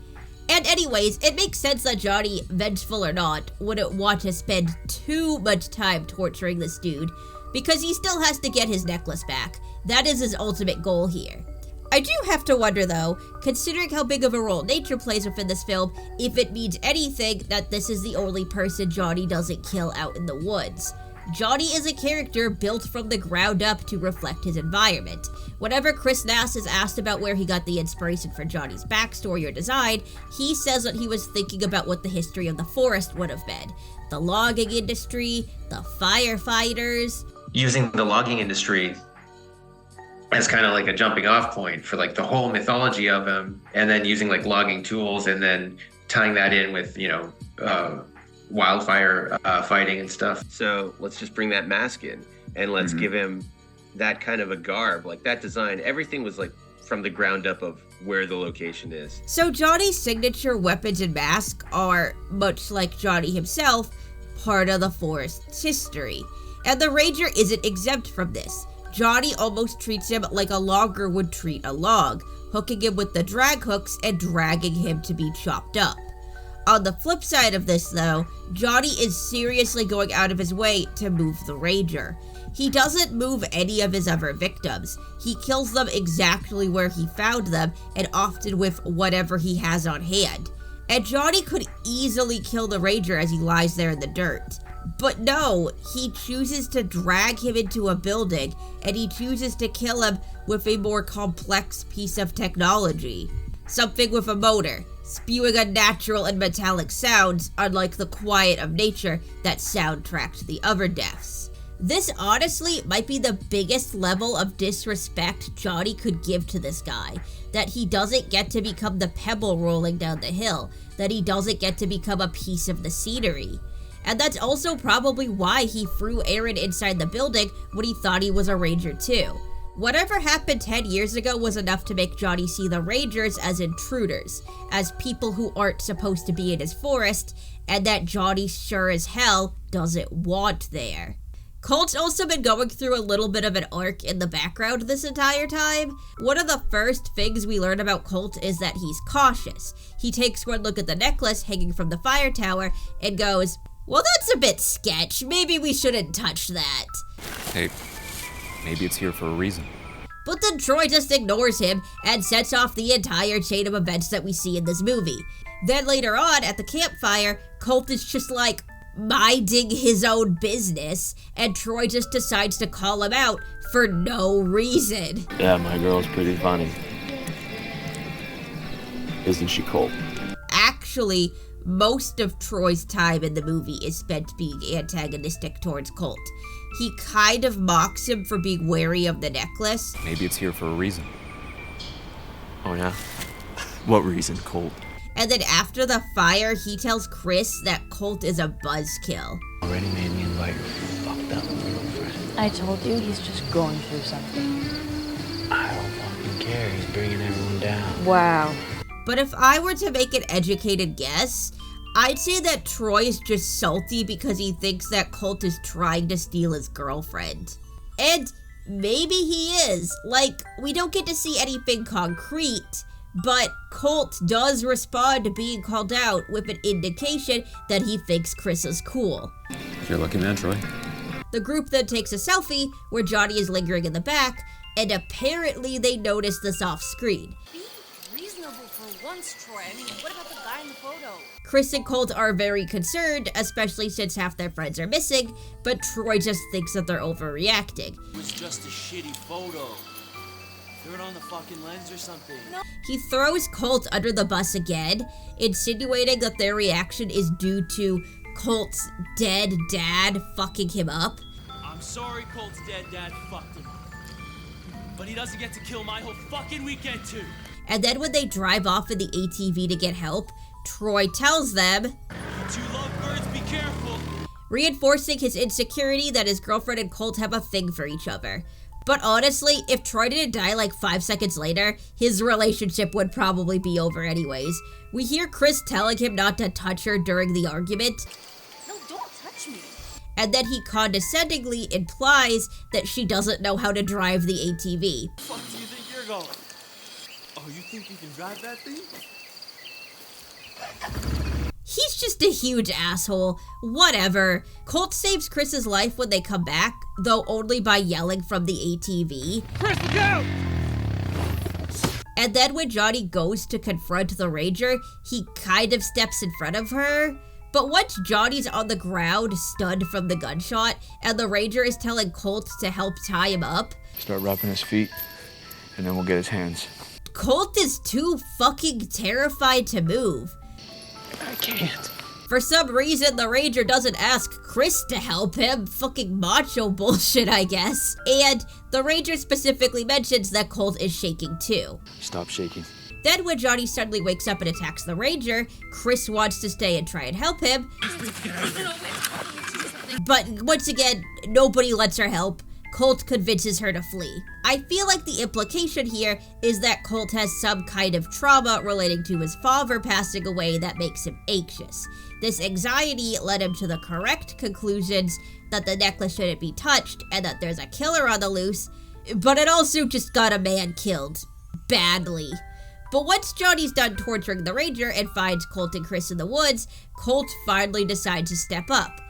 [SPEAKER 1] And anyways, it makes sense that Johnny, vengeful or not, wouldn't want to spend too much time torturing this dude, because he still has to get his necklace back. That is his ultimate goal here. I do have to wonder though, considering how big of a role nature plays within this film, if it means anything that this is the only person Johnny doesn't kill out in the woods. Johnny is a character built from the ground up to reflect his environment. Whenever Kris Nash is asked about where he got the inspiration for Johnny's backstory or design, he says that he was thinking about what the history of the forest would have been. The logging industry, the firefighters.
[SPEAKER 3] Using the logging industry as kind of like a jumping off point for like the whole mythology of him, and then using like logging tools and then tying that in with, wildfire fighting and stuff.
[SPEAKER 12] So let's just bring that mask in and let's give him that kind of a garb, like that design. Everything was like from the ground up of where the location is.
[SPEAKER 1] So Johnny's signature weapons and mask are, much like Johnny himself, part of the forest's history. And the Ranger isn't exempt from this. Johnny almost treats him like a logger would treat a log, hooking him with the drag hooks and dragging him to be chopped up. On the flip side of this though, Johnny is seriously going out of his way to move the Ranger. He doesn't move any of his other victims. He kills them exactly where he found them, and often with whatever he has on hand. And Johnny could easily kill the Ranger as he lies there in the dirt. But no, he chooses to drag him into a building, and he chooses to kill him with a more complex piece of technology. Something with a motor, spewing unnatural and metallic sounds, unlike the quiet of nature that soundtracked the other deaths. This honestly might be the biggest level of disrespect Johnny could give to this guy, that he doesn't get to become the pebble rolling down the hill, that he doesn't get to become a piece of the scenery. And that's also probably why he threw Aaron inside the building when he thought he was a Ranger too. Whatever happened 10 years ago was enough to make Johnny see the Rangers as intruders, as people who aren't supposed to be in his forest, and that Johnny sure as hell doesn't want there. Colt's also been going through a little bit of an arc in the background this entire time. One of the first things we learn about Colt is that he's cautious. He takes one look at the necklace hanging from the fire tower and goes, "Well, that's a bit sketch. Maybe we shouldn't touch that."
[SPEAKER 11] Hey, maybe it's here for a reason.
[SPEAKER 1] But then Troy just ignores him and sets off the entire chain of events that we see in this movie. Then later on, at the campfire, Colt is just like minding his own business, and Troy just decides to call him out for no reason.
[SPEAKER 11] Yeah, my girl's pretty funny. Isn't she, Colt?
[SPEAKER 1] Actually, most of Troy's time in the movie is spent being antagonistic towards Colt. He kind of mocks him for being wary of the necklace.
[SPEAKER 11] Maybe it's here for a reason. Oh yeah? What reason, Colt?
[SPEAKER 1] And then after the fire, he tells Kris that Colt is a buzzkill.
[SPEAKER 11] Already made me invite your fucked up girlfriend.
[SPEAKER 14] I told you he's just going through something.
[SPEAKER 11] I don't fucking care. He's bringing everyone down.
[SPEAKER 14] Wow.
[SPEAKER 1] But if I were to make an educated guess, I'd say that Troy is just salty because he thinks that Colt is trying to steal his girlfriend. And maybe he is. Like, we don't get to see anything concrete, but Colt does respond to being called out with an indication that he thinks Kris is cool.
[SPEAKER 11] You're a lucky man, Troy.
[SPEAKER 1] The group then takes a selfie where Johnny is lingering in the back, and apparently they notice this off screen.
[SPEAKER 10] Be reasonable for once, Troy. I mean, what about the guy in the photo?
[SPEAKER 1] Kris and Colt are very concerned, especially since half their friends are missing, but Troy just thinks that they're overreacting.
[SPEAKER 24] It was just a shitty photo. Throw it on the fucking lens or something. No.
[SPEAKER 1] He throws Colt under the bus again, insinuating that their reaction is due to Colt's dead dad fucking him up.
[SPEAKER 24] I'm sorry Colt's dead dad fucked him up. But he doesn't get to kill my whole fucking weekend too.
[SPEAKER 1] And then when they drive off in the ATV to get help, Troy tells them,
[SPEAKER 24] "You lovebirds, be careful,"
[SPEAKER 1] reinforcing his insecurity that his girlfriend and Colt have a thing for each other. But honestly, if Troy didn't die like 5 seconds later, his relationship would probably be over anyways. We hear Kris telling him not to touch her during the argument.
[SPEAKER 16] No, don't touch me.
[SPEAKER 1] And then he condescendingly implies that she doesn't know how to drive the ATV.
[SPEAKER 24] What the fuck do you think you're going? Oh, you think you can drive that thing?
[SPEAKER 1] He's just a huge asshole. Whatever. Colt saves Kris's life when they come back, though only by yelling from the ATV.
[SPEAKER 24] Kris, look out!
[SPEAKER 1] And then when Johnny goes to confront the Ranger, he kind of steps in front of her. But once Johnny's on the ground, stunned from the gunshot, and the Ranger is telling Colt to help tie him up,
[SPEAKER 11] Start wrapping his feet, and then we'll get his hands.
[SPEAKER 1] Colt is too fucking terrified to move.
[SPEAKER 11] I can't.
[SPEAKER 1] For some reason, the Ranger doesn't ask Kris to help him. Fucking macho bullshit, I guess. And the Ranger specifically mentions that Colt is shaking too.
[SPEAKER 11] Stop shaking.
[SPEAKER 1] Then when Johnny suddenly wakes up and attacks the Ranger, Kris wants to stay and try and help him. But once again, nobody lets her help. Colt convinces her to flee. I feel like the implication here is that Colt has some kind of trauma relating to his father passing away that makes him anxious. This anxiety led him to the correct conclusions that the necklace shouldn't be touched and that there's a killer on the loose, but it also just got a man killed. Badly. But once Johnny's done torturing the Ranger and finds Colt and Kris in the woods, Colt finally decides to step up.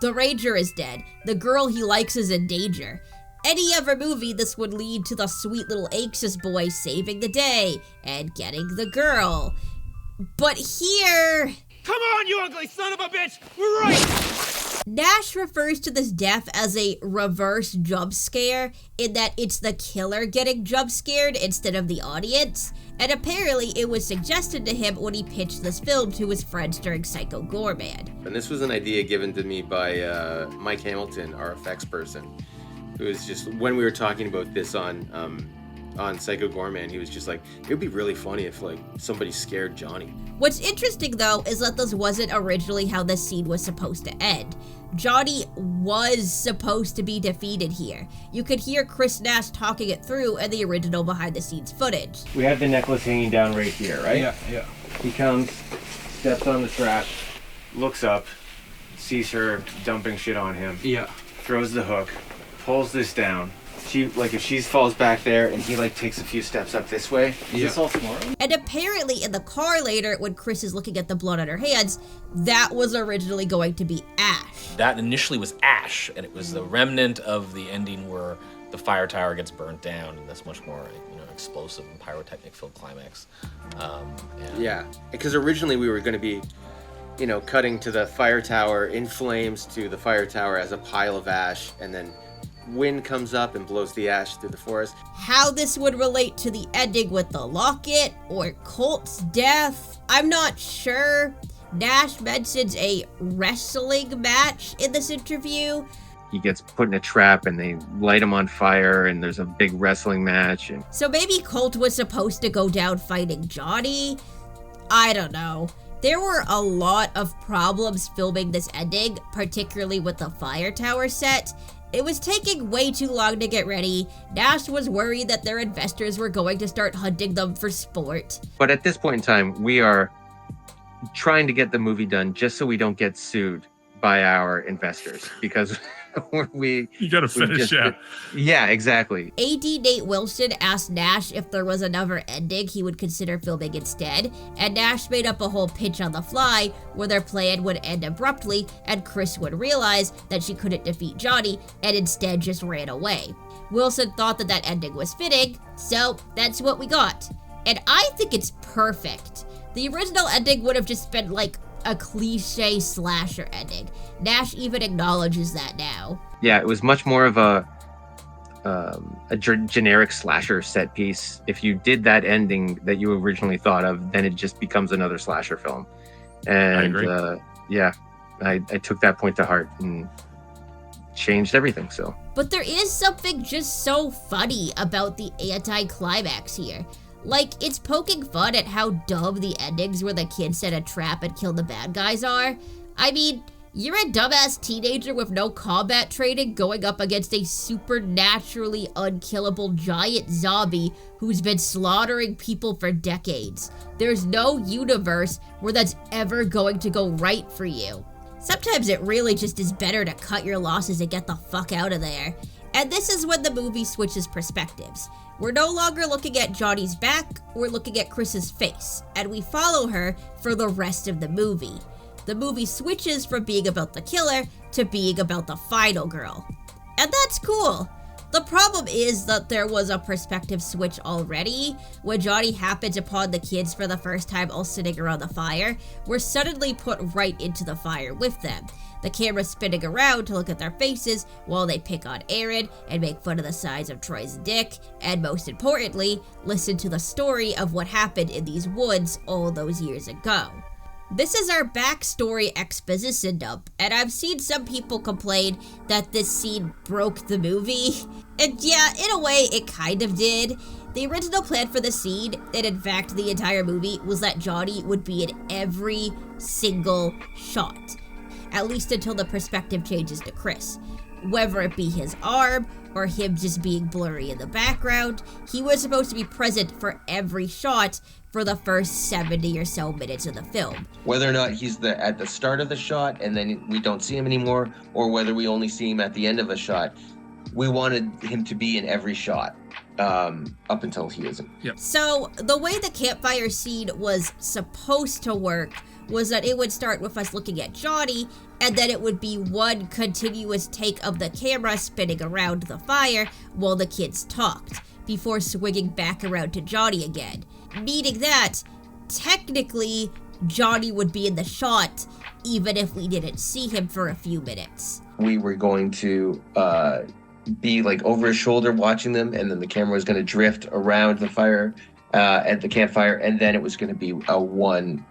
[SPEAKER 1] The Ranger is dead. The girl he likes is in danger. Any other movie, this would lead to the sweet little anxious boy saving the day and getting the girl. But here...
[SPEAKER 24] Come on, you ugly son of a bitch! We're right!
[SPEAKER 1] Nash refers to this death as a reverse jump scare, in that it's the killer getting jump scared instead of the audience. And apparently it was suggested to him when he pitched this film to his friends during Psycho Goreman.
[SPEAKER 12] And this was an idea given to me by Mike Hamilton, our effects person, who was just, when we were talking about this on Psycho Goreman, he was just like, it would be really funny if like somebody scared Johnny.
[SPEAKER 1] What's interesting though is that this wasn't originally how this scene was supposed to end. Johnny was supposed to be defeated here. You could hear Kris Nash talking it through in the original behind the scenes footage.
[SPEAKER 3] We have the necklace hanging down right here, right?
[SPEAKER 20] Yeah.
[SPEAKER 3] He comes, steps on the trap, looks up, sees her dumping shit on him.
[SPEAKER 20] Yeah.
[SPEAKER 3] Throws the hook, pulls this down. She, like, if she falls back there and he, like, takes a few steps up this way, is this all tomorrow?
[SPEAKER 1] And apparently in the car later, when Kris is looking at the blood on her hands, that was originally going to be Ash.
[SPEAKER 4] That initially was Ash, and it was the remnant of the ending where the fire tower gets burnt down, and that's much more, explosive and pyrotechnic-filled climax.
[SPEAKER 12] Yeah, because originally we were going to be, cutting to the fire tower in flames to the fire tower as a pile of ash, and then wind comes up and blows the ash through the forest.
[SPEAKER 1] How this would relate to the ending with the locket or Colt's death, I'm not sure. Nash mentions a wrestling match in this interview.
[SPEAKER 3] He gets put in a trap and they light him on fire and there's a big wrestling match. And
[SPEAKER 1] so maybe Colt was supposed to go down fighting Johnny? I don't know. There were a lot of problems filming this ending, particularly with the fire tower set. It was taking way too long to get ready. Nash was worried that their investors were going to start hunting them for sport.
[SPEAKER 3] But at this point in time, we are trying to get the movie done just so we don't get sued by our investors, because you
[SPEAKER 17] gotta finish,
[SPEAKER 3] yeah, exactly.
[SPEAKER 1] AD Nate Wilson asked Nash if there was another ending he would consider filming instead, and Nash made up a whole pitch on the fly where their plan would end abruptly and Kris would realize that she couldn't defeat Johnny and instead just ran away. Wilson thought that ending was fitting, so that's what we got. And I think it's perfect. The original ending would have just been like a cliche slasher ending. Nash even acknowledges that now.
[SPEAKER 3] Yeah, it was much more of a generic slasher set piece. If you did that ending that you originally thought of, then it just becomes another slasher film. And
[SPEAKER 17] I agree.
[SPEAKER 3] I took that point to heart and changed everything. So,
[SPEAKER 1] but there is something just so funny about the anti-climax here. Like, it's poking fun at how dumb the endings where the kids set a trap and kill the bad guys are. I mean, You're a dumbass teenager with no combat training going up against a supernaturally unkillable giant zombie who's been slaughtering people for decades. There's no universe where that's ever going to go right for you. Sometimes it really just is better to cut your losses and get the fuck out of there. And this is when the movie switches perspectives. We're no longer looking at Johnny's back, we're looking at Kris's face, and we follow her for the rest of the movie. The movie switches from being about the killer to being about the final girl. And that's cool. The problem is that there was a perspective switch already. When Johnny happens upon the kids for the first time all sitting around the fire, we're suddenly put right into the fire with them. The camera's spinning around to look at their faces while they pick on Aaron and make fun of the size of Troy's dick, and most importantly, listen to the story of what happened in these woods all those years ago. This is our backstory exposition dump, and I've seen some people complain that this scene broke the movie. And yeah, in a way, it kind of did. The original plan for the scene, and in fact the entire movie, was that Johnny would be in every single shot. At least until the perspective changes to Kris. Whether it be his arm, or him just being blurry in the background, he was supposed to be present for every shot for the first 70 or so minutes of the film.
[SPEAKER 12] Whether or not he's at the start of the shot and then we don't see him anymore, or whether we only see him at the end of a shot, we wanted him to be in every shot, up until he isn't.
[SPEAKER 20] Yep.
[SPEAKER 1] So the way the campfire scene was supposed to work was that it would start with us looking at Johnny, and then it would be one continuous take of the camera spinning around the fire while the kids talked, before swinging back around to Johnny again. Meaning that, technically, Johnny would be in the shot, even if we didn't see him for a few minutes.
[SPEAKER 12] We were going to be like over his shoulder watching them, and then the camera was going to drift around the fire, at the campfire, and then it was going to be a one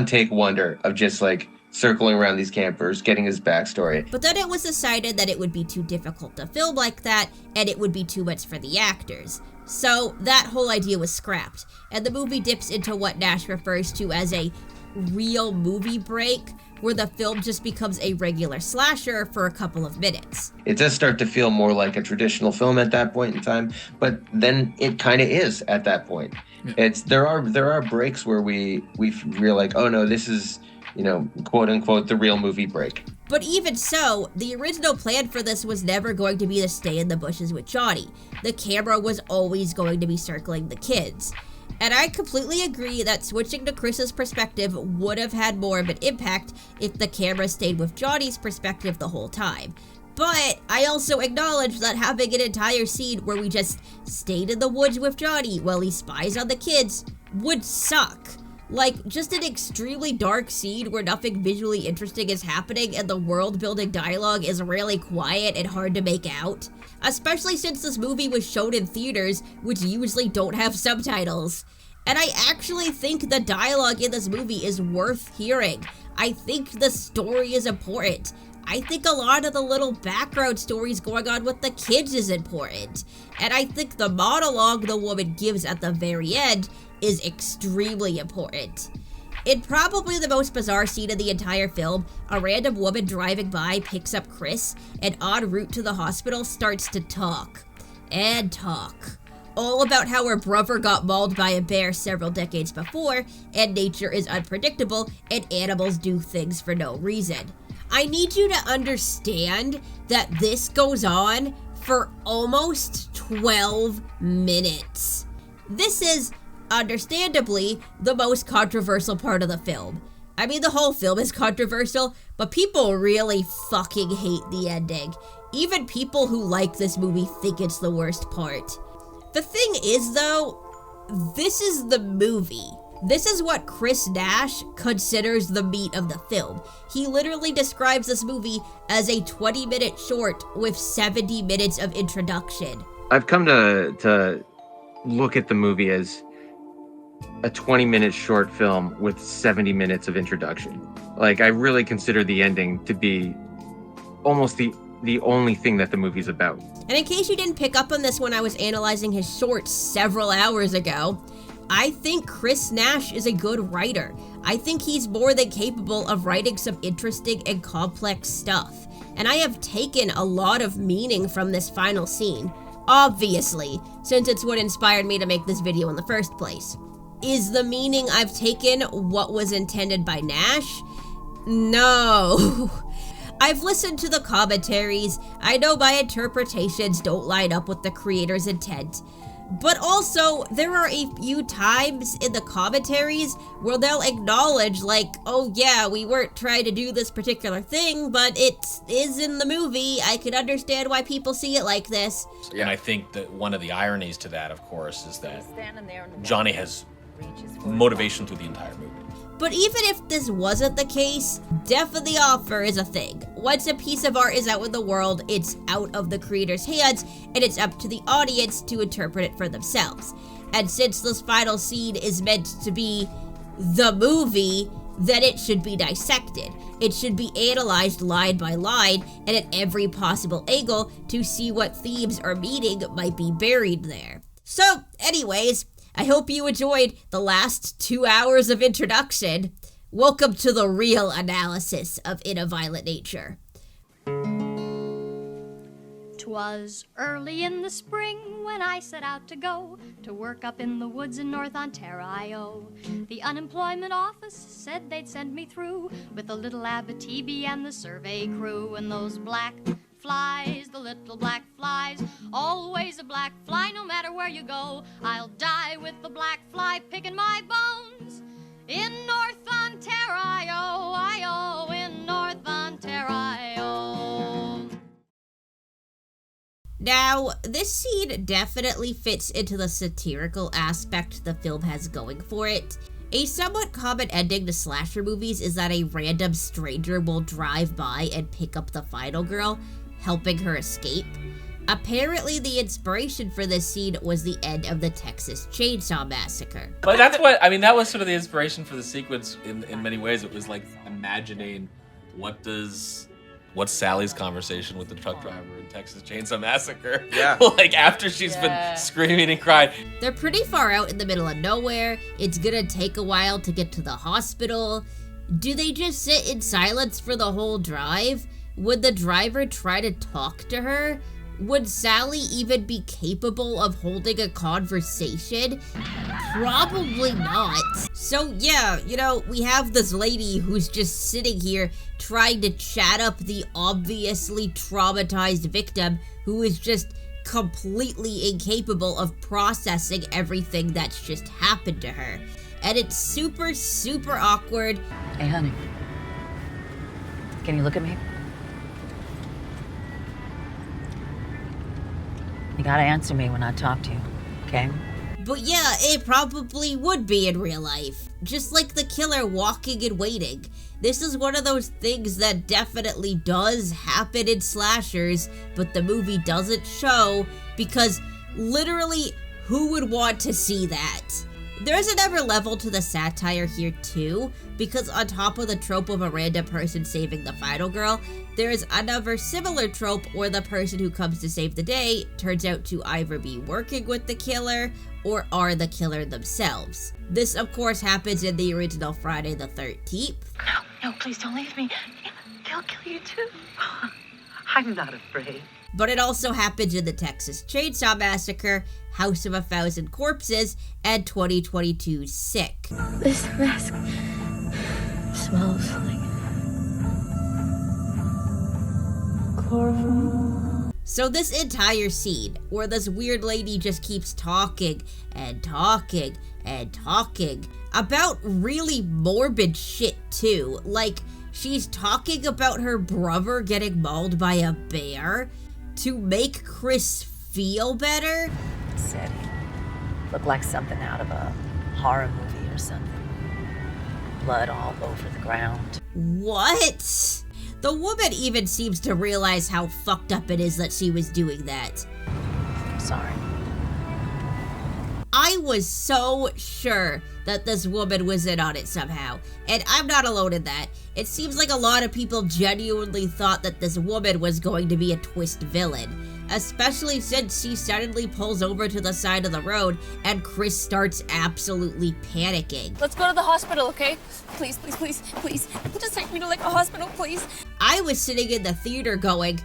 [SPEAKER 12] take wonder of just like circling around these campers, getting his backstory.
[SPEAKER 1] But then it was decided that it would be too difficult to film like that, and it would be too much for the actors. So that whole idea was scrapped, and the movie dips into what Nash refers to as a real movie break, where the film just becomes a regular slasher for a couple of minutes.
[SPEAKER 12] It does start to feel more like a traditional film at that point in time, but then it kind of is at that point. Yeah. There are breaks where we feel like, oh no, this is, quote unquote, the real movie break.
[SPEAKER 1] But even so, the original plan for this was never going to be to stay in the bushes with Johnny. The camera was always going to be circling the kids. And I completely agree that switching to Kris's perspective would have had more of an impact if the camera stayed with Johnny's perspective the whole time. But I also acknowledge that having an entire scene where we just stayed in the woods with Johnny while he spies on the kids would suck. Like, just an extremely dark scene where nothing visually interesting is happening and the world-building dialogue is really quiet and hard to make out. Especially since this movie was shown in theaters, which usually don't have subtitles. And I actually think the dialogue in this movie is worth hearing. I think the story is important. I think a lot of the little background stories going on with the kids is important. And I think the monologue the woman gives at the very end is extremely important. In probably the most bizarre scene of the entire film, a random woman driving by picks up Kris and en route to the hospital starts to talk. And talk. All about how her brother got mauled by a bear several decades before, and nature is unpredictable, and animals do things for no reason. I need you to understand that this goes on for almost 12 minutes. This is, understandably, the most controversial part of the film. I mean, the whole film is controversial, but people really fucking hate the ending. Even people who like this movie think it's the worst part. The thing is, though, this is the movie. This is what Kris Nash considers the meat of the film. He literally describes this movie as a 20-minute short with 70 minutes of introduction.
[SPEAKER 3] I've come to look at the movie as a 20-minute short film with 70 minutes of introduction. Like, I really consider the ending to be almost the only thing that the movie's about.
[SPEAKER 1] And in case you didn't pick up on this when I was analyzing his shorts several hours ago, I think Kris Nash is a good writer. I think he's more than capable of writing some interesting and complex stuff. And I have taken a lot of meaning from this final scene. Obviously, since it's what inspired me to make this video in the first place. Is the meaning I've taken what was intended by Nash? No. I've listened to the commentaries. I know my interpretations don't line up with the creator's intent. But also, there are a few times in the commentaries where they'll acknowledge, like, oh yeah, we weren't trying to do this particular thing, but it is in the movie. I can understand why people see it like this.
[SPEAKER 4] And I think that one of the ironies to that, of course, is that Johnny has motivation through the entire movie.
[SPEAKER 1] But even if this wasn't the case, death of the author is a thing. Once a piece of art is out in the world, it's out of the creator's hands, and it's up to the audience to interpret it for themselves. And since this final scene is meant to be the movie, then it should be dissected. It should be analyzed line by line and at every possible angle to see what themes or meaning might be buried there. So, anyways, I hope you enjoyed the last 2 hours of introduction. Welcome to the real analysis of In a Violent Nature.
[SPEAKER 10] 'Twas early in the spring when I set out to go to work up in the woods in North Ontario. The unemployment office said they'd send me through with the little Abitibi and the survey crew, and those black flies, the little black flies, always a black fly no matter where you go. I'll die with the black fly picking my bones in North Ontario, in North Ontario.
[SPEAKER 1] Now, this scene definitely fits into the satirical aspect the film has going for it. A somewhat common ending to slasher movies is that a random stranger will drive by and pick up the final girl, helping her escape. Apparently, the inspiration for this scene was the end of the Texas Chainsaw Massacre.
[SPEAKER 4] But that's what, I mean, that was sort of the inspiration for the sequence in many ways. It was like imagining what's Sally's conversation with the truck driver in Texas Chainsaw Massacre? Yeah. Like after she's been screaming and crying.
[SPEAKER 1] They're pretty far out in the middle of nowhere. It's gonna take a while to get to the hospital. Do they just sit in silence for the whole drive? Would the driver try to talk to her? Would Sally even be capable of holding a conversation? Probably not. So yeah, you know, we have this lady who's just sitting here trying to chat up the obviously traumatized victim who is just completely incapable of processing everything that's just happened to her. And it's super, super awkward.
[SPEAKER 14] Hey, honey. Can you look at me? You gotta answer me when I talk to you, okay?
[SPEAKER 1] But yeah, it probably would be in real life. Just like the killer walking and waiting. This is one of those things that definitely does happen in slashers, but the movie doesn't show because literally, who would want to see that? There's another level to the satire here too, because on top of the trope of a random person saving the final girl, there's another similar trope where the person who comes to save the day turns out to either be working with the killer or are the killer themselves. This of course happens in the original Friday the 13th.
[SPEAKER 14] No, please don't leave me. They'll kill you too. I'm not afraid.
[SPEAKER 1] But it also happens in the Texas Chainsaw Massacre, House of 1,000 Corpses, and 2022's Sick.
[SPEAKER 15] This mask smells like chloroform.
[SPEAKER 1] So this entire scene, where this weird lady just keeps talking and talking and talking about really morbid shit too, like she's talking about her brother getting mauled by a bear to make Kris feel better.
[SPEAKER 14] Said he looked like something out of a horror movie or something. Blood all over the ground.
[SPEAKER 1] What? The woman even seems to realize how fucked up it is that she was doing that.
[SPEAKER 14] Sorry.
[SPEAKER 1] I I was so sure that this woman was in on it somehow, and I'm not alone in that. It seems like a lot of people genuinely thought that this woman was going to be a twist villain, especially since she suddenly pulls over to the side of the road and Kris starts absolutely panicking.
[SPEAKER 15] Let's go to the hospital, okay? Please, please, please, please. Just take me to like a hospital, please.
[SPEAKER 1] I was sitting in the theater going,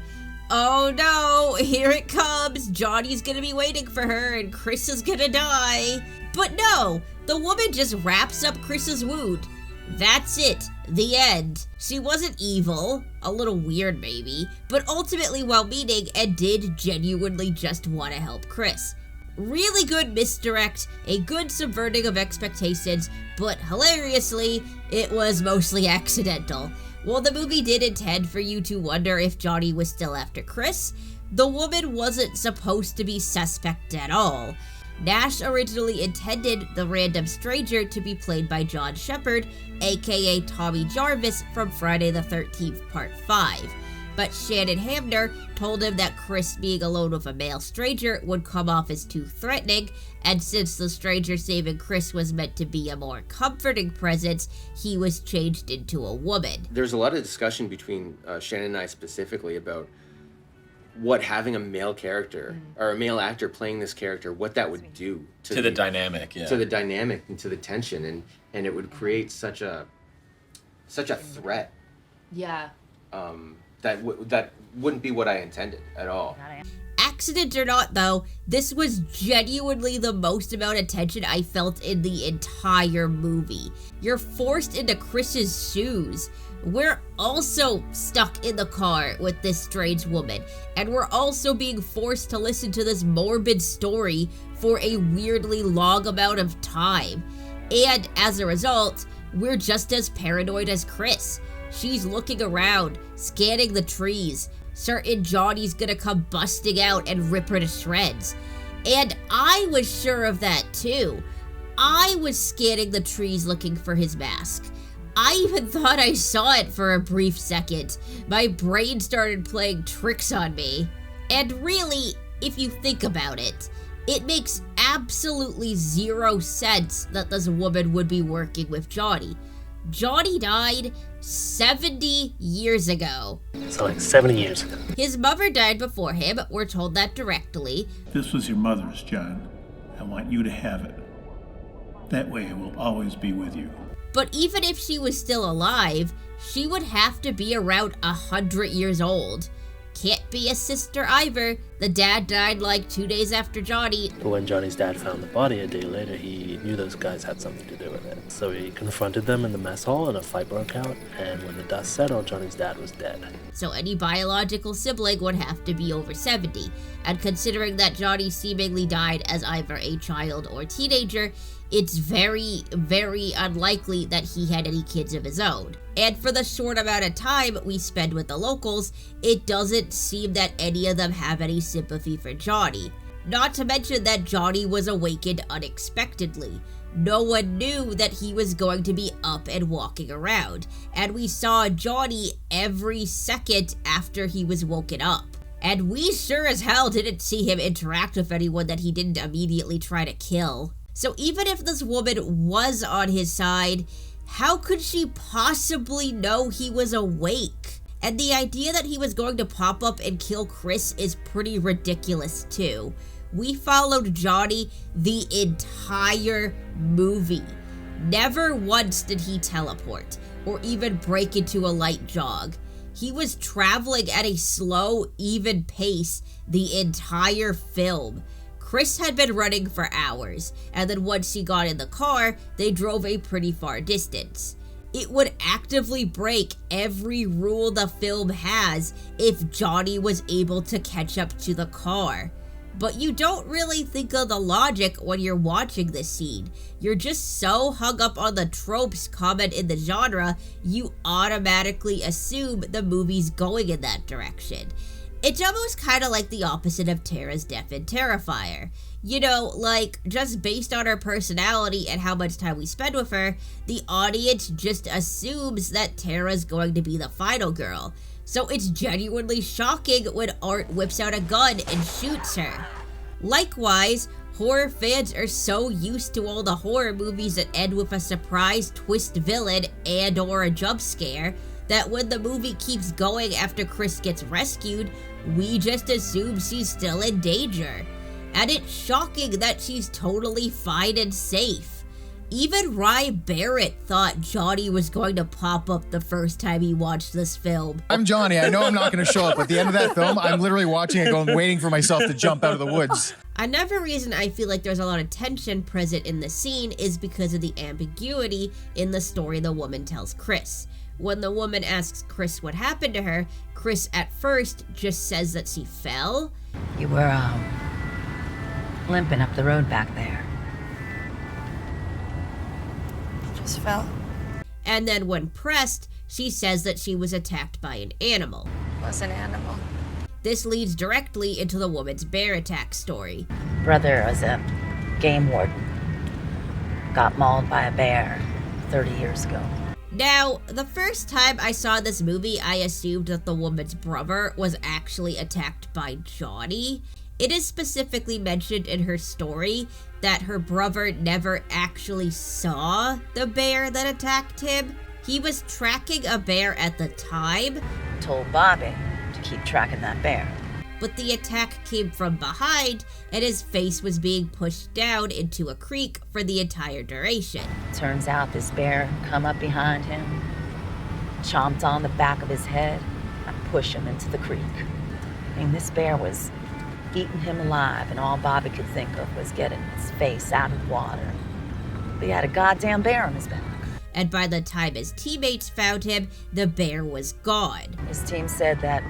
[SPEAKER 1] oh no, here it comes. Johnny's gonna be waiting for her and Kris is gonna die. But no, the woman just wraps up Kris's wound. That's it. The end. She wasn't evil, a little weird maybe, but ultimately well-meaning and did genuinely just want to help Kris. Really good misdirect, a good subverting of expectations, but hilariously, it was mostly accidental. While the movie did intend for you to wonder if Johnny was still after Kris, the woman wasn't supposed to be suspect at all. Nash originally intended the random stranger to be played by John Shepard, aka Tommy Jarvis from Friday the 13th Part 5. But Shannon Hamner told him that Kris being alone with a male stranger would come off as too threatening, and since the stranger saving Kris was meant to be a more comforting presence, he was changed into a woman.
[SPEAKER 3] There's a lot of discussion between Shannon and I specifically about what having a male character or a male actor playing this character, what that would do
[SPEAKER 4] to the dynamic,
[SPEAKER 3] to the dynamic and to the tension, and it would create such a threat.
[SPEAKER 14] Yeah.
[SPEAKER 3] That wouldn't be what I intended at all.
[SPEAKER 1] Accident or not though, this was genuinely the most amount of tension I felt in the entire movie. You're forced into Kris's shoes. We're also stuck in the car with this strange woman, and we're also being forced to listen to this morbid story for a weirdly long amount of time. And as a result, we're just as paranoid as Kris. She's looking around, scanning the trees, certain Johnny's gonna come busting out and rip her to shreds. And I was sure of that too. I was scanning the trees looking for his mask. I even thought I saw it for a brief second. My brain started playing tricks on me. And really, if you think about it, it makes absolutely zero sense that this woman would be working with Johnny. Johnny died 70 years ago.
[SPEAKER 2] So like 70 years ago.
[SPEAKER 1] His mother died before him, we're told that directly.
[SPEAKER 17] This was your mother's, John. I want you to have it. That way it will always be with you.
[SPEAKER 1] But even if she was still alive, she would have to be around 100 years old. Can't be his sister either. The dad died like 2 days after Johnny.
[SPEAKER 2] But when Johnny's dad found the body a day later, he knew those guys had something to do with it. So he confronted them in the mess hall and a fight broke out, and when the dust settled, Johnny's dad was dead.
[SPEAKER 1] So any biological sibling would have to be over 70. And considering that Johnny seemingly died as either a child or teenager, it's very, very unlikely that he had any kids of his own. And for the short amount of time we spend with the locals, it doesn't seem that any of them have any sympathy for Johnny. Not to mention that Johnny was awakened unexpectedly. No one knew that he was going to be up and walking around, and we saw Johnny every second after he was woken up. And we sure as hell didn't see him interact with anyone that he didn't immediately try to kill. So even if this woman was on his side, how could she possibly know he was awake? And the idea that he was going to pop up and kill Kris is pretty ridiculous too. We followed Johnny the entire movie. Never once did he teleport, or even break into a light jog. He was traveling at a slow, even pace the entire film. Kris had been running for hours, and then once she got in the car, they drove a pretty far distance. It would actively break every rule the film has if Johnny was able to catch up to the car. But you don't really think of the logic when you're watching this scene. You're just so hung up on the tropes common in the genre, you automatically assume the movie's going in that direction. It's almost kind of like the opposite of Tara's death in Terrifier. You know, like, just based on her personality and how much time we spend with her, the audience just assumes that Tara's going to be the final girl. So it's genuinely shocking when Art whips out a gun and shoots her. Likewise, horror fans are so used to all the horror movies that end with a surprise twist villain and or a jump scare that when the movie keeps going after Kris gets rescued, we just assume she's still in danger. And it's shocking that she's totally fine and safe. Even Rye Barrett thought Johnny was going to pop up the first time he watched this film.
[SPEAKER 6] I'm Johnny. I know I'm not going to show up. At the end of that film, I'm literally watching it going, waiting for myself to jump out of the woods.
[SPEAKER 1] Another reason I feel like there's a lot of tension present in the scene is because of the ambiguity in the story the woman tells Kris. When the woman asks Kris what happened to her, Kris at first just says that she fell.
[SPEAKER 14] You were, limping up the road back there.
[SPEAKER 16] Just fell.
[SPEAKER 1] And then when pressed, she says that she was attacked by an animal.
[SPEAKER 15] Was an animal.
[SPEAKER 1] This leads directly into the woman's bear attack story.
[SPEAKER 14] Brother was a game warden. Got mauled by a bear 30 years ago.
[SPEAKER 1] Now, the first time I saw this movie, I assumed that the woman's brother was actually attacked by Johnny. It is specifically mentioned in her story that her brother never actually saw the bear that attacked him. He was tracking a bear at the time.
[SPEAKER 14] Told Bobby to keep tracking that bear.
[SPEAKER 1] But the attack came from behind and his face was being pushed down into a creek for the entire duration.
[SPEAKER 14] Turns out this bear come up behind him, chomped on the back of his head, and pushed him into the creek. I mean, this bear was eating him alive, and all Bobby could think of was getting his face out of water. But he had a goddamn bear on his back.
[SPEAKER 1] And by the time his teammates found him, the bear was gone.
[SPEAKER 14] His team said that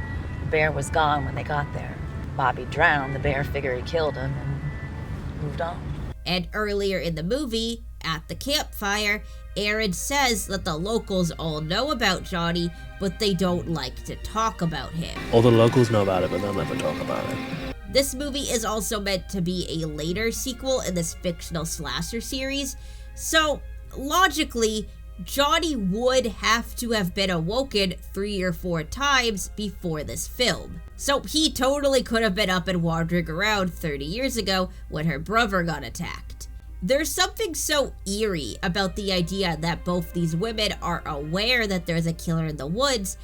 [SPEAKER 14] the bear was gone when they got there. Bobby drowned, the bear figured he killed him, and moved on.
[SPEAKER 1] And earlier in the movie, at the campfire, Aaron says that the locals all know about Johnny, but they don't like to talk about him.
[SPEAKER 2] All the locals know about it, but they'll never talk about it.
[SPEAKER 1] This movie is also meant to be a later sequel in this fictional slasher series, so logically, Johnny would have to have been awoken 3 or 4 times before this film. So he totally could have been up and wandering around 30 years ago when her brother got attacked. There's something so eerie about the idea that both these women are aware that there's a killer in the woods,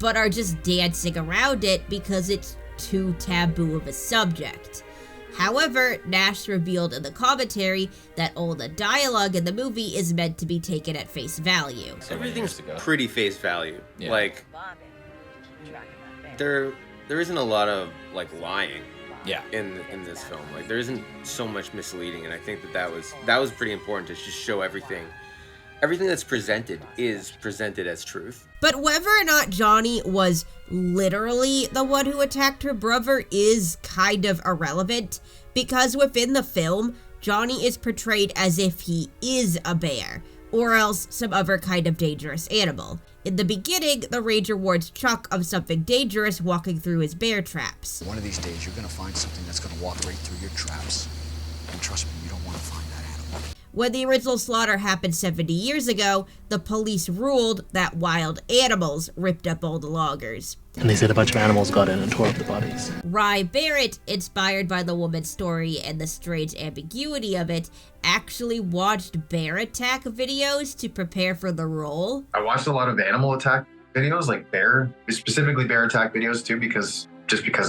[SPEAKER 1] but are just dancing around it because it's too taboo of a subject. However, Nash revealed in the commentary that all the dialogue in the movie is meant to be taken at face value.
[SPEAKER 19] Everything's pretty face value.
[SPEAKER 1] Yeah.
[SPEAKER 19] Like, there isn't a lot of like lying.
[SPEAKER 4] Yeah.
[SPEAKER 19] In this film, like there isn't so much misleading, and I think that was pretty important to just show everything that's presented is presented as truth.
[SPEAKER 1] But whether or not Johnny was literally the one who attacked her brother is kind of irrelevant, because within the film, Johnny is portrayed as if he is a bear, or else some other kind of dangerous animal. In the beginning, the ranger warns Chuck of something dangerous walking through his bear traps.
[SPEAKER 21] One of these days, you're gonna find something that's gonna walk right through your traps. And trust me, you don't want to find that animal.
[SPEAKER 1] When the original slaughter happened 70 years ago, the police ruled that wild animals ripped up all the loggers.
[SPEAKER 2] And they said a bunch of animals got in and tore up the bodies.
[SPEAKER 1] Rye Barrett, inspired by the woman's story and the strange ambiguity of it, actually watched bear attack videos to prepare for the role.
[SPEAKER 22] I watched a lot of animal attack videos, like specifically bear attack videos too, because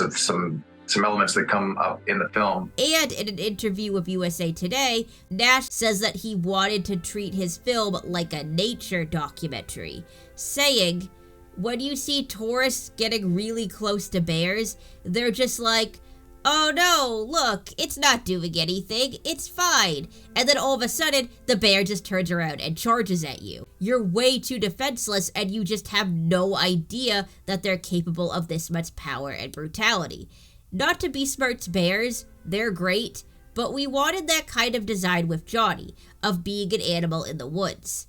[SPEAKER 22] of some elements that come up in the film.
[SPEAKER 1] And in an interview with USA Today, Nash says that he wanted to treat his film like a nature documentary, saying, when you see tourists getting really close to bears, they're just like, oh no, look, it's not doing anything, it's fine. And then all of a sudden, the bear just turns around and charges at you. You're way too defenseless and you just have no idea that they're capable of this much power and brutality. Not to besmirch bears, they're great, but we wanted that kind of design with Johnny, of being an animal in the woods.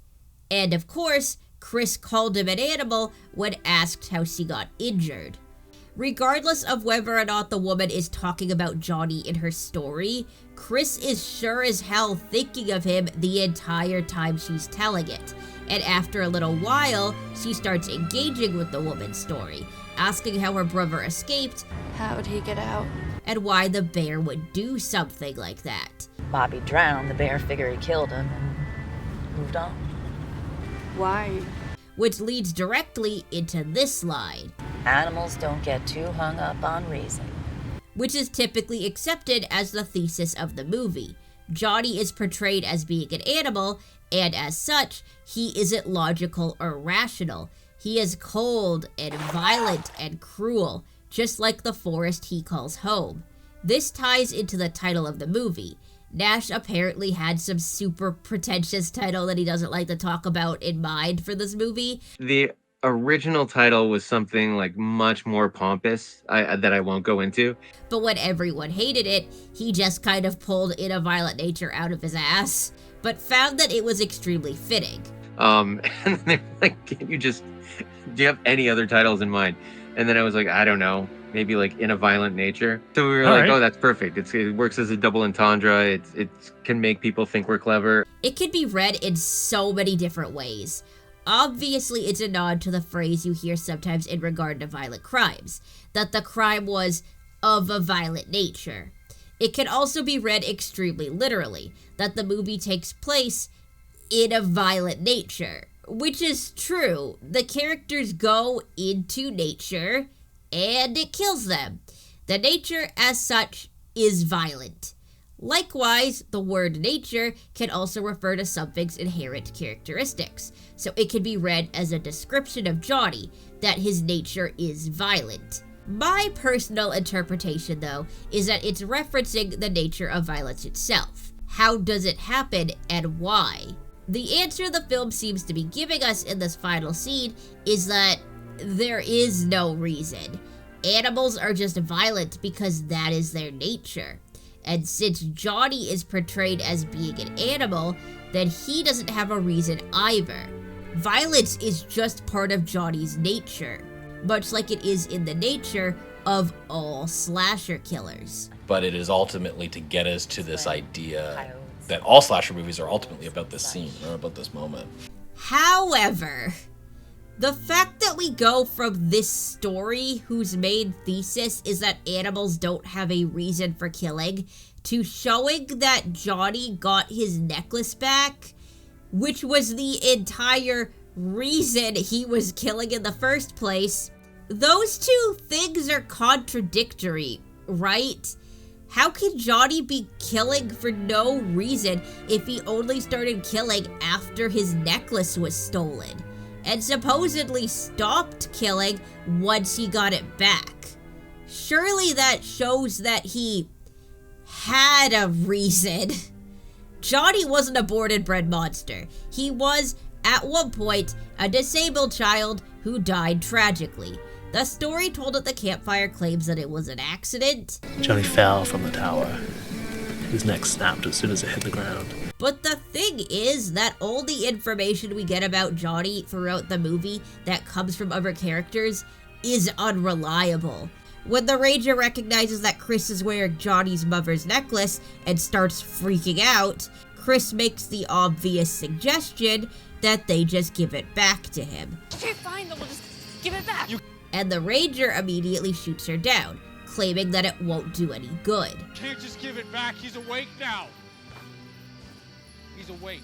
[SPEAKER 1] And of course, Kris called him an animal when asked how she got injured. Regardless of whether or not the woman is talking about Johnny in her story, Kris is sure as hell thinking of him the entire time she's telling it. And after a little while, she starts engaging with the woman's story, asking how her brother escaped.
[SPEAKER 15] How'd he get out?
[SPEAKER 1] and why the bear would do something like that.
[SPEAKER 14] Bobby drowned, the bear figured he killed him and moved on.
[SPEAKER 16] Why?
[SPEAKER 1] Which leads directly into this line.
[SPEAKER 14] Animals don't get too hung up on reason.
[SPEAKER 1] Which is typically accepted as the thesis of the movie. Johnny is portrayed as being an animal, and as such, he isn't logical or rational. He is cold and violent and cruel, just like the forest he calls home. This ties into the title of the movie. Nash apparently had some super pretentious title that he doesn't like to talk about in mind for this movie.
[SPEAKER 3] The original title was something like much more pompous that I won't go into.
[SPEAKER 1] But when everyone hated it, he just kind of pulled In a Violent Nature out of his ass, but found that it was extremely fitting.
[SPEAKER 3] And they're like, do you have any other titles in mind? And then I was like, I don't know, maybe like In a Violent Nature. So we were
[SPEAKER 2] All
[SPEAKER 3] like,
[SPEAKER 2] right.
[SPEAKER 3] oh, that's perfect. It works as a double entendre. It can make people think we're clever.
[SPEAKER 1] It can be read in so many different ways. Obviously, it's a nod to the phrase you hear sometimes in regard to violent crimes, that the crime was of a violent nature. It can also be read extremely literally, that the movie takes place in a violent nature, which is true. The characters go into nature, and it kills them. The nature, as such, is violent. Likewise, the word nature can also refer to something's inherent characteristics, so it can be read as a description of Johnny, that his nature is violent. My personal interpretation, though, is that it's referencing the nature of violence itself. How does it happen, and why? The answer the film seems to be giving us in this final scene is that there is no reason. Animals are just violent because that is their nature. And since Johnny is portrayed as being an animal, then he doesn't have a reason either. Violence is just part of Johnny's nature, much like it is in the nature of all slasher killers.
[SPEAKER 4] But it is ultimately to get us to this idea that all slasher movies are ultimately about this scene, or about this moment.
[SPEAKER 1] However, the fact that we go from this story, whose main thesis is that animals don't have a reason for killing, to showing that Johnny got his necklace back, which was the entire reason he was killing in the first place, those two things are contradictory, right? How can Johnny be killing for no reason if he only started killing after his necklace was stolen, and supposedly stopped killing once he got it back? Surely that shows that he had a reason. Johnny wasn't a born and bred monster. He was, at one point, a disabled child who died tragically. The story told at the campfire claims that it was an accident.
[SPEAKER 2] Johnny fell from the tower. His neck snapped as soon as it hit the ground.
[SPEAKER 1] But the thing is that all the information we get about Johnny throughout the movie that comes from other characters is unreliable. When the Ranger recognizes that Kris is wearing Johnny's mother's necklace and starts freaking out, Kris makes the obvious suggestion that they just give it back to him.
[SPEAKER 15] Okay, fine, then we'll just give it back.
[SPEAKER 1] And the Ranger immediately shoots her down, claiming that it won't do any good.
[SPEAKER 5] Can't just give it back. He's awake now. He's awake.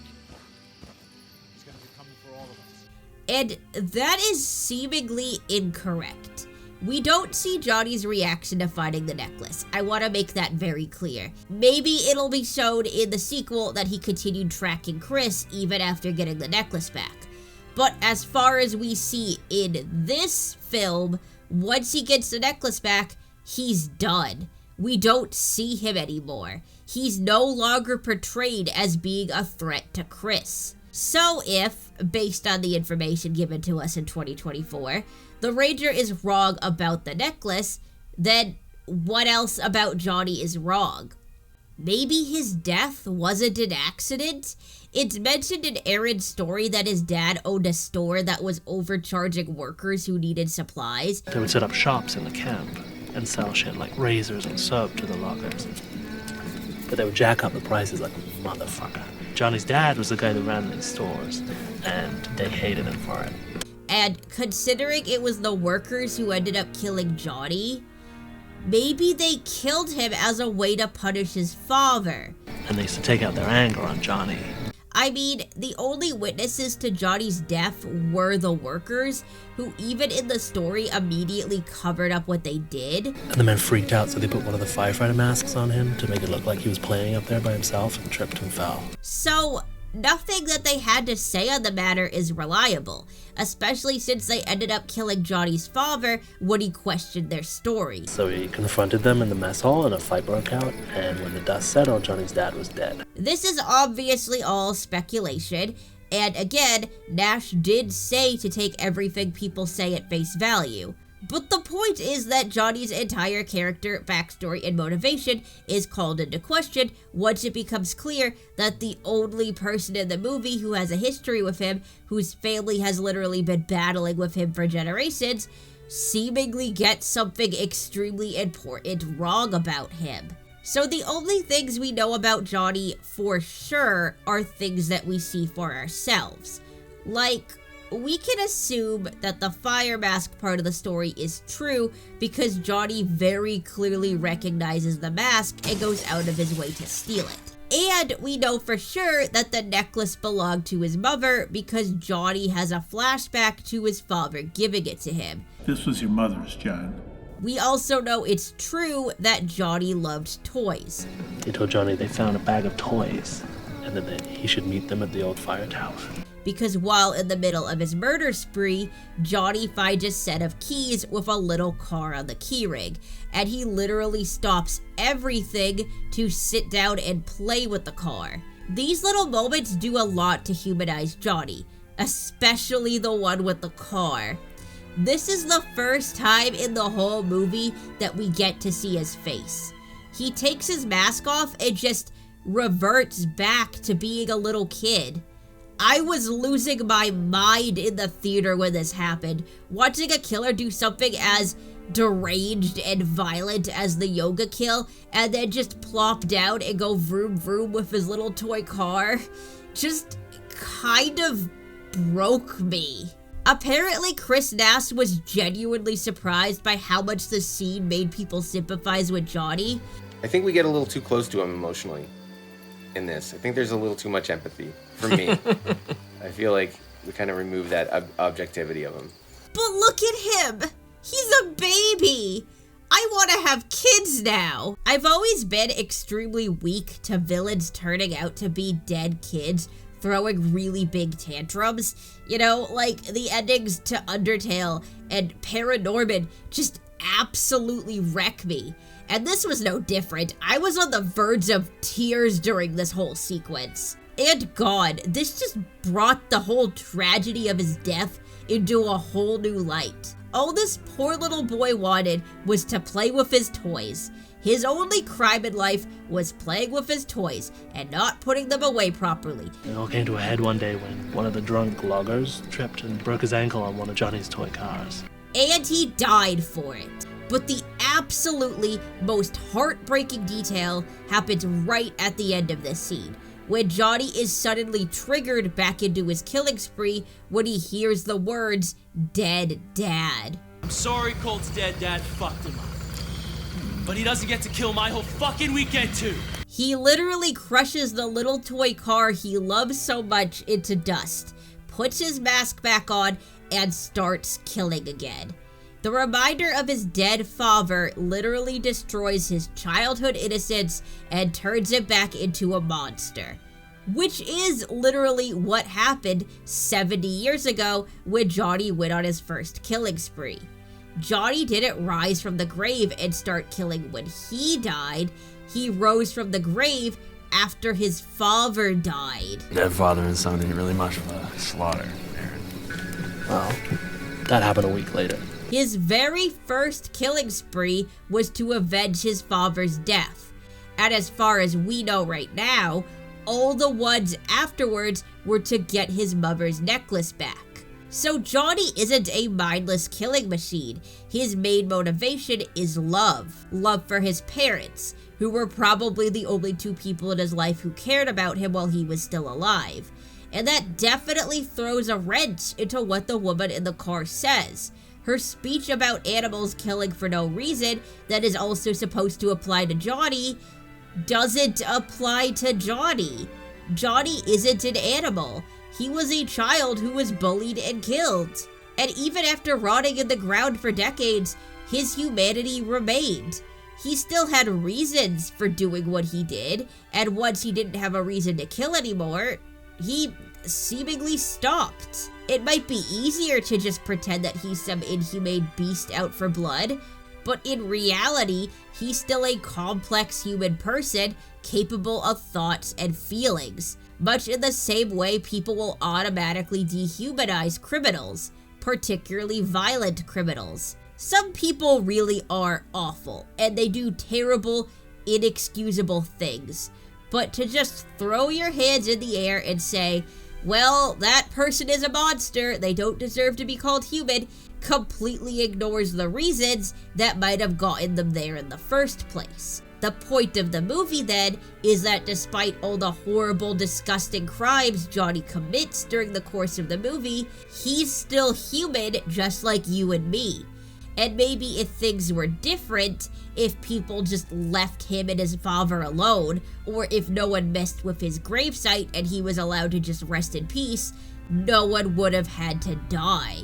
[SPEAKER 5] He's gonna be coming for all of us.
[SPEAKER 1] And that is seemingly incorrect. We don't see Johnny's reaction to finding the necklace. I want to make that very clear. Maybe it'll be shown in the sequel that he continued tracking Kris even after getting the necklace back. But as far as we see in this film, once he gets the necklace back, he's done. We don't see him anymore. He's no longer portrayed as being a threat to Kris. So if, based on the information given to us in 2024, the Ranger is wrong about the necklace, then what else about Johnny is wrong? Maybe his death wasn't an accident? It's mentioned in Aaron's story that his dad owned a store that was overcharging workers who needed supplies.
[SPEAKER 2] They would set up shops in the camp and sell shit like razors and soap to the lockers. But they would jack up the prices like a motherfucker. Johnny's dad was the guy that ran these stores, and they hated him for it.
[SPEAKER 1] And considering it was the workers who ended up killing Johnny, maybe they killed him as a way to punish his father.
[SPEAKER 2] And they used to take out their anger on Johnny.
[SPEAKER 1] I mean, the only witnesses to Johnny's death were the workers, who even in the story immediately covered up what they did.
[SPEAKER 2] And the men freaked out, so they put one of the firefighter masks on him to make it look like he was playing up there by himself and tripped and fell.
[SPEAKER 1] So, nothing that they had to say on the matter is reliable, especially since they ended up killing Johnny's father when he questioned their story.
[SPEAKER 2] So he confronted them in the mess hall and a fight broke out, and when the dust settled, Johnny's dad was dead.
[SPEAKER 1] This is obviously all speculation, and again, Nash did say to take everything people say at face value. But the point is that Johnny's entire character, backstory, and motivation is called into question once it becomes clear that the only person in the movie who has a history with him, whose family has literally been battling with him for generations, seemingly gets something extremely important wrong about him. So the only things we know about Johnny for sure are things that we see for ourselves. Like, we can assume that the fire mask part of the story is true because Johnny very clearly recognizes the mask and goes out of his way to steal it. And we know for sure that the necklace belonged to his mother because Johnny has a flashback to his father giving it to him.
[SPEAKER 17] This was your mother's, John.
[SPEAKER 1] We also know it's true that Johnny loved toys.
[SPEAKER 2] They told Johnny they found a bag of toys and that he should meet them at the old fire tower.
[SPEAKER 1] Because while in the middle of his murder spree, Johnny finds a set of keys with a little car on the keyring, and he literally stops everything to sit down and play with the car. These little moments do a lot to humanize Johnny, especially the one with the car. This is the first time in the whole movie that we get to see his face. He takes his mask off and just reverts back to being a little kid. I was losing my mind in the theater when this happened, watching a killer do something as deranged and violent as the yoga kill, and then just plop down and go vroom vroom with his little toy car. Just kind of broke me. Apparently, Kris Nash was genuinely surprised by how much the scene made people sympathize with Johnny.
[SPEAKER 19] I think we get a little too close to him emotionally in this. I think there's a little too much empathy for me. I feel like we kind of remove that objectivity of him.
[SPEAKER 1] But look at him! He's a baby! I want to have kids now! I've always been extremely weak to villains turning out to be dead kids throwing really big tantrums. You know, like the endings to Undertale and Paranorman just absolutely wreck me. And this was no different. I was on the verge of tears during this whole sequence. And God, this just brought the whole tragedy of his death into a whole new light. All this poor little boy wanted was to play with his toys. His only crime in life was playing with his toys and not putting them away properly.
[SPEAKER 2] It all came to a head one day when one of the drunk loggers tripped and broke his ankle on one of Johnny's toy cars.
[SPEAKER 1] And he died for it. But the absolutely most heartbreaking detail happens right at the end of this scene, when Johnny is suddenly triggered back into his killing spree when he hears the words, "Dead Dad."
[SPEAKER 24] I'm sorry Colt's dead dad fucked him up. But he doesn't get to kill my whole fucking weekend too.
[SPEAKER 1] He literally crushes the little toy car he loves so much into dust, puts his mask back on, and starts killing again. The reminder of his dead father literally destroys his childhood innocence and turns him back into a monster. Which is literally what happened 70 years ago when Johnny went on his first killing spree. Johnny didn't rise from the grave and start killing when he died. He rose from the grave after his father died.
[SPEAKER 11] Dead father and son ain't really much of a slaughter, Aaron.
[SPEAKER 2] Well, that happened a week later.
[SPEAKER 1] His very first killing spree was to avenge his father's death. And as far as we know right now, all the ones afterwards were to get his mother's necklace back. So Johnny isn't a mindless killing machine. His main motivation is love. Love for his parents, who were probably the only two people in his life who cared about him while he was still alive. And that definitely throws a wrench into what the woman in the car says. Her speech about animals killing for no reason that is also supposed to apply to Johnny doesn't apply to Johnny. Johnny isn't an animal. He was a child who was bullied and killed. And even after rotting in the ground for decades, his humanity remained. He still had reasons for doing what he did, and once he didn't have a reason to kill anymore, he seemingly stopped. It might be easier to just pretend that he's some inhumane beast out for blood, but in reality, he's still a complex human person capable of thoughts and feelings, much in the same way people will automatically dehumanize criminals, particularly violent criminals. Some people really are awful, and they do terrible, inexcusable things. But to just throw your hands in the air and say, well, that person is a monster, they don't deserve to be called human, completely ignores the reasons that might have gotten them there in the first place. The point of the movie, then, is that despite all the horrible, disgusting crimes Johnny commits during the course of the movie, he's still human just like you and me. And maybe if things were different, if people just left him and his father alone, or if no one messed with his gravesite and he was allowed to just rest in peace, no one would have had to die.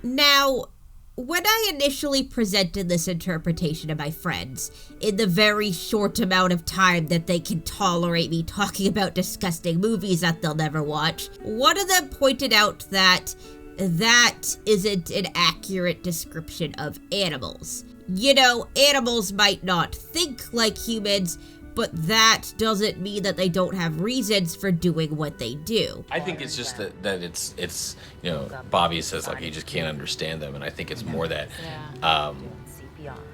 [SPEAKER 1] Now, when I initially presented this interpretation to my friends, in the very short amount of time that they can tolerate me talking about disgusting movies that they'll never watch, one of them pointed out that isn't an accurate description of animals. You know, animals might not think like humans, but that doesn't mean that they don't have reasons for doing what they do.
[SPEAKER 4] I think it's just that it's you know, Bobby says like he just can't understand them, and I think it's more that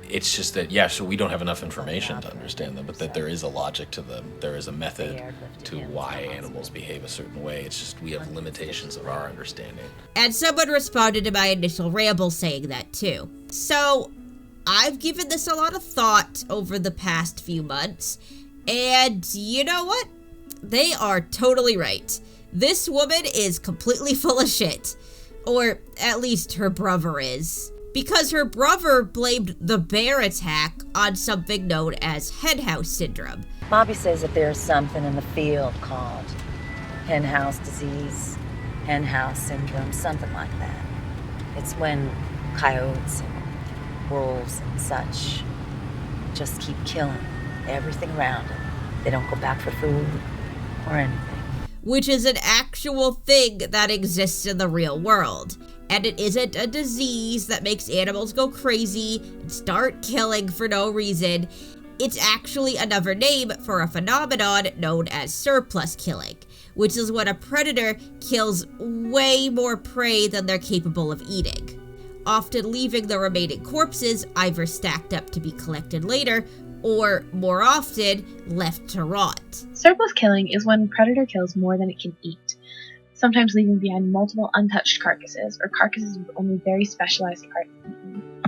[SPEAKER 4] it's just that, yeah, so we don't have enough information to understand them, but that there is a logic to them. There is a method to why animals behave a certain way. It's just we have limitations of our understanding.
[SPEAKER 1] And someone responded to my initial ramble saying that too. So I've given this a lot of thought over the past few months, and you know what? They are totally right. This woman is completely full of shit. Or at least her brother is. Because her brother blamed the bear attack on something known as Henhouse Syndrome.
[SPEAKER 14] Bobby says that there's something in the field called Henhouse disease, Henhouse Syndrome, something like that. It's when coyotes and wolves and such just keep killing everything around them. They don't go back for food or anything.
[SPEAKER 1] Which is an actual thing that exists in the real world. And it isn't a disease that makes animals go crazy and start killing for no reason. It's actually another name for a phenomenon known as surplus killing, which is when a predator kills way more prey than they're capable of eating, often leaving the remaining corpses either stacked up to be collected later or, more often, left to rot.
[SPEAKER 7] Surplus killing is when a predator kills more than it can eat, sometimes leaving behind multiple untouched carcasses or carcasses with only very specialized parts eaten.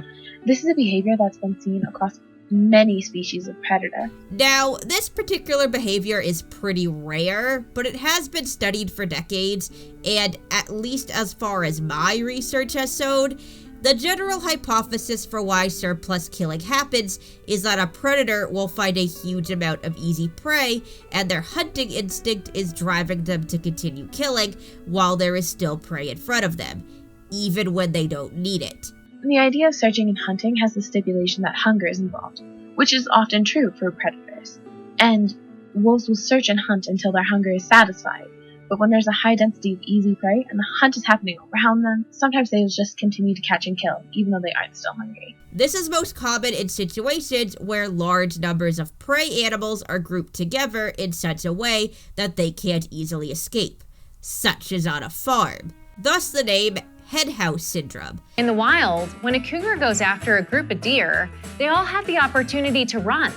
[SPEAKER 7] This is a behavior that's been seen across many species of predator.
[SPEAKER 1] Now, this particular behavior is pretty rare, but it has been studied for decades, and at least as far as my research has showed, the general hypothesis for why surplus killing happens is that a predator will find a huge amount of easy prey, and their hunting instinct is driving them to continue killing while there is still prey in front of them, even when they don't need it.
[SPEAKER 7] The idea of searching and hunting has the stipulation that hunger is involved, which is often true for predators. And wolves will search and hunt until their hunger is satisfied. But when there's a high density of easy prey and the hunt is happening around them, sometimes they will just continue to catch and kill, even though they aren't still hungry.
[SPEAKER 1] This is most common in situations where large numbers of prey animals are grouped together in such a way that they can't easily escape, such as on a farm. Thus the name Henhouse Syndrome.
[SPEAKER 8] In the wild, when a cougar goes after a group of deer, they all have the opportunity to run.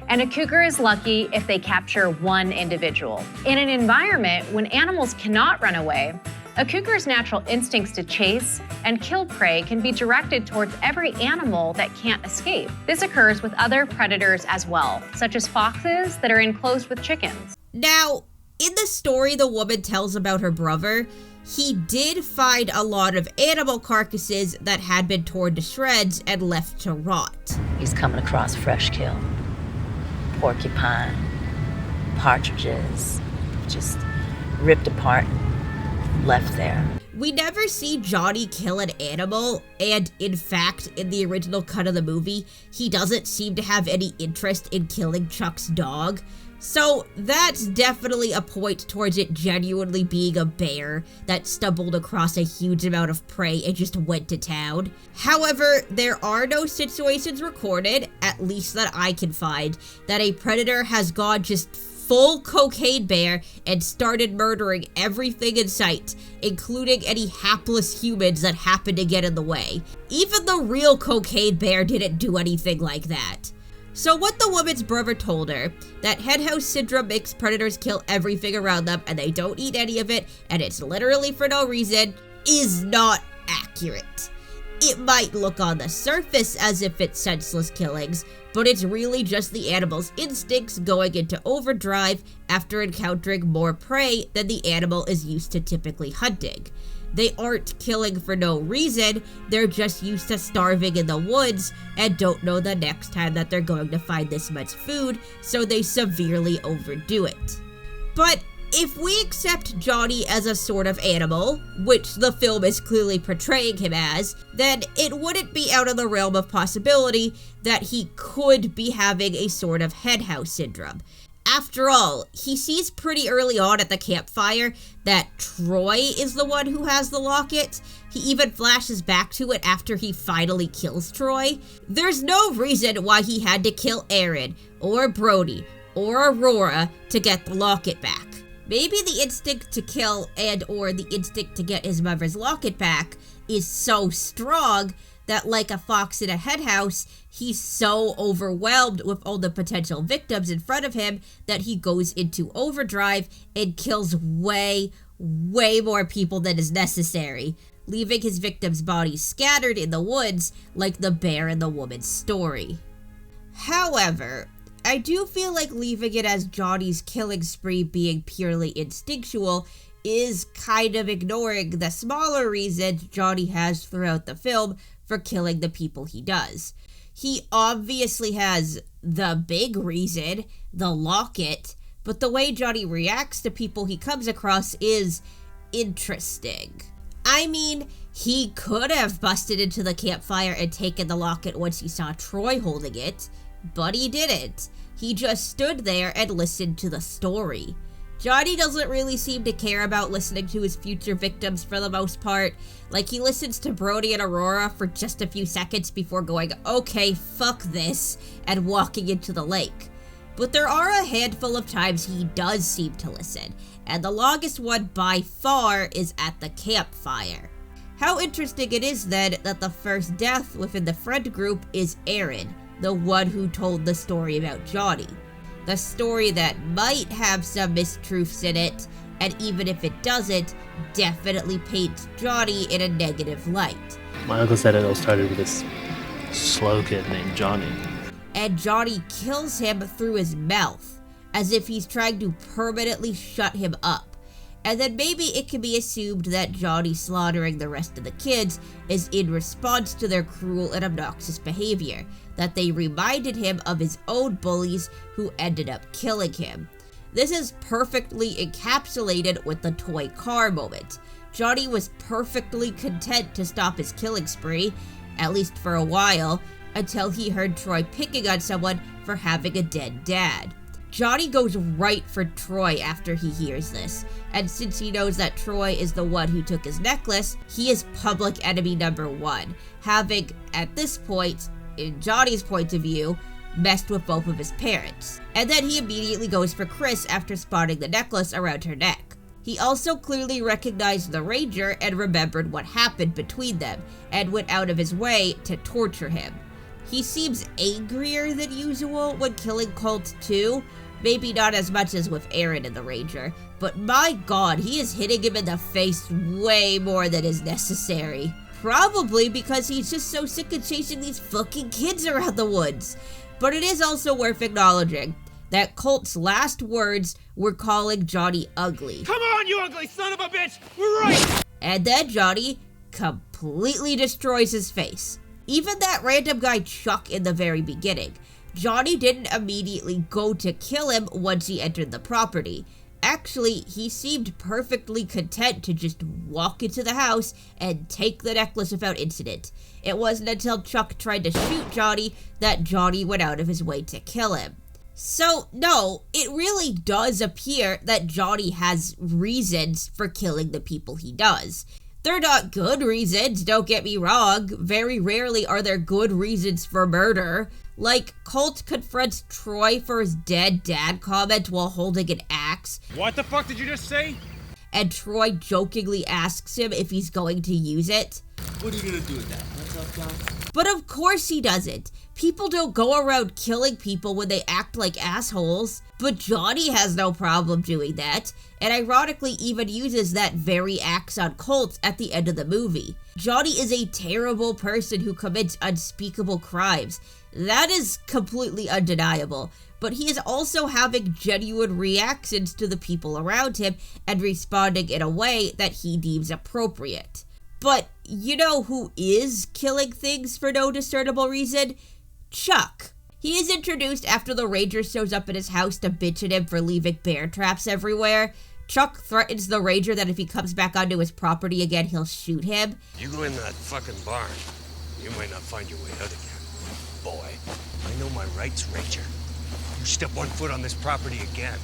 [SPEAKER 8] And a cougar is lucky if they capture one individual. In an environment when animals cannot run away, a cougar's natural instincts to chase and kill prey can be directed towards every animal that can't escape. This occurs with other predators as well, such as foxes that are enclosed with chickens.
[SPEAKER 1] Now, in the story the woman tells about her brother, he did find a lot of animal carcasses that had been torn to shreds and left to rot.
[SPEAKER 14] He's coming across fresh kill. Porcupine, partridges, just ripped apart and left there.
[SPEAKER 1] We never see Johnny kill an animal, and in fact, in the original cut of the movie, he doesn't seem to have any interest in killing Chuck's dog. So that's definitely a point towards it genuinely being a bear that stumbled across a huge amount of prey and just went to town. However, there are no situations recorded, at least that I can find, that a predator has gone just full cocaine bear and started murdering everything in sight, including any hapless humans that happened to get in the way. Even the real cocaine bear didn't do anything like that. So what the woman's brother told her, that Henhouse Syndrome makes predators kill everything around them and they don't eat any of it, and it's literally for no reason, is not accurate. It might look on the surface as if it's senseless killings, but it's really just the animal's instincts going into overdrive after encountering more prey than the animal is used to typically hunting. They aren't killing for no reason, they're just used to starving in the woods and don't know the next time that they're going to find this much food, so they severely overdo it. But if we accept Johnny as a sort of animal, which the film is clearly portraying him as, then it wouldn't be out of the realm of possibility that he could be having a sort of Henhouse Syndrome. After all, he sees pretty early on at the campfire that Troy is the one who has the locket. He even flashes back to it after he finally kills Troy. There's no reason why he had to kill Aaron, or Brodie, or Aurora to get the locket back. Maybe the instinct to kill and or the instinct to get his mother's locket back is so strong that, like a fox in a henhouse, he's so overwhelmed with all the potential victims in front of him that he goes into overdrive and kills way more people than is necessary, leaving his victims' bodies scattered in the woods like the bear in the woman's story. However, I do feel like leaving it as Johnny's killing spree being purely instinctual is kind of ignoring the smaller reasons Johnny has throughout the film for killing the people he does. He obviously has the big reason, the locket, but the way Johnny reacts to people he comes across is interesting. I mean, he could have busted into the campfire and taken the locket once he saw Troy holding it, but he didn't. He just stood there and listened to the story. Johnny doesn't really seem to care about listening to his future victims for the most part. Like, he listens to Brodie and Aurora for just a few seconds before going, okay, fuck this, and walking into the lake. But there are a handful of times he does seem to listen, and the longest one by far is at the campfire. How interesting it is then that the first death within the friend group is Aaron, the one who told the story about Johnny. The story that might have some mistruths in it, and even if it doesn't, definitely paints Johnny in a negative light.
[SPEAKER 2] My uncle said it all started with this slow kid named Johnny.
[SPEAKER 1] And Johnny kills him through his mouth, as if he's trying to permanently shut him up. And then maybe it can be assumed that Johnny slaughtering the rest of the kids is in response to their cruel and obnoxious behavior, that they reminded him of his own bullies who ended up killing him. This is perfectly encapsulated with the toy car moment. Johnny was perfectly content to stop his killing spree, at least for a while, until he heard Troy picking on someone for having a dead dad. Johnny goes right for Troy after he hears this, and since he knows that Troy is the one who took his necklace, he is public enemy number one, having, at this point, in Johnny's point of view, messed with both of his parents. And then he immediately goes for Kris after spotting the necklace around her neck. He also clearly recognized the Ranger and remembered what happened between them, and went out of his way to torture him. He seems angrier than usual when killing Colt too, maybe not as much as with Aaron and the Ranger, but my god, he is hitting him in the face way more than is necessary. Probably because he's just so sick of chasing these fucking kids around the woods. But it is also worth acknowledging that Colt's last words were calling Johnny ugly.
[SPEAKER 5] Come on, you ugly son of a bitch! We're right!
[SPEAKER 1] And then Johnny completely destroys his face. Even that random guy Chuck in the very beginning. Johnny didn't immediately go to kill him once he entered the property. Actually, he seemed perfectly content to just walk into the house and take the necklace without incident. It wasn't until Chuck tried to shoot Johnny that Johnny went out of his way to kill him. So, no, it really does appear that Johnny has reasons for killing the people he does. They're not good reasons, don't get me wrong. Very rarely are there good reasons for murder. Like, Colt confronts Troy for his dead dad comment while holding an axe.
[SPEAKER 5] What the fuck did you just say?
[SPEAKER 1] And Troy jokingly asks him if he's going to use it.
[SPEAKER 24] What are you gonna do with that? What's up, John?
[SPEAKER 1] But of course he doesn't. People don't go around killing people when they act like assholes. But Johnny has no problem doing that, and ironically even uses that very axe on Colt at the end of the movie. Johnny is a terrible person who commits unspeakable crimes. That is completely undeniable, but he is also having genuine reactions to the people around him and responding in a way that he deems appropriate. But you know who is killing things for no discernible reason? Chuck. He is introduced after the ranger shows up at his house to bitch at him for leaving bear traps everywhere. Chuck threatens the ranger that if he comes back onto his property again, he'll shoot him.
[SPEAKER 9] You go in that fucking barn, you might not find your way out again. Boy, I know my rights, Ranger. You step 1 foot on this property again,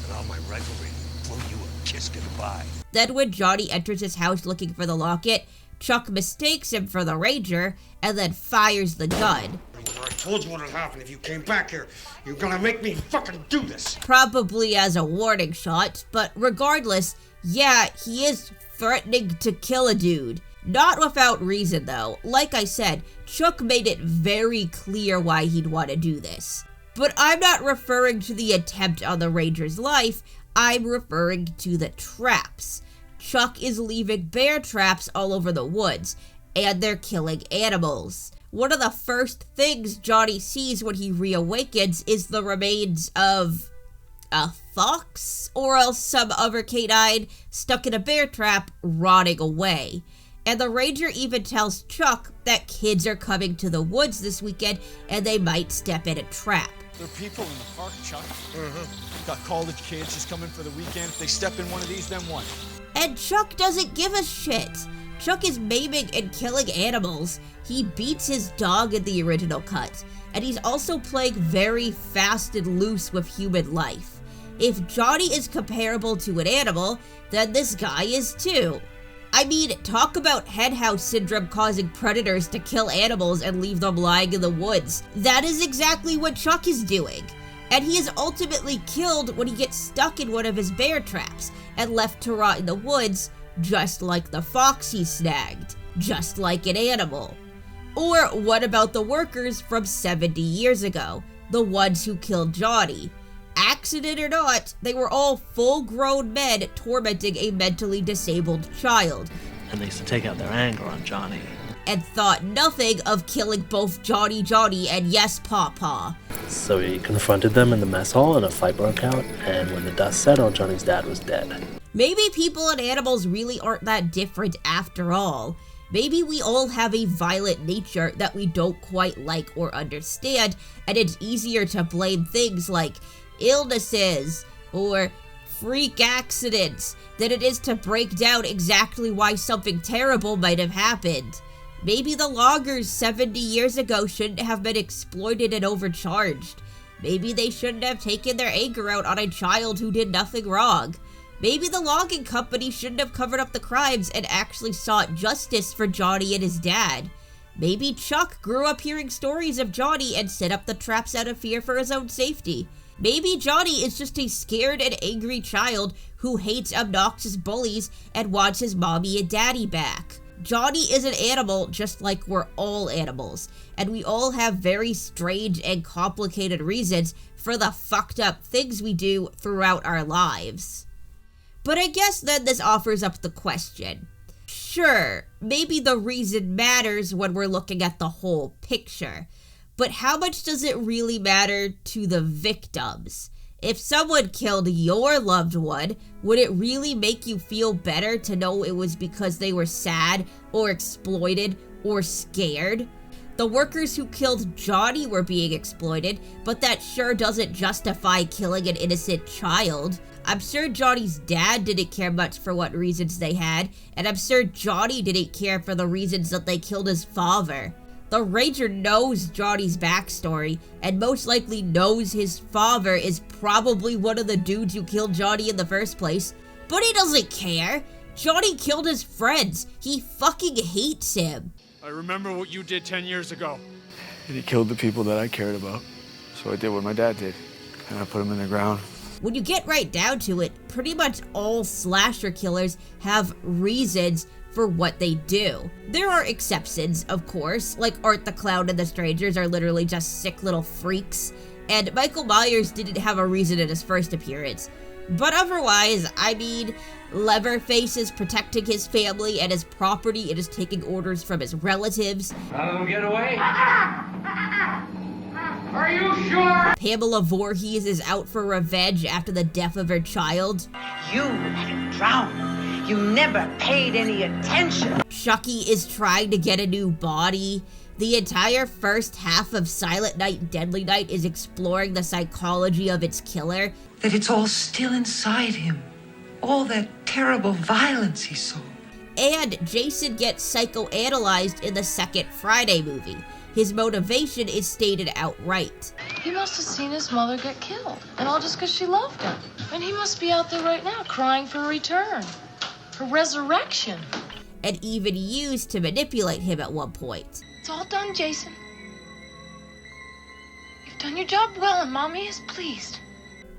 [SPEAKER 9] and all my rivalry will blow you a kiss goodbye.
[SPEAKER 1] Then when Johnny enters his house looking for the locket, Chuck mistakes him for the ranger and then fires the gun.
[SPEAKER 9] I told you what would happen if you came back here. You're gonna make me fucking do this.
[SPEAKER 1] Probably as a warning shot, but regardless, yeah, he is threatening to kill a dude. Not without reason though. Like I said, Chuck made it very clear why he'd want to do this. But I'm not referring to the attempt on the ranger's life, I'm referring to the traps. Chuck is leaving bear traps all over the woods, and they're killing animals. One of the first things Johnny sees when he reawakens is the remains of a fox, or else some other canine stuck in a bear trap rotting away. And the ranger even tells Chuck that kids are coming to the woods this weekend and they might step in a trap.
[SPEAKER 13] There are people in the park, Chuck. Got college kids just coming for the weekend. If they step in one of these, then what?
[SPEAKER 1] And Chuck doesn't give a shit. Chuck is maiming and killing animals. He beats his dog in the original cut. And he's also playing very fast and loose with human life. If Johnny is comparable to an animal, then this guy is too. I mean, talk about Henhouse Syndrome causing predators to kill animals and leave them lying in the woods. That is exactly what Chuck is doing. And he is ultimately killed when he gets stuck in one of his bear traps and left to rot in the woods, just like the fox he snagged, just like an animal. Or what about the workers from 70 years ago, the ones who killed Johnny? Accident or not, they were all full-grown men tormenting a mentally disabled child.
[SPEAKER 2] And they used to take out their anger on Johnny.
[SPEAKER 1] And thought nothing of killing both Johnny and yes, Pawpaw.
[SPEAKER 2] So he confronted them in the mess hall and a fight broke out, and when the dust settled, Johnny's dad was dead.
[SPEAKER 1] Maybe people and animals really aren't that different after all. Maybe we all have a violent nature that we don't quite like or understand, and it's easier to blame things like illnesses or freak accidents than it is to break down exactly why something terrible might have happened. Maybe the loggers 70 years ago shouldn't have been exploited and overcharged. Maybe they shouldn't have taken their anger out on a child who did nothing wrong. Maybe the logging company shouldn't have covered up the crimes and actually sought justice for Johnny and his dad. Maybe Chuck grew up hearing stories of Johnny and set up the traps out of fear for his own safety. Maybe Johnny is just a scared and angry child who hates obnoxious bullies and wants his mommy and daddy back. Johnny is an animal just like we're all animals, and we all have very strange and complicated reasons for the fucked up things we do throughout our lives. But I guess then this offers up the question. Sure, maybe the reason matters when we're looking at the whole picture, but how much does it really matter to the victims? If someone killed your loved one, would it really make you feel better to know it was because they were sad or exploited or scared? The workers who killed Johnny were being exploited, but that sure doesn't justify killing an innocent child. I'm sure Johnny's dad didn't care much for what reasons they had, and I'm sure Johnny didn't care for the reasons that they killed his father. The Ranger knows Johnny's backstory, and most likely knows his father is probably one of the dudes who killed Johnny in the first place, but he doesn't care. Johnny killed his friends. He fucking hates him.
[SPEAKER 5] I remember what you did 10 years ago.
[SPEAKER 21] And he killed the people that I cared about. So I did what my dad did, and I put him in the ground.
[SPEAKER 1] When you get right down to it, pretty much all slasher killers have reasons for what they do. There are exceptions, of course, like Art the Clown and the Strangers are literally just sick little freaks, and Michael Myers didn't have a reason in his first appearance. But otherwise, I mean, Leatherface is protecting his family and his property and is taking orders from his relatives.
[SPEAKER 12] None of them get away? Are you sure?
[SPEAKER 1] Pamela Voorhees is out for revenge after the death of her child.
[SPEAKER 18] You let him drown. You never paid any attention.
[SPEAKER 1] Chucky is trying to get a new body. The entire first half of Silent Night, Deadly Night is exploring the psychology of its killer.
[SPEAKER 18] That it's all still inside him. All that terrible violence he saw.
[SPEAKER 1] And Jason gets psychoanalyzed in the second Friday movie. His motivation is stated outright.
[SPEAKER 20] He must have seen his mother get killed, and all just because she loved him. And he must be out there right now crying for a return, for resurrection.
[SPEAKER 1] And even used to manipulate him at one point.
[SPEAKER 20] It's all done, Jason. You've done your job well, and Mommy is pleased.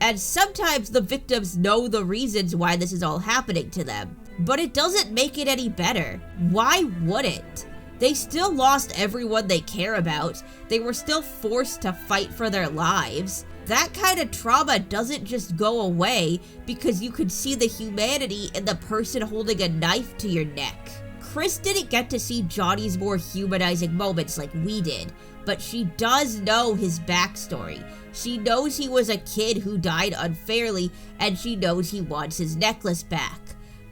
[SPEAKER 1] And sometimes the victims know the reasons why this is all happening to them. But it doesn't make it any better. Why would it? They still lost everyone they care about. They were still forced to fight for their lives. That kind of trauma doesn't just go away because you could see the humanity in the person holding a knife to your neck. Kris didn't get to see Johnny's more humanizing moments like we did, but she does know his backstory. She knows he was a kid who died unfairly, and she knows he wants his necklace back.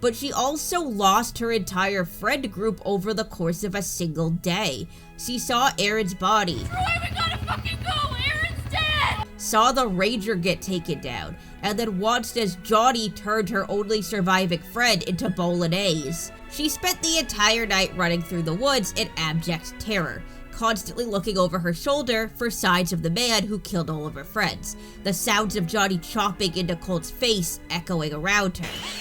[SPEAKER 1] But she also lost her entire friend group over the course of a single day. She saw Aaron's body.
[SPEAKER 15] Troy, we gotta fucking go! Aaron's dead!
[SPEAKER 1] Saw the Ranger get taken down, and then watched as Johnny turned her only surviving friend into Bolognese. She spent the entire night running through the woods in abject terror, constantly looking over her shoulder for signs of the man who killed all of her friends, the sounds of Johnny chopping into Colt's face echoing around her.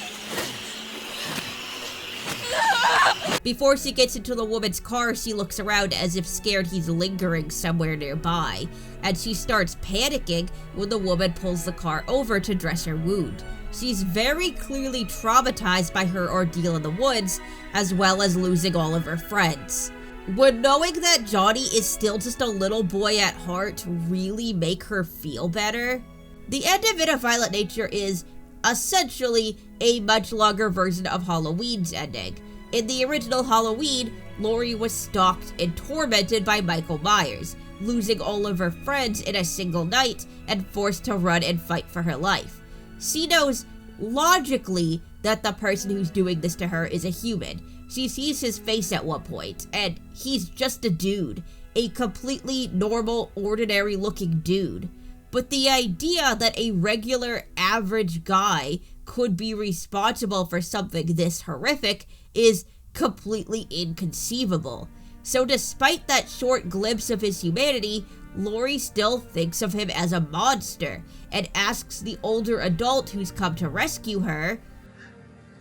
[SPEAKER 1] Before she gets into the woman's car, she looks around as if scared he's lingering somewhere nearby, and she starts panicking when the woman pulls the car over to dress her wound. She's very clearly traumatized by her ordeal in the woods, as well as losing all of her friends. Would knowing that Johnny is still just a little boy at heart really make her feel better? The end of In a Violent Nature is essentially a much longer version of Halloween's ending. In the original Halloween, Laurie was stalked and tormented by Michael Myers, losing all of her friends in a single night and forced to run and fight for her life. She knows logically that the person who's doing this to her is a human. She sees his face at one point, and he's just a dude, a completely normal, ordinary-looking dude. But the idea that a regular, average guy could be responsible for something this horrific is completely inconceivable. So despite that short glimpse of his humanity, Laurie still thinks of him as a monster and asks the older adult who's come to rescue her,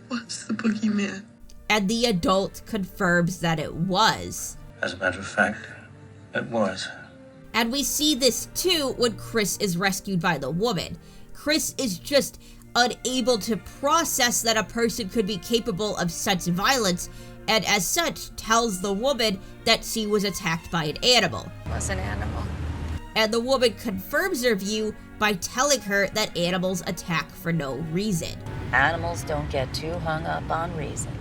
[SPEAKER 23] "What's the boogeyman?"
[SPEAKER 1] And the adult confirms that it was.
[SPEAKER 23] As a matter of fact, it was.
[SPEAKER 1] And we see this too when Kris is rescued by the woman. Kris is just unable to process that a person could be capable of such violence, and as such tells the woman that she was attacked by an animal.
[SPEAKER 15] Was an animal.
[SPEAKER 1] And the woman confirms her view by telling her that animals attack for no reason.
[SPEAKER 14] Animals don't get too hung up on reason.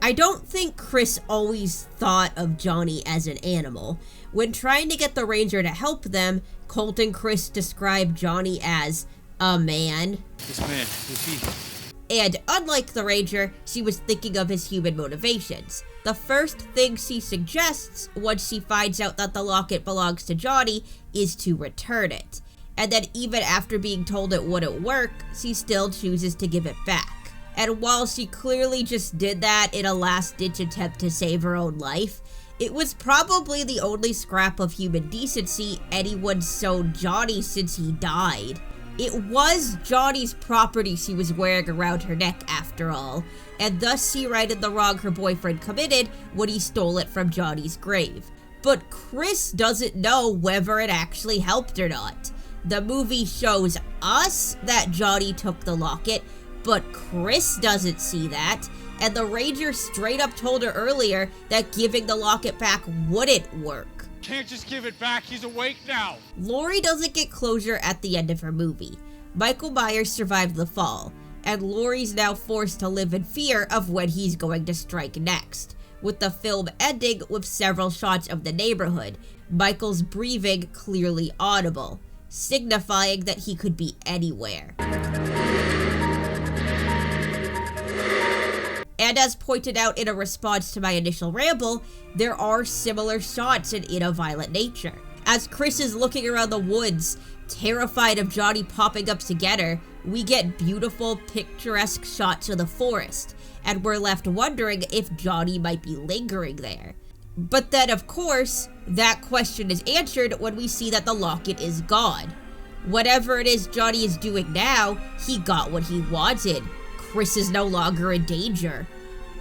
[SPEAKER 1] I don't think Kris always thought of Johnny as an animal. When trying to get the Ranger to help them, Colt and Kris describe Johnny as a man.
[SPEAKER 5] This man, is he?
[SPEAKER 1] And unlike the Ranger, she was thinking of his human motivations. The first thing she suggests once she finds out that the locket belongs to Johnny is to return it. And then even after being told it wouldn't work, she still chooses to give it back. And while she clearly just did that in a last-ditch attempt to save her own life, it was probably the only scrap of human decency anyone's shown Johnny since he died. It was Johnny's property she was wearing around her neck after all, and thus she righted the wrong her boyfriend committed when he stole it from Johnny's grave. But Kris doesn't know whether it actually helped or not. The movie shows us that Johnny took the locket, but Kris doesn't see that, and the Ranger straight up told her earlier that giving the locket back wouldn't work.
[SPEAKER 5] Can't just give it back, he's awake now.
[SPEAKER 1] Laurie doesn't get closure at the end of her movie. Michael Myers survived the fall, and Laurie's now forced to live in fear of when he's going to strike next, with the film ending with several shots of the neighborhood, Michael's breathing clearly audible, signifying that he could be anywhere. And as pointed out in a response to my initial ramble, there are similar shots in A Violent Nature. As Kris is looking around the woods, terrified of Johnny popping up to get her, we get beautiful, picturesque shots of the forest, and we're left wondering if Johnny might be lingering there. But then, of course, that question is answered when we see that the locket is gone. Whatever it is Johnny is doing now, he got what he wanted. Kris is no longer in danger.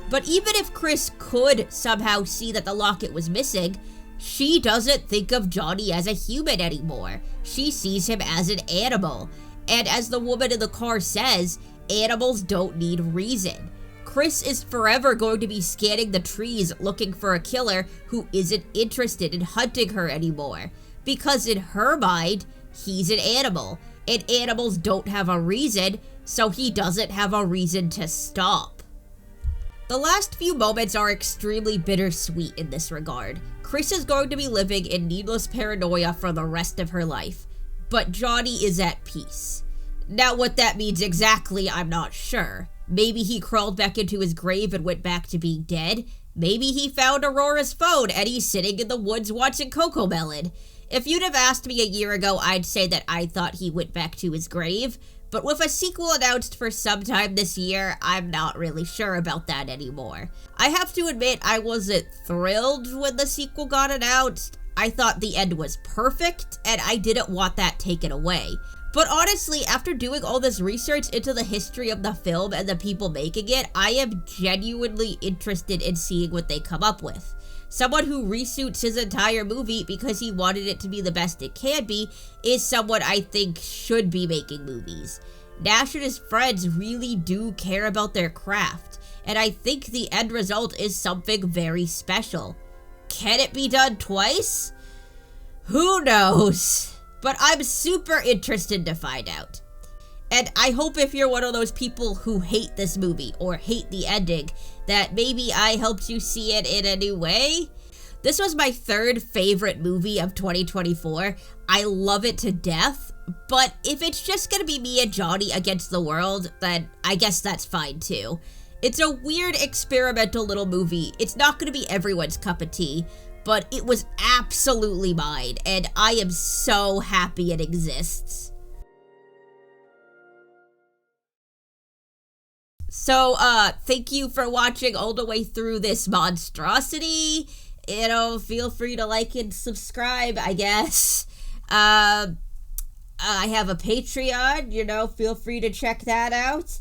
[SPEAKER 1] But even if Kris could somehow see that the locket was missing, she doesn't think of Johnny as a human anymore. She sees him as an animal. And as the woman in the car says, animals don't need reason. Kris is forever going to be scanning the trees looking for a killer who isn't interested in hunting her anymore. Because in her mind, he's an animal, and animals don't have a reason, so he doesn't have a reason to stop. The last few moments are extremely bittersweet in this regard. Kris is going to be living in needless paranoia for the rest of her life, but Johnny is at peace. Now what that means exactly, I'm not sure. Maybe he crawled back into his grave and went back to being dead. Maybe he found Aurora's phone and he's sitting in the woods watching Cocomelon. If you'd have asked me a year ago, I'd say that I thought he went back to his grave. But with a sequel announced for sometime this year, I'm not really sure about that anymore. I have to admit, I wasn't thrilled when the sequel got announced. I thought the end was perfect, and I didn't want that taken away. But honestly, after doing all this research into the history of the film and the people making it, I am genuinely interested in seeing what they come up with. Someone who reshoots his entire movie because he wanted it to be the best it can be is someone I think should be making movies. Nash and his friends really do care about their craft, and I think the end result is something very special. Can it be done twice? Who knows? But I'm super interested to find out. And I hope if you're one of those people who hate this movie or hate the ending, that maybe I helped you see it in a new way. This was my third favorite movie of 2024. I love it to death, but if it's just gonna be me and Johnny against the world, then I guess that's fine too. It's a weird experimental little movie. It's not gonna be everyone's cup of tea, but it was absolutely mine, and I am so happy it exists. So, thank you for watching all the way through this monstrosity. You know, feel free to like and subscribe, I guess. I have a Patreon, you know, feel free to check that out.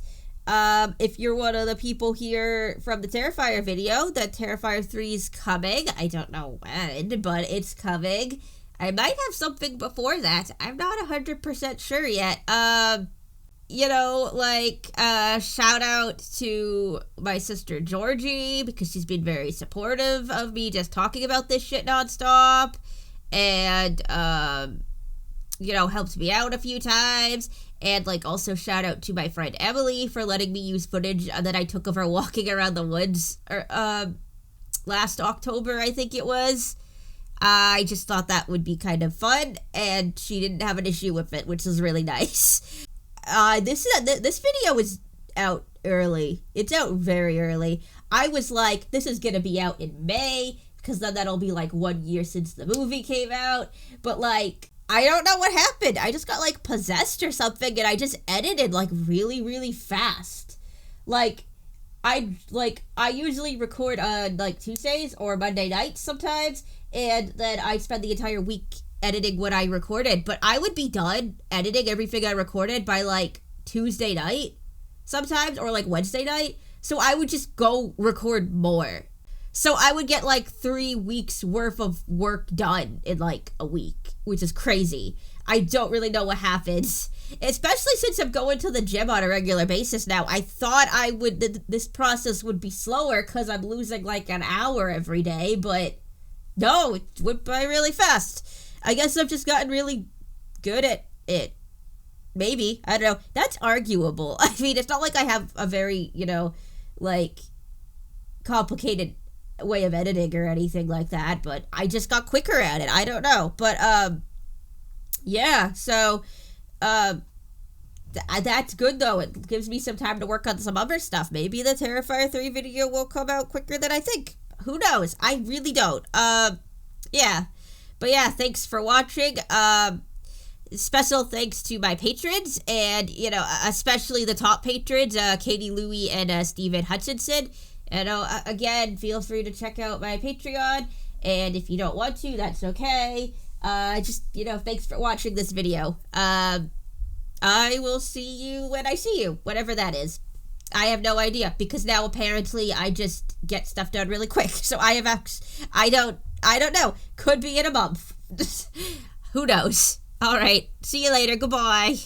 [SPEAKER 1] If you're one of the people here from the Terrifier video, the Terrifier 3 is coming. I don't know when, but it's coming. I might have something before that. I'm not 100% sure yet. You know, like, shout out to my sister Georgie, because she's been very supportive of me just talking about this shit nonstop, and, you know, helped me out a few times. And, like, also shout out to my friend Emily for letting me use footage that I took of her walking around the woods, last October, I think it was. I just thought that would be kind of fun, and she didn't have an issue with it, which is really nice. this video is out early. It's out very early. I was like, this is gonna be out in May, because then that'll be like 1 year since the movie came out. But like, I don't know what happened. I just got like possessed or something, and I just edited like really, really fast. Like, I usually record on like Tuesdays or Monday nights sometimes, and then I spend the entire week editing what I recorded. But I would be done editing everything I recorded by like Tuesday night sometimes, or like Wednesday night. So I would just go record more. So I would get like 3 weeks worth of work done in like a week, which is crazy. I don't really know what happens, especially since I'm going to the gym on a regular basis now. I thought this process would be slower because I'm losing like an hour every day, but no, it went by really fast. I guess I've just gotten really good at it. Maybe. I don't know. That's arguable. I mean, it's not like I have a very, like, complicated way of editing or anything like that, but I just got quicker at it. I don't know. But, yeah, so, that's good, though. It gives me some time to work on some other stuff. Maybe the Terrifier 3 video will come out quicker than I think. Who knows? I really don't. Yeah. But yeah, thanks for watching. Special thanks to my patrons, and, especially the top patrons, Katie Louie and Steven Hutchinson. And again, feel free to check out my Patreon, and if you don't want to, that's okay. Just, thanks for watching this video. I will see you when I see you, whatever that is. I have no idea, because now apparently I just get stuff done really quick. So I don't know. Could be in a month. Who knows? All right. See you later. Goodbye.